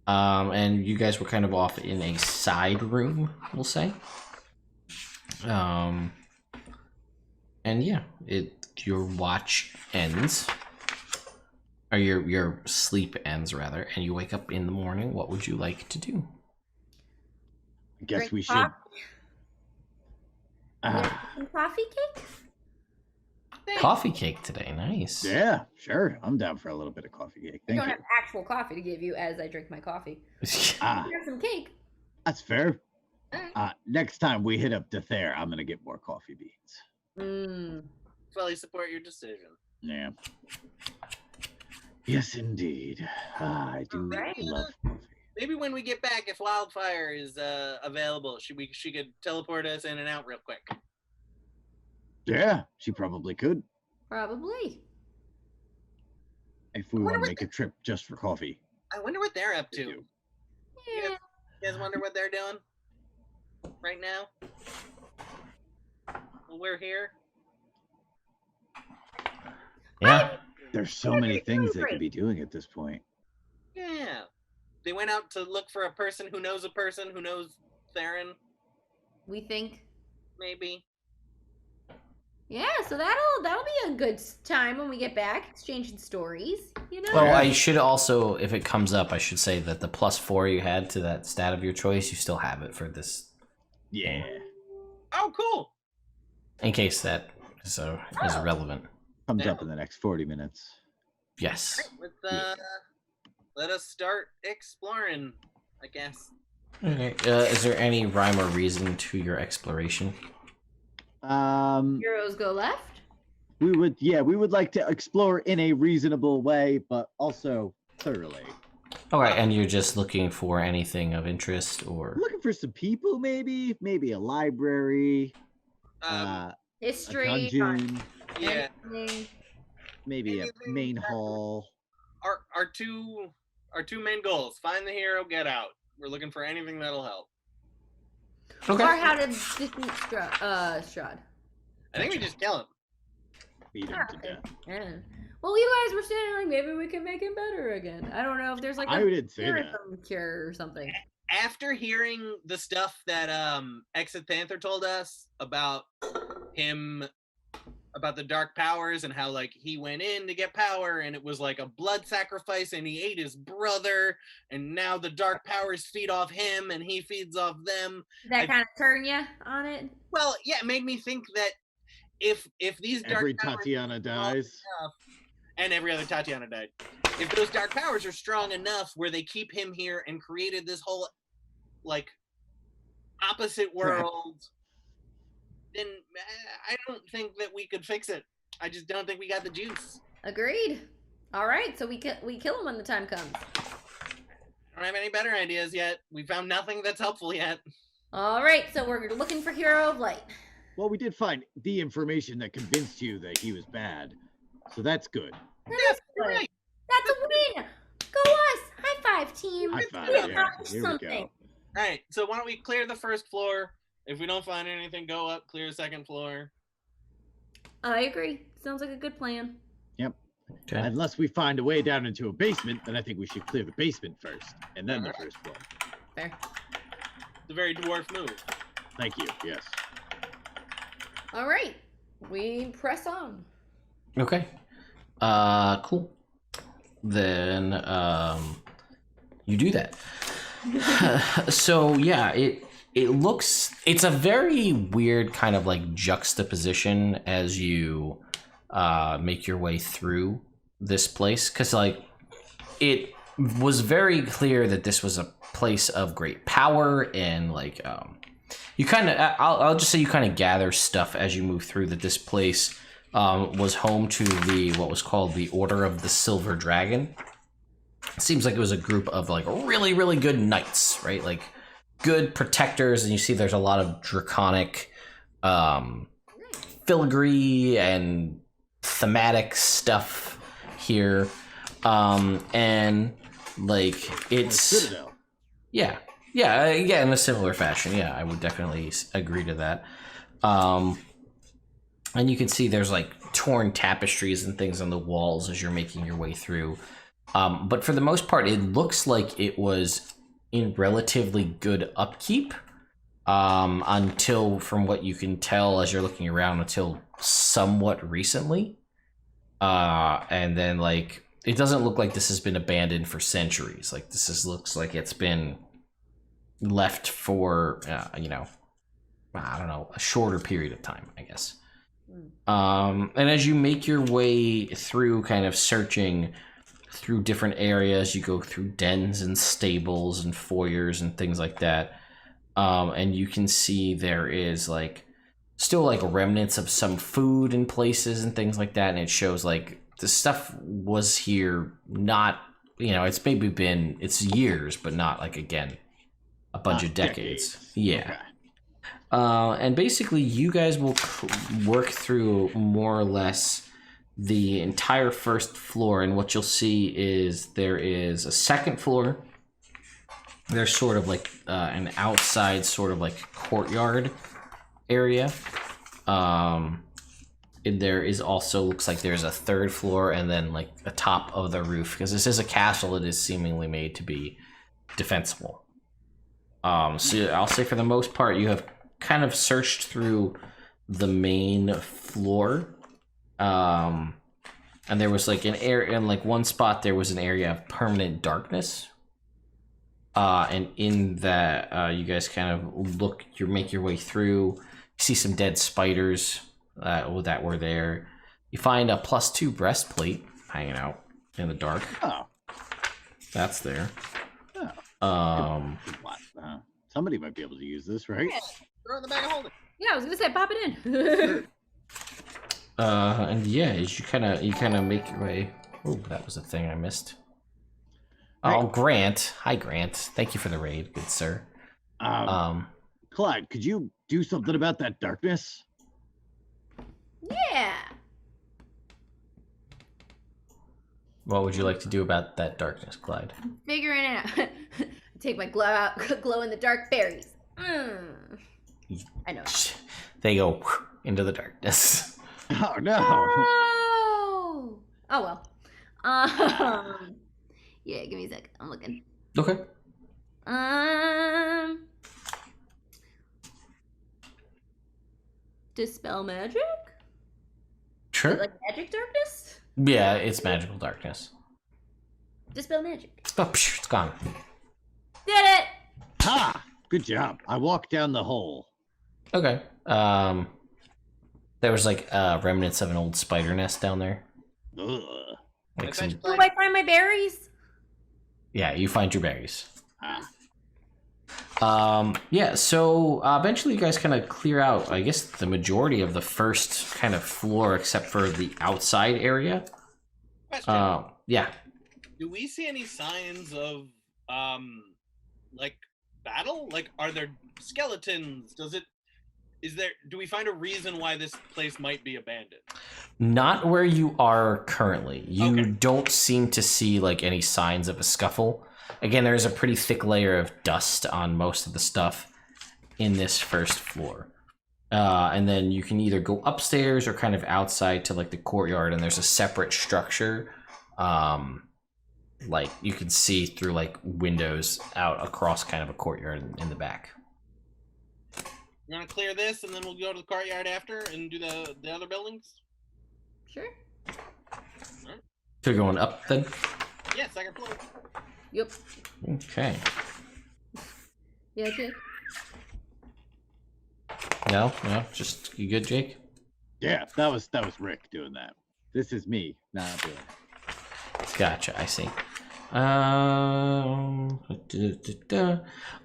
[SPEAKER 1] And you guys were kind of off in a side room, we'll say. And yeah, your watch ends, or your sleep ends rather, and you wake up in the morning. What would you like to do?
[SPEAKER 2] I guess
[SPEAKER 3] Drink
[SPEAKER 2] we should.
[SPEAKER 3] coffee?
[SPEAKER 2] Uh,
[SPEAKER 3] Some coffee cake?
[SPEAKER 1] Coffee cake today, nice.
[SPEAKER 2] yeah, sure. I'm down for a little bit of coffee cake.
[SPEAKER 3] I
[SPEAKER 2] Thank
[SPEAKER 3] don't
[SPEAKER 2] you.
[SPEAKER 3] have actual coffee to give you as I drink my coffee.
[SPEAKER 2] Ah,
[SPEAKER 3] Here's some cake.
[SPEAKER 2] that's fair. Next time we hit up Dethair, I'm gonna get more coffee beans.
[SPEAKER 3] Mmm.
[SPEAKER 4] Fully support your decision.
[SPEAKER 2] Yeah. Yes, indeed. I do
[SPEAKER 3] Alright.
[SPEAKER 2] love coffee.
[SPEAKER 4] Maybe when we get back, if Wildfire is available, she could teleport us in and out real quick.
[SPEAKER 2] Yeah, she probably could.
[SPEAKER 3] Probably.
[SPEAKER 2] If we
[SPEAKER 4] Wonder
[SPEAKER 2] want to
[SPEAKER 4] what
[SPEAKER 2] make a trip just for coffee.
[SPEAKER 4] I wonder what they're up
[SPEAKER 2] We
[SPEAKER 4] to.
[SPEAKER 2] do.
[SPEAKER 4] You
[SPEAKER 3] Yeah.
[SPEAKER 4] guys wonder what they're doing right now? Well, we're here.
[SPEAKER 1] Yeah.
[SPEAKER 2] There's so many things they could be doing at this point.
[SPEAKER 4] Yeah. They went out to look for a person who knows Theron,
[SPEAKER 3] We think.
[SPEAKER 4] maybe.
[SPEAKER 3] Yeah, so that'll be a good time when we get back, exchanging stories, you know?
[SPEAKER 1] Well, I should also, if it comes up, I should say that the +4 you had to that stat of your choice, you still have it for this,
[SPEAKER 2] Yeah.
[SPEAKER 4] Oh, cool.
[SPEAKER 1] in case that is relevant.
[SPEAKER 2] Comes
[SPEAKER 4] Yeah.
[SPEAKER 2] up in the next 40 minutes.
[SPEAKER 1] Yes.
[SPEAKER 4] Let's let us start exploring, I guess.
[SPEAKER 1] Okay. Is there any rhyme or reason to your exploration?
[SPEAKER 3] Heroes go left.
[SPEAKER 2] We would like to explore in a reasonable way, but also thoroughly.
[SPEAKER 1] Okay, and you're just looking for anything of interest, or
[SPEAKER 2] I'm looking for some people, maybe a library,
[SPEAKER 4] Um,
[SPEAKER 2] a
[SPEAKER 3] History.
[SPEAKER 2] dungeon,
[SPEAKER 4] yeah.
[SPEAKER 3] anything.
[SPEAKER 2] maybe a
[SPEAKER 4] anything
[SPEAKER 2] main
[SPEAKER 4] that-
[SPEAKER 2] hall.
[SPEAKER 4] Our two main goals: find the hero, get out. We're looking for anything that'll help.
[SPEAKER 3] Or how to defeat Strahd.
[SPEAKER 4] I think we just kill him.
[SPEAKER 2] Beat him to death.
[SPEAKER 3] Yeah. Well, you guys were saying like maybe we can make him better again. I don't know if there's like
[SPEAKER 2] I
[SPEAKER 3] a
[SPEAKER 2] didn't say that.
[SPEAKER 3] tourism cure or something.
[SPEAKER 4] After hearing the stuff that Exit Panther told us about him, about the dark powers and how like he went in to get power and it was like a blood sacrifice and he ate his brother and now the dark powers feed off him and he feeds off them.
[SPEAKER 3] Did that kind of turn you on it?
[SPEAKER 4] Well, yeah, it made me think that if these dark
[SPEAKER 2] Every
[SPEAKER 4] powers
[SPEAKER 2] Tatiana dies.
[SPEAKER 4] and every other Tatiana died. If those dark powers are strong enough where they keep him here and created this whole like opposite world, then I don't think that we could fix it. I just don't think we got the juice.
[SPEAKER 3] Agreed. All right, so we kill him when the time comes.
[SPEAKER 4] I don't have any better ideas yet. We found nothing that's helpful yet.
[SPEAKER 3] All right, so we're looking for Hero of Light.
[SPEAKER 2] Well, we did find the information that convinced you that he was bad, so that's good.
[SPEAKER 3] That is
[SPEAKER 4] You're
[SPEAKER 3] good.
[SPEAKER 4] right.
[SPEAKER 3] That's a win. Go us. High five, team.
[SPEAKER 2] High five,
[SPEAKER 3] We
[SPEAKER 2] yeah.
[SPEAKER 3] accomplished
[SPEAKER 2] Here we
[SPEAKER 3] something.
[SPEAKER 2] go.
[SPEAKER 4] All right, so why don't we clear the first floor? If we don't find anything, go up, clear the second floor.
[SPEAKER 3] I agree. Sounds like a good plan.
[SPEAKER 1] Okay.
[SPEAKER 2] Unless we find a way down into a basement, then I think we should clear the basement first, and then the
[SPEAKER 4] Alright.
[SPEAKER 2] first floor.
[SPEAKER 3] Fair.
[SPEAKER 4] It's a very dwarf move.
[SPEAKER 2] Thank you. Yes.
[SPEAKER 3] All right, we press on.
[SPEAKER 1] Okay. Cool. Then you do that. So yeah, it's a very weird kind of like juxtaposition as you make your way through this place, because like it was very clear that this was a place of great power, and like you kind of I'll just say you kind of gather stuff as you move through that this place was home to what was called the Order of the Silver Dragon. It seems like it was a group of like really, really good knights, right? Like good protectors, and you see there's a lot of draconic filigree and thematic stuff here. And like it's
[SPEAKER 2] Citadel.
[SPEAKER 1] yeah, Yeah, in a similar fashion. Yeah, I would definitely agree to that. And you can see there's like torn tapestries and things on the walls as you're making your way through. But for the most part, it looks like it was in relatively good upkeep until, from what you can tell as you're looking around, until somewhat recently. And then, like, it doesn't look like this has been abandoned for centuries. Like, looks like it's been left for, I don't know, a shorter period of time, I guess. And as you make your way through, kind of searching through different areas, you go through dens and stables and foyers and things like that. And you can see there is like still like remnants of some food in places and things like that. And it shows like the stuff was here, not, it's maybe been, it's years, but not like, again, a bunch of decades. Yeah.
[SPEAKER 2] Okay.
[SPEAKER 1] And basically, you guys will work through more or less the entire first floor. And what you'll see is there is a second floor. There's sort of like an outside sort of like courtyard area. And there is also, looks like there's a third floor and then like the top of the roof. Because this is a castle, it is seemingly made to be defensible. So I'll say for the most part, you have kind of searched through the main floor, and there was like an area in like one spot there was an area of permanent darkness, and in that you guys kind of make your way through. You see some dead spiders that were there. You find a +2 breastplate hanging out in the dark.
[SPEAKER 2] Oh,
[SPEAKER 1] That's there.
[SPEAKER 2] oh. Somebody might be able to use this, right?
[SPEAKER 4] Yeah, throw it in the bag and hold it.
[SPEAKER 3] Yeah, I was gonna say pop it in.
[SPEAKER 1] And yeah, as you kind of make your way. Oh, that was a thing I missed. Oh,
[SPEAKER 2] Right.
[SPEAKER 1] Grant. Hi, Grant. Thank you for the raid, good sir.
[SPEAKER 2] Clyde, could you do something about that darkness?
[SPEAKER 3] Yeah.
[SPEAKER 1] What would you like to do about that darkness, Clyde?
[SPEAKER 3] Figuring it out. Take my glow in the dark berries. I know.
[SPEAKER 1] They go into the darkness.
[SPEAKER 2] Oh no!
[SPEAKER 3] Oh. Oh well. Yeah, give me a sec. I'm looking.
[SPEAKER 1] Okay.
[SPEAKER 3] Dispel magic?
[SPEAKER 1] Sure.
[SPEAKER 3] Like magic darkness?
[SPEAKER 1] Yeah, it's magical darkness.
[SPEAKER 3] Dispel magic.
[SPEAKER 1] Oh, psh, it's gone.
[SPEAKER 3] Did it!
[SPEAKER 2] Ha! Good job. I walked down the hole.
[SPEAKER 1] Okay. There was like remnants of an old spider nest down there.
[SPEAKER 2] Ugh.
[SPEAKER 1] Like some,
[SPEAKER 3] Do I find my berries?
[SPEAKER 1] yeah, you find your berries.
[SPEAKER 2] Ah.
[SPEAKER 1] Yeah, so eventually you guys kind of clear out, I guess, the majority of the first kind of floor except for the outside area.
[SPEAKER 4] Question.
[SPEAKER 1] Yeah.
[SPEAKER 4] Do we see any signs of like battle? Like, are there skeletons? Do we find a reason why this place might be abandoned?
[SPEAKER 1] Not where you are currently. You
[SPEAKER 4] Okay.
[SPEAKER 1] don't seem to see like any signs of a scuffle. Again, there's a pretty thick layer of dust on most of the stuff in this first floor. And then you can either go upstairs or kind of outside to like the courtyard, and there's a separate structure. Like you can see through like windows out across kind of a courtyard in the back.
[SPEAKER 4] You want to clear this, and then we'll go to the courtyard after and do the other buildings?
[SPEAKER 3] Sure.
[SPEAKER 1] So you're going up then?
[SPEAKER 4] Yeah, second floor.
[SPEAKER 3] Yep.
[SPEAKER 1] Okay.
[SPEAKER 3] Yeah, okay.
[SPEAKER 1] No, just you good, Jake?
[SPEAKER 2] Yeah, that was Rick doing that. This is me, not doing it.
[SPEAKER 1] Gotcha, I see. All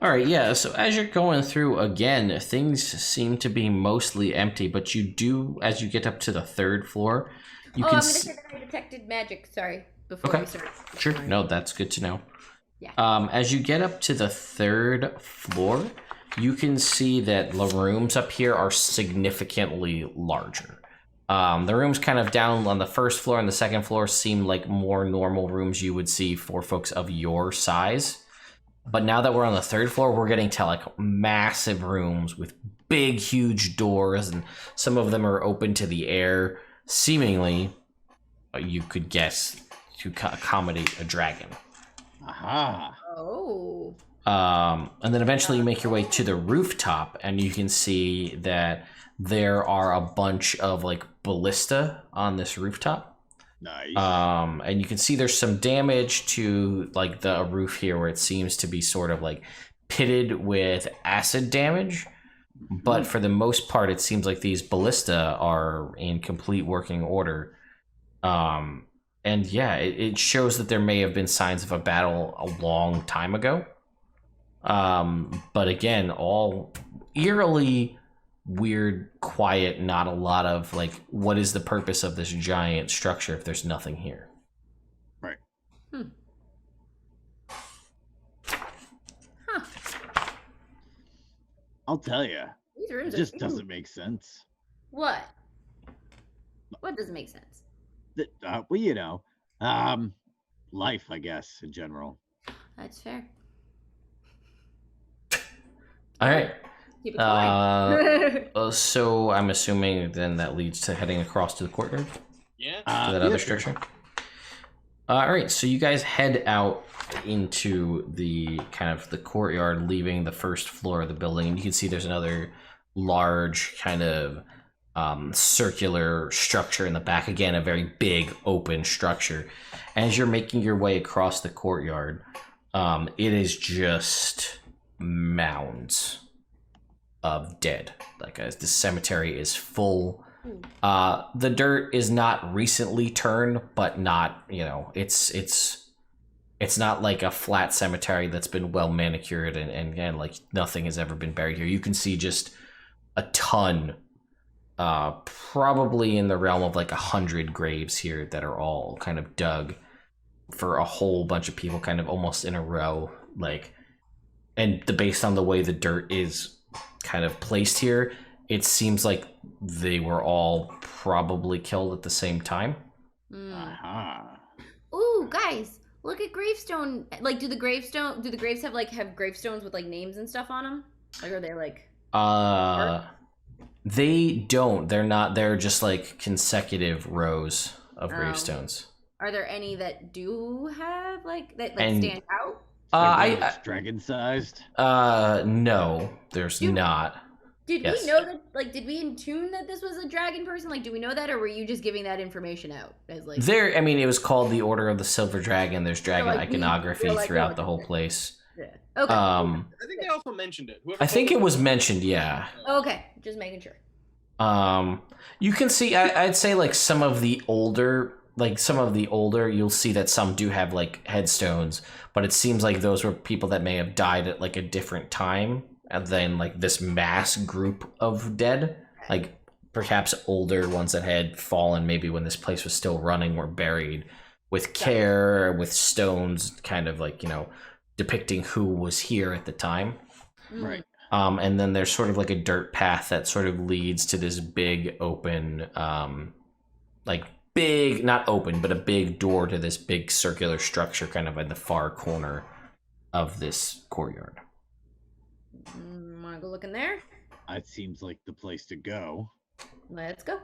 [SPEAKER 1] right, yeah, so as you're going through again, things seem to be mostly empty, but you do, as you get up to the third floor, you
[SPEAKER 3] I'm
[SPEAKER 1] can
[SPEAKER 3] gonna say that I detected magic, sorry, before
[SPEAKER 1] Okay.
[SPEAKER 3] we start.
[SPEAKER 1] Sure, no, that's good to know.
[SPEAKER 3] Yeah.
[SPEAKER 1] As you get up to the third floor, you can see that the rooms up here are significantly larger. The rooms kind of down on the first floor and the second floor seem like more normal rooms you would see for folks of your size. But now that we're on the 3rd floor, we're getting to like massive rooms with big, huge doors, and some of them are open to the air, seemingly, you could guess, to accommodate a dragon.
[SPEAKER 2] Aha.
[SPEAKER 3] Oh.
[SPEAKER 1] And then eventually you make your way to the rooftop, and you can see that there are a bunch of like ballista on this rooftop.
[SPEAKER 2] Nice.
[SPEAKER 1] And you can see there's some damage to like the roof here where it seems to be sort of like pitted with acid damage. But for the most part, it seems like these ballista are in complete working order. And yeah, it shows that there may have been signs of a battle a long time ago. But again, all eerily weird, quiet, not a lot of like, what is the purpose of this giant structure if there's nothing here?
[SPEAKER 2] Right.
[SPEAKER 3] Huh.
[SPEAKER 2] I'll tell you,
[SPEAKER 3] These
[SPEAKER 2] it
[SPEAKER 3] rooms
[SPEAKER 2] just
[SPEAKER 3] are
[SPEAKER 2] doesn't make sense.
[SPEAKER 3] What? What doesn't make sense?
[SPEAKER 2] Well, you know, life, I guess, in general.
[SPEAKER 3] That's fair.
[SPEAKER 1] All right.
[SPEAKER 3] Keep it quiet.
[SPEAKER 1] So I'm assuming then that leads to heading across to the courtyard,
[SPEAKER 4] Yeah.
[SPEAKER 1] to that
[SPEAKER 2] yeah,
[SPEAKER 1] other
[SPEAKER 2] sure.
[SPEAKER 1] structure. All right, so you guys head out into the kind of the courtyard, leaving the 1st floor of the building, and you can see there's another large kind of circular structure in the back. Again, a very big open structure. As you're making your way across the courtyard, it is just mounds of dead. Like the cemetery is full. The dirt is not recently turned, but not, you know, it's not like a flat cemetery that's been well manicured and again, like nothing has ever been buried here. You can see just a ton, probably in the realm of like 100 graves here that are all kind of dug for a whole bunch of people kind of almost in a row, like, and based on the way the dirt is kind of placed here, it seems like they were all probably killed at the same time.
[SPEAKER 2] Aha.
[SPEAKER 3] Ooh, guys, look at gravestone. Like, do the graves have gravestones with like names and stuff on them? Like, are they like?
[SPEAKER 1] They don't. They're not. They're just like consecutive rows of gravestones.
[SPEAKER 3] Are there any that do have like that like
[SPEAKER 1] And-
[SPEAKER 3] stand out?
[SPEAKER 2] Dragon sized.
[SPEAKER 1] No, there's
[SPEAKER 3] Dude.
[SPEAKER 1] not.
[SPEAKER 3] Did
[SPEAKER 1] Yes.
[SPEAKER 3] we know that? Like, did we intune that this was a dragon person? Like, do we know that, or were you just giving that information out as like?
[SPEAKER 1] There, I mean, it was called the Order of the Silver Dragon. There's dragon
[SPEAKER 3] like,
[SPEAKER 1] iconography
[SPEAKER 3] we're like,
[SPEAKER 1] throughout
[SPEAKER 3] oh,
[SPEAKER 1] the whole
[SPEAKER 3] okay.
[SPEAKER 1] place.
[SPEAKER 3] Yeah. Okay.
[SPEAKER 4] I think they also mentioned it. Whoever
[SPEAKER 1] I think
[SPEAKER 4] told
[SPEAKER 1] it
[SPEAKER 4] us-
[SPEAKER 1] was mentioned, yeah.
[SPEAKER 3] Okay, just making sure.
[SPEAKER 1] You can see, I'd say like some of the older, you'll see that some do have like headstones, but it seems like those were people that may have died at like a different time than like this mass group of dead. Like perhaps older ones that had fallen maybe when this place was still running were buried with care, with stones kind of like, you know, depicting who was here at the time.
[SPEAKER 2] Right.
[SPEAKER 1] And then there's sort of like a dirt path that sort of leads to this big open, like big, not open, but a big door to this big circular structure kind of in the far corner of this courtyard.
[SPEAKER 3] Wanna go look in there?
[SPEAKER 2] It seems like the place to go.
[SPEAKER 3] Let's go.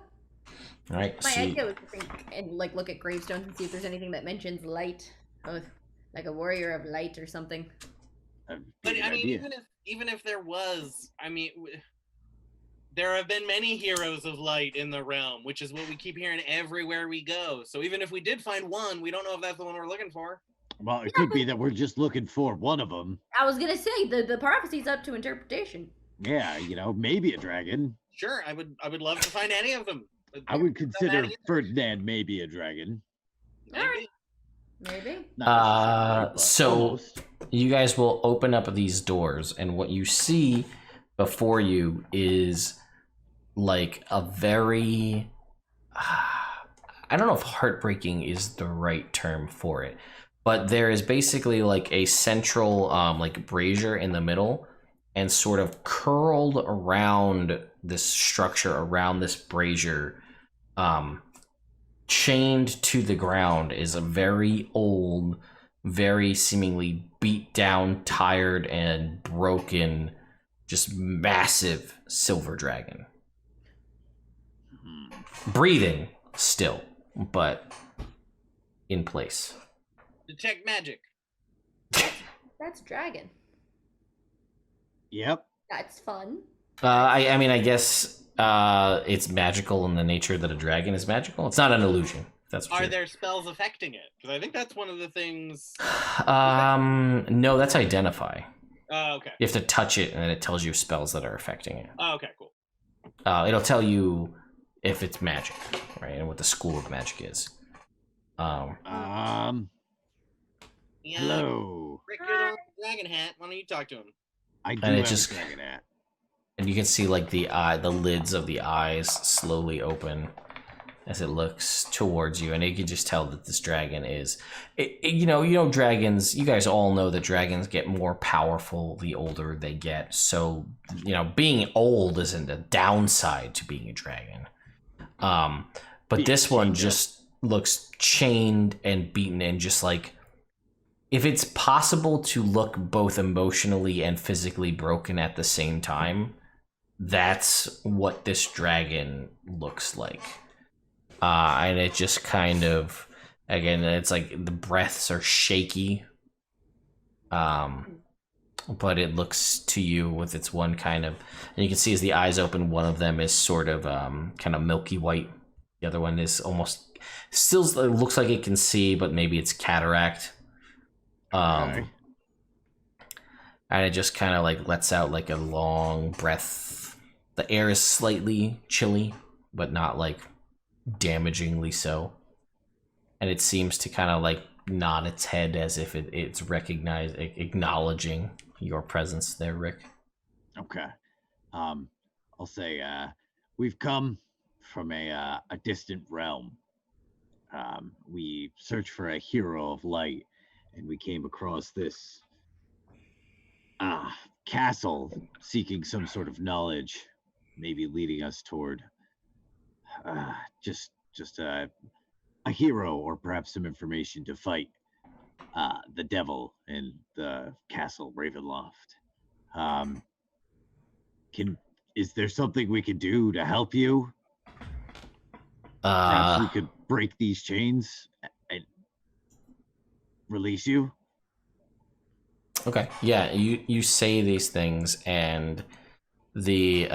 [SPEAKER 1] All right.
[SPEAKER 3] My
[SPEAKER 1] So
[SPEAKER 3] idea was to think and like look at gravestones and see if there's anything that mentions light, like a warrior of light or something.
[SPEAKER 2] That'd be
[SPEAKER 4] But
[SPEAKER 2] a good
[SPEAKER 4] I mean,
[SPEAKER 2] idea.
[SPEAKER 4] even if there was, I mean, there have been many heroes of light in the realm, which is what we keep hearing everywhere we go. So even if we did find one, we don't know if that's the one we're looking for.
[SPEAKER 2] Well, it could be that we're just looking for one of them.
[SPEAKER 3] I was gonna say the prophecy's up to interpretation.
[SPEAKER 2] Yeah, you know, maybe a dragon.
[SPEAKER 4] Sure, I would love to find any of them.
[SPEAKER 2] I would
[SPEAKER 4] Not
[SPEAKER 2] consider
[SPEAKER 4] mad either.
[SPEAKER 2] Ferdinand maybe a dragon.
[SPEAKER 4] Maybe.
[SPEAKER 3] Maybe.
[SPEAKER 2] Not necessarily, but
[SPEAKER 1] so-
[SPEAKER 2] almost.
[SPEAKER 1] you guys will open up these doors, and what you see before you is like a very I don't know if heartbreaking is the right term for it, but there is basically like a central like brazier in the middle, and sort of curled around this structure, around this brazier, chained to the ground, is a very old, very seemingly beat down, tired, and broken, just massive silver dragon. Breathing still, but in place.
[SPEAKER 4] Detect magic.
[SPEAKER 3] That's dragon.
[SPEAKER 2] Yep.
[SPEAKER 3] That's fun.
[SPEAKER 1] I mean, I guess it's magical in the nature that a dragon is magical. It's not an illusion. That's
[SPEAKER 4] Are there spells affecting it? Because I think that's one of the things.
[SPEAKER 1] No, that's identify.
[SPEAKER 4] Okay.
[SPEAKER 1] You have to touch it, and then it tells you spells that are affecting it.
[SPEAKER 4] Okay, cool.
[SPEAKER 1] It'll tell you if it's magic, right, and what the school of magic is.
[SPEAKER 4] Yeah,
[SPEAKER 2] Hello.
[SPEAKER 4] Rick, you're the one with the dragon hat. Why don't you talk to him?
[SPEAKER 2] I do
[SPEAKER 1] And it
[SPEAKER 2] have
[SPEAKER 1] just-
[SPEAKER 2] a dragon hat.
[SPEAKER 1] And you can see like the lids of the eyes slowly open as it looks towards you, and you can just tell that this dragon is, you know, dragons. You guys all know that dragons get more powerful the older they get. So, you know, being old isn't a downside to being a dragon. But this one just looks chained and beaten, and just like, if it's possible to look both emotionally and physically broken at the same time, that's what this dragon looks like. And it just kind of, again, it's like the breaths are shaky. But it looks to you with its one kind of, and you can see as the eyes open, one of them is sort of kind of milky white. The other one is almost, still it looks like it can see, but maybe it's cataract.
[SPEAKER 2] Okay.
[SPEAKER 1] And it just kind of like lets out like a long breath. The air is slightly chilly, but not like damagingly so. And it seems to kind of like nod its head as if it's acknowledging your presence there, Rick.
[SPEAKER 2] Okay. I'll say we've come from a distant realm. We searched for a hero of light, and we came across this castle seeking some sort of knowledge, maybe leading us toward just a hero, or perhaps some information to fight the devil in the castle Ravenloft. Is there something we could do to help you? Perhaps we could break these chains and release you.
[SPEAKER 1] Okay. Yeah, you say these things, and the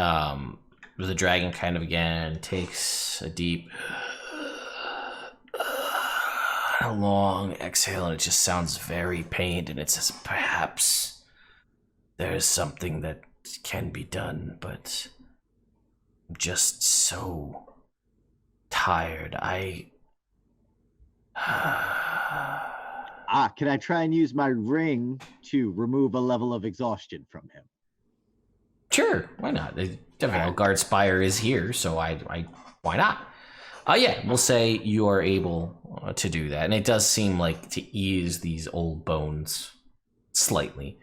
[SPEAKER 1] dragon kind of again takes a deep, a long exhale, and it just sounds very pained, and it says, perhaps there is something that can be done, but I'm just so tired.
[SPEAKER 2] Can I try and use my ring to remove a level of exhaustion from him?
[SPEAKER 1] Sure, why not? The Devil Guard Spire is here, so I why not? Yeah, we'll say you are able to do that, and it does seem like to ease these old bones slightly.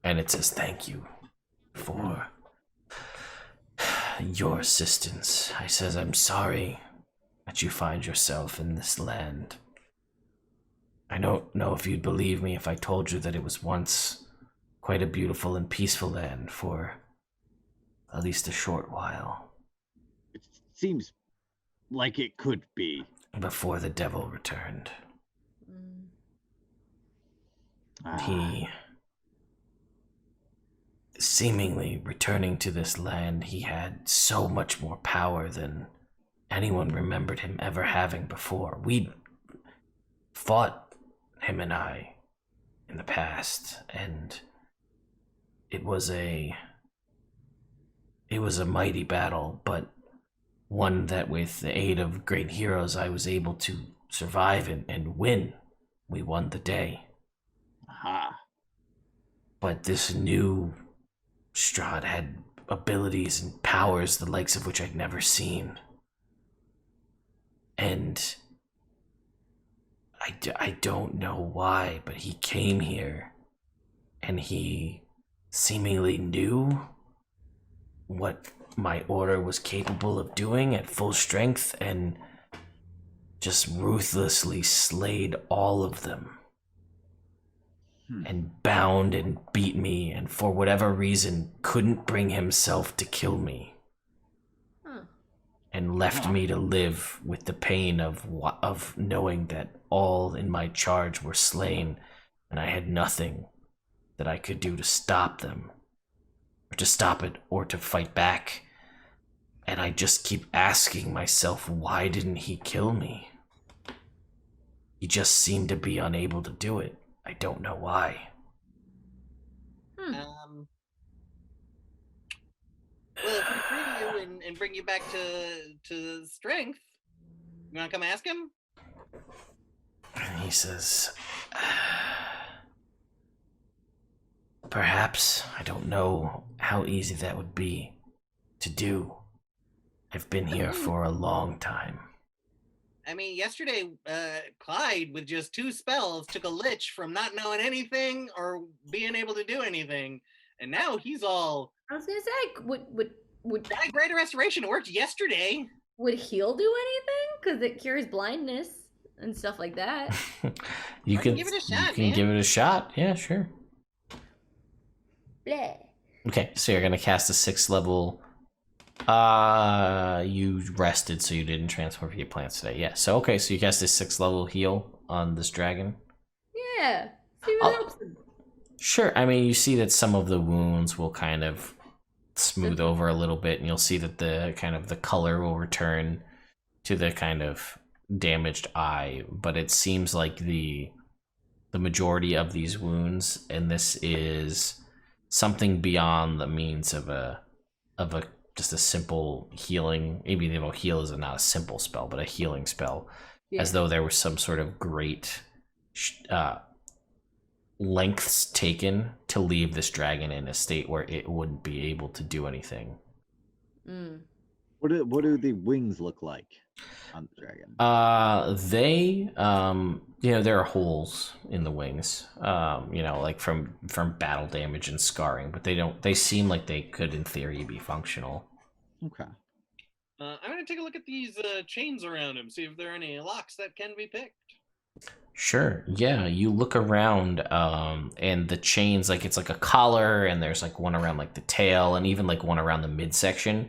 [SPEAKER 1] And it says, thank you for your assistance. I says, I'm sorry that you find yourself in this land. I don't know if you'd believe me if I told you that it was once quite a beautiful and peaceful land for at least a short while.
[SPEAKER 2] It seems like it could be.
[SPEAKER 1] Before the devil returned.
[SPEAKER 3] Mm.
[SPEAKER 1] He, seemingly returning to this land, he had so much more power than anyone remembered him ever having before. We fought, him and I, in the past, and it was a mighty battle, but one that with the aid of great heroes I was able to survive and win. We won the day.
[SPEAKER 2] Aha.
[SPEAKER 1] But this new Strahd had abilities and powers the likes of which I'd never seen. And I don't know why, but he came here and he seemingly knew what my order was capable of doing at full strength and just ruthlessly slayed all of them. and bound and beat me, and for whatever reason couldn't bring himself to kill me. And left me to live with the pain of knowing that all in my charge were slain, and I had nothing that I could do to stop them, or to stop it, or to fight back. And I just keep asking myself, why didn't he kill me? He just seemed to be unable to do it. I don't know why.
[SPEAKER 4] Well, if we free you and bring you back to strength, you want to come ask him?
[SPEAKER 1] And he says, perhaps. I don't know how easy that would be to do. I've been here for a long time.
[SPEAKER 4] I mean, yesterday, Clyde, with just 2 spells, took a lich from not knowing anything or being able to do anything, and now he's all...
[SPEAKER 3] I was gonna say, would
[SPEAKER 4] that Greater Restoration worked yesterday.
[SPEAKER 3] Would heal do anything? Because it cures blindness and stuff like that.
[SPEAKER 1] You can
[SPEAKER 4] give it a shot,
[SPEAKER 1] You can
[SPEAKER 4] man.
[SPEAKER 1] give it a shot. Yeah, sure.
[SPEAKER 3] Bleh.
[SPEAKER 1] Okay, so you're gonna cast a 6th level. You rested, so you didn't transfer your plants today. Yeah. So okay, so you cast a 6th level heal on this dragon.
[SPEAKER 3] Yeah. See what helps him.
[SPEAKER 1] Sure. I mean, you see that some of the wounds will kind of smooth over a little bit, and you'll see that the color will return to the kind of damaged eye. But it seems like the majority of these wounds, and this is something beyond the means of a just a simple healing. Maybe heal is not a simple spell, but a healing spell, as though there was some sort of great lengths taken to leave this dragon in a state where it wouldn't be able to do anything.
[SPEAKER 2] What do the wings look like on the dragon?
[SPEAKER 1] There are holes in the wings, like from battle damage and scarring, but they seem like they could in theory be functional.
[SPEAKER 2] Okay.
[SPEAKER 4] I'm going to take a look at these chains around him, see if there are any locks that can be picked.
[SPEAKER 1] Sure. Yeah, you look around, and the chains, like it's like a collar, and there's like one around like the tail, and even like one around the midsection,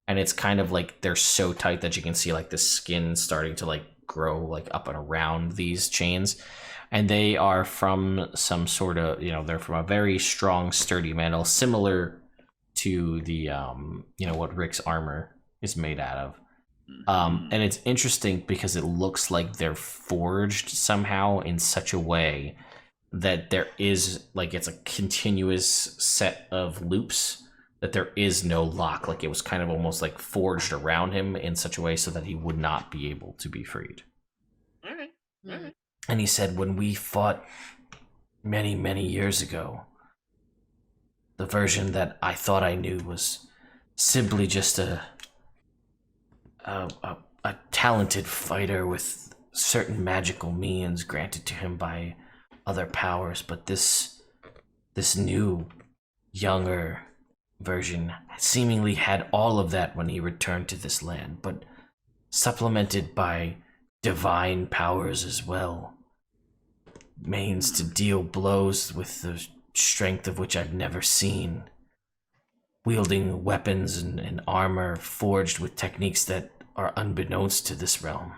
[SPEAKER 1] and it's kind of like they're so tight that you can see like the skin starting to like grow like up and around these chains, and they are from some sort of they're from a very strong, sturdy metal, similar to the what Rick's armor is made out of. And it's interesting because it looks like they're forged somehow in such a way that there is like it's a continuous set of loops, that there is no lock. Like it was kind of almost like forged around him in such a way so that he would not be able to be freed.
[SPEAKER 4] All right.
[SPEAKER 1] And he said, when we fought many, many years ago, the version that I thought I knew was simply just a talented fighter with certain magical means granted to him by other powers, but this new, younger version seemingly had all of that when he returned to this land, but supplemented by divine powers as well. Means to deal blows with the strength of which I've never seen. Wielding weapons and armor forged with techniques that are unbeknownst to this realm.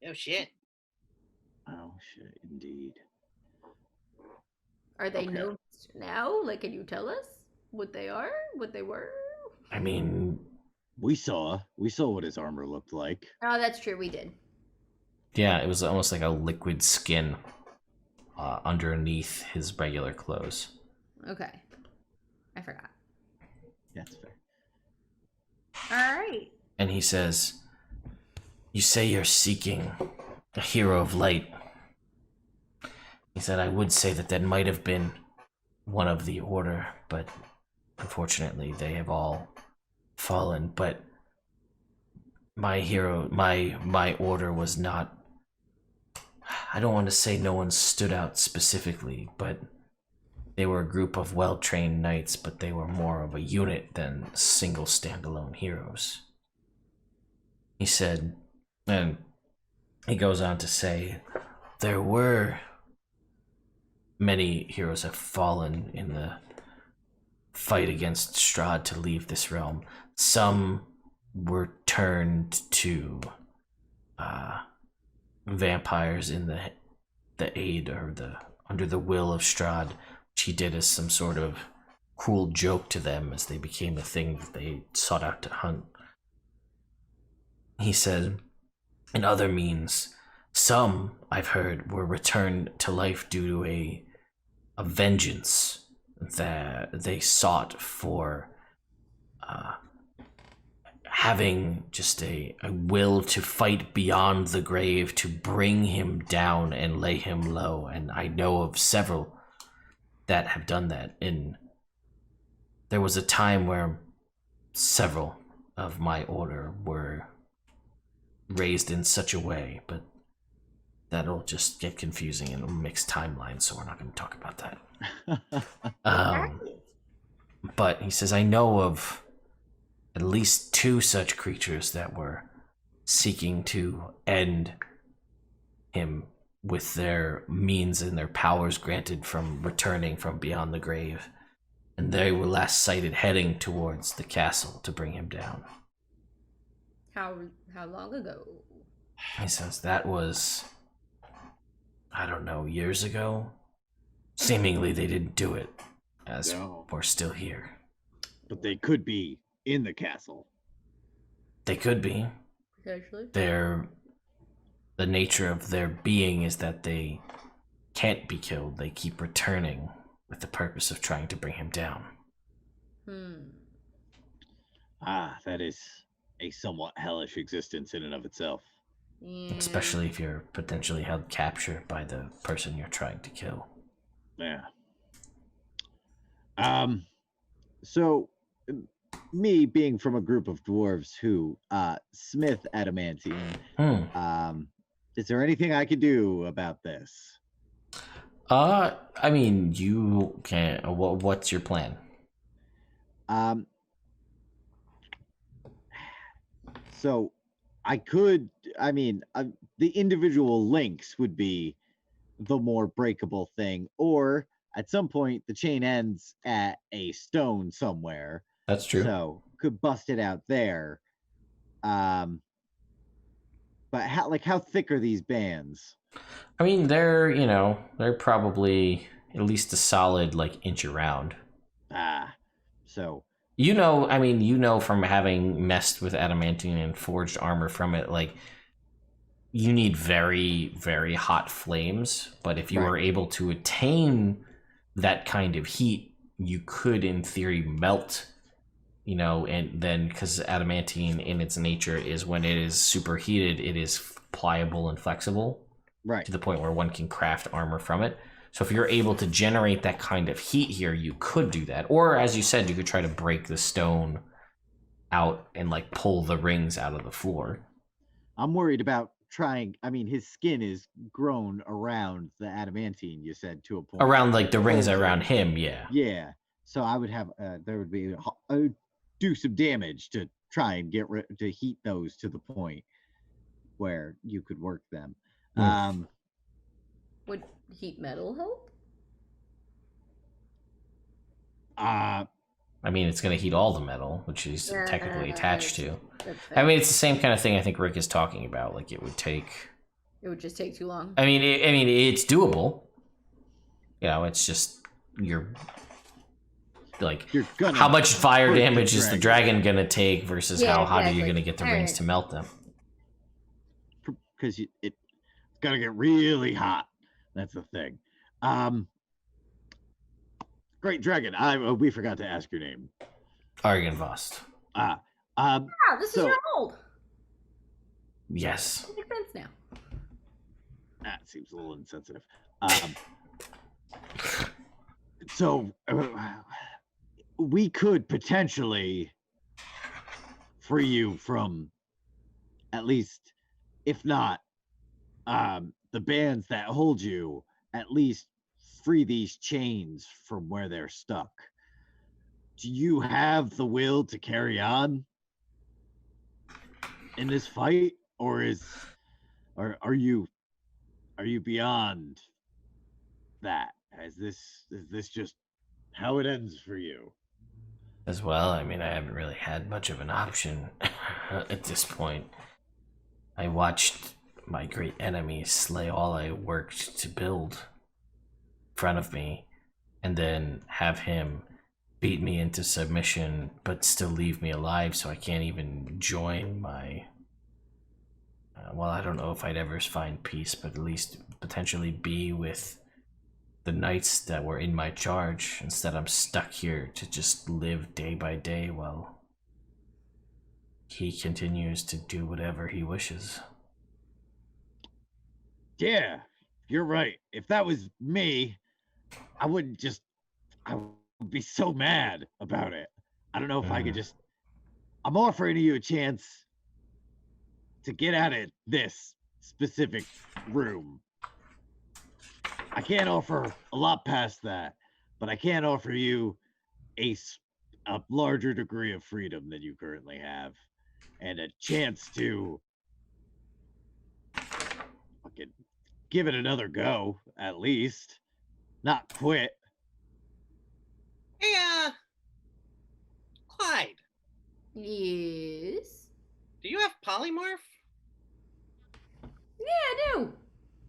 [SPEAKER 4] Oh shit.
[SPEAKER 2] Oh shit, indeed.
[SPEAKER 3] Are they known now? Like, can you tell us what they are? What they were?
[SPEAKER 1] I mean,
[SPEAKER 2] We saw what his armor looked like.
[SPEAKER 3] Oh, that's true. We did.
[SPEAKER 1] yeah, it was almost like a liquid skin underneath his regular clothes.
[SPEAKER 3] Okay. I forgot.
[SPEAKER 2] That's fair.
[SPEAKER 3] All right.
[SPEAKER 1] And he says, you say you're seeking a hero of light. He said, I would say that might have been one of the order, but unfortunately they have all fallen. But my hero, my order was not, I don't want to say no one stood out specifically, but they were a group of well-trained knights, but they were more of a unit than single standalone heroes. He said, and he goes on to say, there were many heroes have fallen in the fight against Strahd to leave this realm. Some were turned to vampires in the aid or under the will of Strahd, which he did as some sort of cruel joke to them as they became a thing that they sought out to hunt. He said, in other means, some, I've heard, were returned to life due to a vengeance that they sought for having just a will to fight beyond the grave, to bring him down and lay him low. And I know of several that have done that. And there was a time where several of my order were raised in such a way, but that'll just get confusing and mix timelines, so we're not going to talk about that. But he says, I know of at least 2 such creatures that were seeking to end him with their means and their powers granted from returning from beyond the grave. And they were last sighted heading towards the castle to bring him down.
[SPEAKER 3] How long ago?
[SPEAKER 1] He says that was, I don't know, years ago. Seemingly they didn't do it, as we're still here.
[SPEAKER 2] But they could be in the castle.
[SPEAKER 1] They could be.
[SPEAKER 3] Potentially.
[SPEAKER 1] The nature of their being is that they can't be killed. They keep returning with the purpose of trying to bring him down.
[SPEAKER 2] That is a somewhat hellish existence in and of itself.
[SPEAKER 3] Yeah.
[SPEAKER 1] Especially if you're potentially held captured by the person you're trying to kill.
[SPEAKER 2] Yeah. So, me being from a group of dwarves who smith adamantine, is there anything I could do about this?
[SPEAKER 1] I mean, you can. What's your plan?
[SPEAKER 2] So I could, the individual links would be the more breakable thing, or at some point the chain ends at a stone somewhere.
[SPEAKER 1] That's true.
[SPEAKER 2] So could bust it out there. But how thick are these bands?
[SPEAKER 1] I mean, they're probably at least a solid inch around.
[SPEAKER 2] So
[SPEAKER 1] from having messed with adamantine and forged armor from it, you need very, very hot flames. But if you are able to attain that kind of heat, you could, in theory, melt. And then because adamantine in its nature is when it is superheated, it is pliable and flexible.
[SPEAKER 2] Right.
[SPEAKER 1] To the point where one can craft armor from it. So if you're able to generate that kind of heat here, you could do that. Or, as you said, you could try to break the stone out and pull the rings out of the floor.
[SPEAKER 2] I'm worried about trying. His skin is grown around the adamantine, you said, to a point.
[SPEAKER 1] Around the rings around him, yeah.
[SPEAKER 2] Yeah. So I would have, I would do some damage to try and to heat those to the point where you could work them.
[SPEAKER 3] Would heat metal help?
[SPEAKER 1] It's going to heat all the metal, which is technically attached to. It's the same kind of thing I think Rick is talking about. It would
[SPEAKER 3] just take too long.
[SPEAKER 1] It's doable. It's just how much fire damage is the dragon going to take versus how hot are you going to get the rings to melt them?
[SPEAKER 2] Because it's got to get really hot. That's the thing. Great dragon. We forgot to ask your name.
[SPEAKER 1] Argynvosthold.
[SPEAKER 3] This is your old.
[SPEAKER 1] Yes.
[SPEAKER 3] It makes sense now.
[SPEAKER 2] That seems a little insensitive. So we could potentially free you from, at least, if not the bands that hold you, at least free these chains from where they're stuck. Do you have the will to carry on in this fight, or are you beyond that? Is this just how it ends for you?
[SPEAKER 1] As well, I mean, I haven't really had much of an option at this point. I watched my great enemy slay all I worked to build in front of me, and then have him beat me into submission, but still leave me alive, so I can't even join my... well, I don't know if I'd ever find peace, but at least potentially be with the knights that were in my charge. Instead, I'm stuck here to just live day by day while he continues to do whatever he wishes.
[SPEAKER 2] Yeah, you're right. If that was me, I would be so mad about it. I don't know if I could just... I'm offering you a chance to get out of this specific room. I can't offer a lot past that, but I can offer you a larger degree of freedom than you currently have, and a chance to fucking give it another go, at least. Not quit.
[SPEAKER 4] Hey, Clyde,
[SPEAKER 3] Yes.
[SPEAKER 4] do you have polymorph?
[SPEAKER 3] Yeah, I do.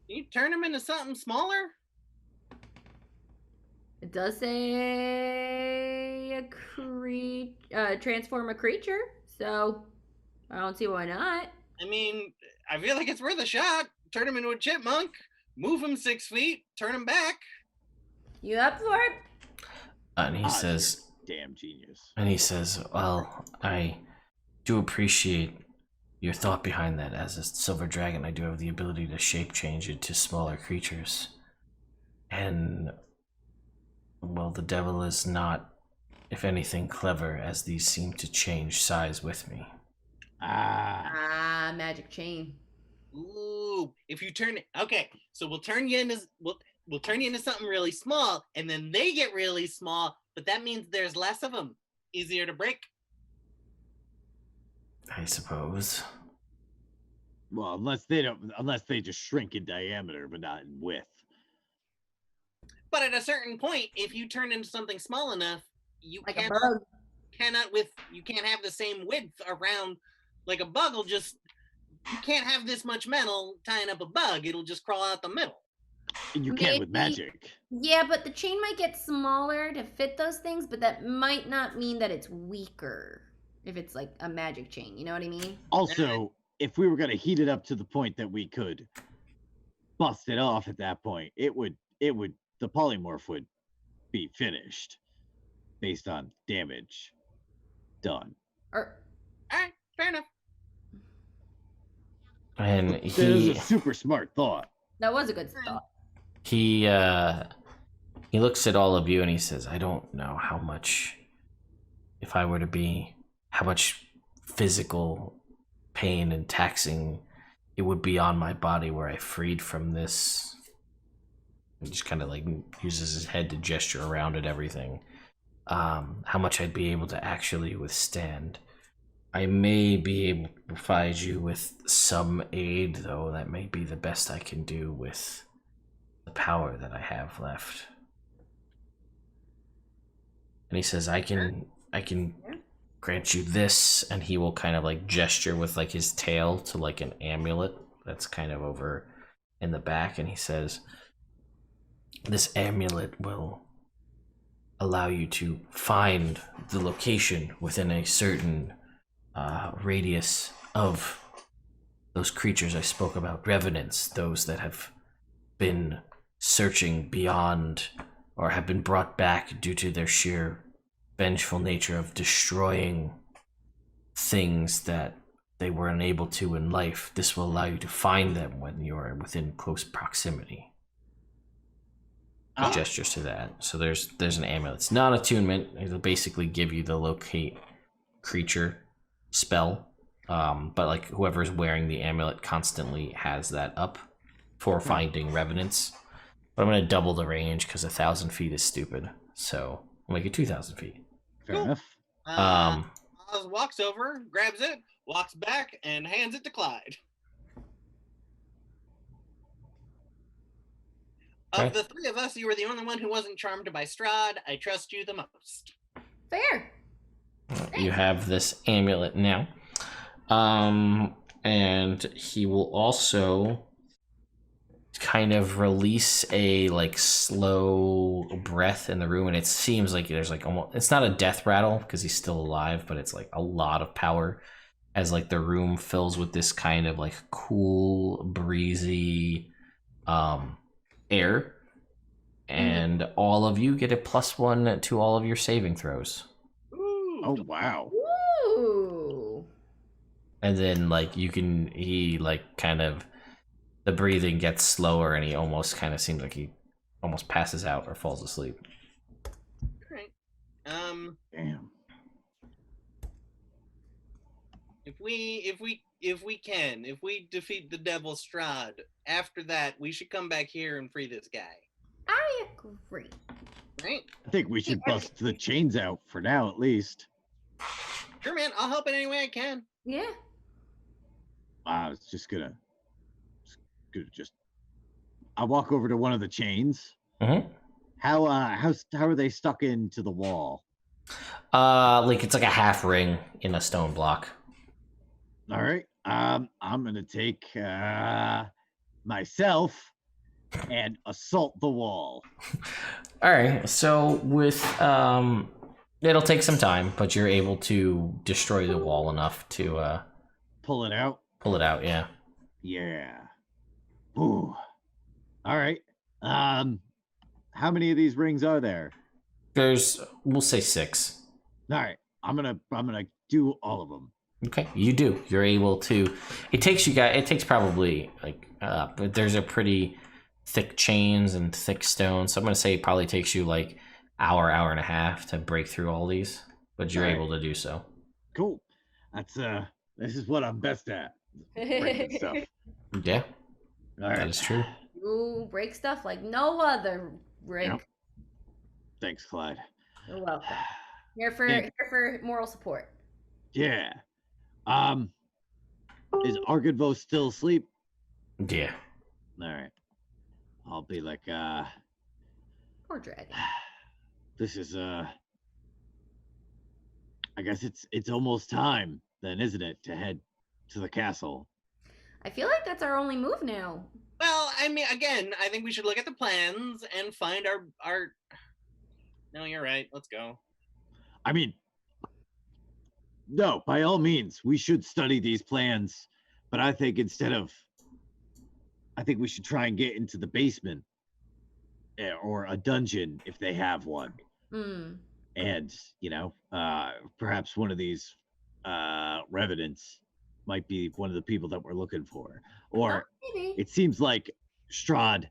[SPEAKER 4] Can you turn him into something smaller?
[SPEAKER 3] It does say transform a creature, so I don't see why not.
[SPEAKER 4] I mean, I feel like it's worth a shot. Turn him into a chipmunk, move him 6 feet, turn him back.
[SPEAKER 3] You up for it?
[SPEAKER 1] And he says,
[SPEAKER 2] damn genius.
[SPEAKER 1] And he says, well, I do appreciate your thought behind that. As a silver dragon, I do have the ability to shape change into smaller creatures. And, well, the devil is not, if anything, clever, as these seem to change size with me.
[SPEAKER 3] Magic chain.
[SPEAKER 4] Ooh, if you turn it, okay, so we'll turn you into something really small, and then they get really small, but that means there's less of them. Easier to break.
[SPEAKER 1] I suppose.
[SPEAKER 2] Well, unless they just shrink in diameter, but not in width.
[SPEAKER 4] But at a certain point, if you turn into something small enough, you
[SPEAKER 3] Like a
[SPEAKER 4] cannot
[SPEAKER 3] bug.
[SPEAKER 4] you can't have the same width around. Like a bug will just, you can't have this much metal tying up a bug. It'll just crawl out the middle.
[SPEAKER 2] You can with
[SPEAKER 3] Maybe.
[SPEAKER 2] magic.
[SPEAKER 3] Yeah, but the chain might get smaller to fit those things, but that might not mean that it's weaker if it's like a magic chain. You know what I mean?
[SPEAKER 2] Also, if we were going to heat it up to the point that we could bust it off at that point, the polymorph would be finished based on damage done.
[SPEAKER 4] All right, fair enough.
[SPEAKER 1] And
[SPEAKER 2] That is a super smart thought.
[SPEAKER 3] That was a good thought.
[SPEAKER 1] he looks at all of you and he says, I don't know how much, if I were to be, how much physical pain and taxing it would be on my body were I freed from this. He just kind of like uses his head to gesture around at everything. How much I'd be able to actually withstand. I may be able to provide you with some aid, though. That may be the best I can do with the power that I have left. And he says, I can grant you this, and he will kind of like gesture with like his tail to like an amulet that's kind of over in the back, and he says, this amulet will allow you to find the location within a certain radius of those creatures I spoke about, revenants, those that have been searching beyond or have been brought back due to their sheer vengeful nature of destroying things that they were unable to in life. This will allow you to find them when you're within close proximity. Gestures to that. So there's an amulet. It's not attunement. It'll basically give you the locate creature spell. But like whoever's wearing the amulet constantly has that up for finding revenants. But I'm gonna double the range because 1,000 feet is stupid. So I'll make it 2,000 feet.
[SPEAKER 2] Fair enough.
[SPEAKER 4] Oz walks over, grabs it, walks back, and hands it to Clyde. Of the three of us, you were the only one who wasn't charmed by Strahd. I trust you the most.
[SPEAKER 3] Fair.
[SPEAKER 1] You have this amulet now. And he will also kind of release a like slow breath in the room, and it seems like there's like almost, it's not a death rattle because he's still alive, but it's like a lot of power as like the room fills with this kind of like cool, breezy air. And all of you get a +1 to all of your saving throws.
[SPEAKER 4] Ooh.
[SPEAKER 2] Oh wow.
[SPEAKER 3] Ooh.
[SPEAKER 1] And then like he like kind of, the breathing gets slower and he almost kind of seems like he almost passes out or falls asleep.
[SPEAKER 4] Alright.
[SPEAKER 2] Damn.
[SPEAKER 4] If we defeat the devil Strahd, after that we should come back here and free this guy.
[SPEAKER 3] I agree.
[SPEAKER 4] Right?
[SPEAKER 2] I think we should bust the chains out for now, at least.
[SPEAKER 4] Sure, man. I'll help in any way I can.
[SPEAKER 3] Yeah.
[SPEAKER 2] I was just gonna I walk over to one of the chains.
[SPEAKER 1] Mm-hmm.
[SPEAKER 2] How are they stuck into the wall?
[SPEAKER 1] Like it's like a half ring in a stone block.
[SPEAKER 2] All right. I'm gonna take myself and assault the wall.
[SPEAKER 1] All right. So with it'll take some time, but you're able to destroy the wall enough to
[SPEAKER 2] Pull it out.
[SPEAKER 1] pull it out. Yeah.
[SPEAKER 2] Yeah. Ooh. All right. How many of these rings are there?
[SPEAKER 1] There's, we'll say 6.
[SPEAKER 2] All right. I'm gonna do all of them.
[SPEAKER 1] Okay, you do. You're able to. It takes probably like but there's a pretty thick chains and thick stones. So I'm gonna say it probably takes you like hour and a half to break through all these, but you're able to do so.
[SPEAKER 2] Cool. That's this is what I'm best at. Breaking stuff.
[SPEAKER 1] Yeah,
[SPEAKER 2] All right.
[SPEAKER 1] that is true.
[SPEAKER 3] You break stuff like no other, Rick.
[SPEAKER 2] Yep. Thanks, Clyde.
[SPEAKER 3] You're welcome. Here
[SPEAKER 2] Yeah.
[SPEAKER 3] for moral support.
[SPEAKER 2] Yeah. Is Argynvosthold still asleep?
[SPEAKER 1] Yeah.
[SPEAKER 2] All right. I'll be like,
[SPEAKER 3] Poor dragon.
[SPEAKER 2] this is I guess it's almost time then, isn't it, to head to the castle?
[SPEAKER 3] I feel like that's our only move now.
[SPEAKER 4] Well, I mean, again, I think we should look at the plans and find our. No, you're right. Let's go.
[SPEAKER 2] I mean, no, by all means, we should study these plans, but I think I think we should try and get into the basement or a dungeon if they have one. And, perhaps one of these revenants might be one of the people that we're looking for. Or
[SPEAKER 3] Maybe.
[SPEAKER 2] it seems like Strahd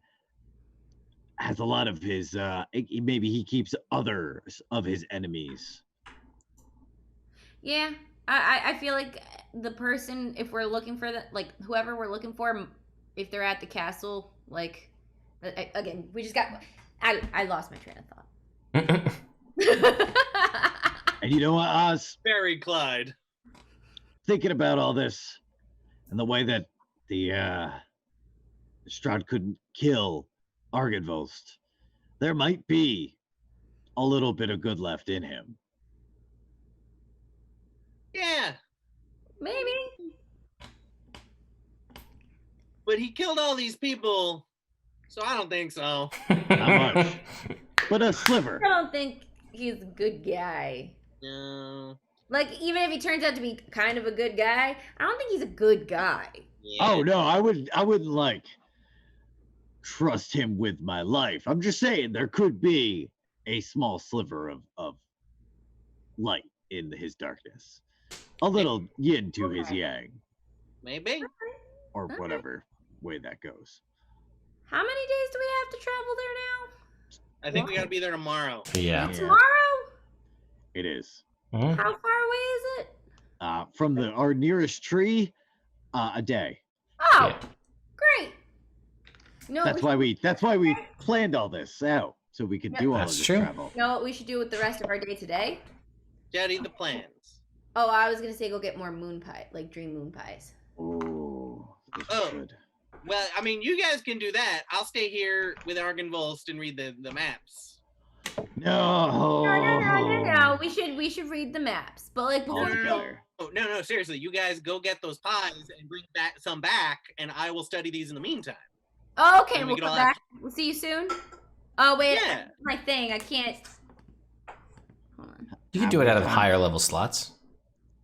[SPEAKER 2] has a lot of his, maybe he keeps others of his enemies.
[SPEAKER 3] Yeah, I feel like the person, if we're looking for like whoever we're looking for, if they're at the castle, like again, we just got. I lost my train of thought.
[SPEAKER 2] And you know what, Oz?
[SPEAKER 4] Very Clyde.
[SPEAKER 2] Thinking about all this and the way that the Strahd couldn't kill Argynvosthold, there might be a little bit of good left in him.
[SPEAKER 4] Yeah,
[SPEAKER 3] Maybe.
[SPEAKER 4] but he killed all these people, so I don't think so.
[SPEAKER 2] Not much. But a sliver.
[SPEAKER 3] I don't think he's a good guy.
[SPEAKER 4] No.
[SPEAKER 3] Like, even if he turns out to be kind of a good guy, I don't think he's a good guy.
[SPEAKER 4] Yeah.
[SPEAKER 2] Oh no, I wouldn't like trust him with my life. I'm just saying there could be a small sliver of light in his darkness. A little yin to his yang,
[SPEAKER 4] Maybe.
[SPEAKER 2] or
[SPEAKER 3] Okay.
[SPEAKER 2] whatever way that goes.
[SPEAKER 3] How many days do we have to travel there now?
[SPEAKER 4] I think we gotta be there tomorrow.
[SPEAKER 1] Yeah.
[SPEAKER 2] Yeah.
[SPEAKER 3] Tomorrow?
[SPEAKER 2] It is.
[SPEAKER 1] Mhm.
[SPEAKER 3] How far away is it?
[SPEAKER 2] From our nearest tree, a day.
[SPEAKER 3] Oh,
[SPEAKER 1] Yeah.
[SPEAKER 3] great. No,
[SPEAKER 2] That's why we planned all this out so we could do all
[SPEAKER 1] That's
[SPEAKER 2] of this
[SPEAKER 1] true.
[SPEAKER 2] travel.
[SPEAKER 3] know what we should do with the rest of our day today?
[SPEAKER 4] Jetty the plans.
[SPEAKER 3] Oh, I was gonna say go get more moon pie, like dream moon pies.
[SPEAKER 2] Oh, this is
[SPEAKER 4] Oh.
[SPEAKER 2] good.
[SPEAKER 4] Well, I mean, you guys can do that. I'll stay here with Argynvosthold and read the maps.
[SPEAKER 3] No. We should read the maps. But like before
[SPEAKER 2] All together.
[SPEAKER 4] No, seriously. You guys go get those pies and bring some back, and I will study these in the meantime.
[SPEAKER 3] Okay,
[SPEAKER 4] And
[SPEAKER 3] we'll
[SPEAKER 4] we
[SPEAKER 3] come
[SPEAKER 4] can all
[SPEAKER 3] back. We'll see you soon. Oh wait,
[SPEAKER 4] Yeah.
[SPEAKER 3] my thing. I can't. Hold on.
[SPEAKER 1] You can do it out of higher level slots.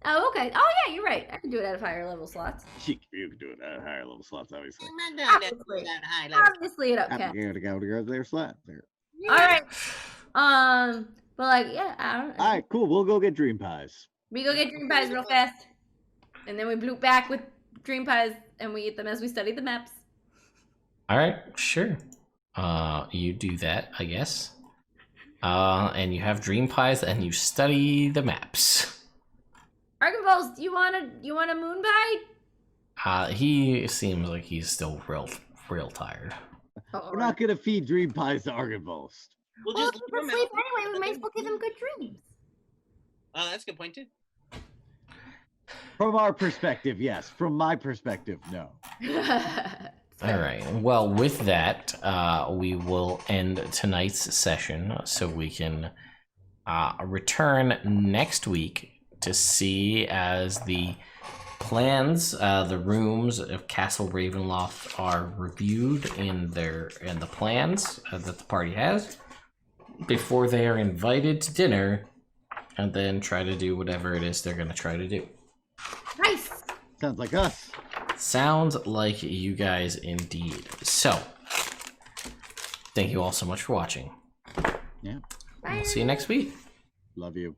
[SPEAKER 3] Oh, okay. Oh yeah, you're right. I can do it out of higher level slots.
[SPEAKER 2] You can do it at higher level slots, obviously.
[SPEAKER 3] Obviously it upcast.
[SPEAKER 2] Go there slot there.
[SPEAKER 3] All right. But like, yeah, I don't.
[SPEAKER 2] All right, cool. We'll go get dream pies.
[SPEAKER 3] We go get dream pies real fast, and then we bloop back with dream pies, and we eat them as we study the maps.
[SPEAKER 1] All right, sure. You do that, I guess. And you have dream pies, and you study the maps.
[SPEAKER 3] Argynvosthold, you want a moon pie?
[SPEAKER 1] He seems like he's still real tired.
[SPEAKER 2] We're not gonna feed dream pies to Argynvosthold.
[SPEAKER 4] We'll
[SPEAKER 3] Well,
[SPEAKER 4] just
[SPEAKER 3] if he's asleep anyway, we might as well give him good dreams.
[SPEAKER 4] Oh, that's a good point too.
[SPEAKER 2] From our perspective, yes. From my perspective, no.
[SPEAKER 1] All right. Well, with that, we will end tonight's session so we can return next week to see as the plans, the rooms of Castle Ravenloft are reviewed in the plans that the party has before they are invited to dinner, and then try to do whatever it is they're going to try to do.
[SPEAKER 3] Nice.
[SPEAKER 2] Sounds like us.
[SPEAKER 1] Sounds like you guys indeed. So, thank you all so much for watching.
[SPEAKER 2] Yeah.
[SPEAKER 3] Bye.
[SPEAKER 1] We'll see you next week.
[SPEAKER 2] Love you.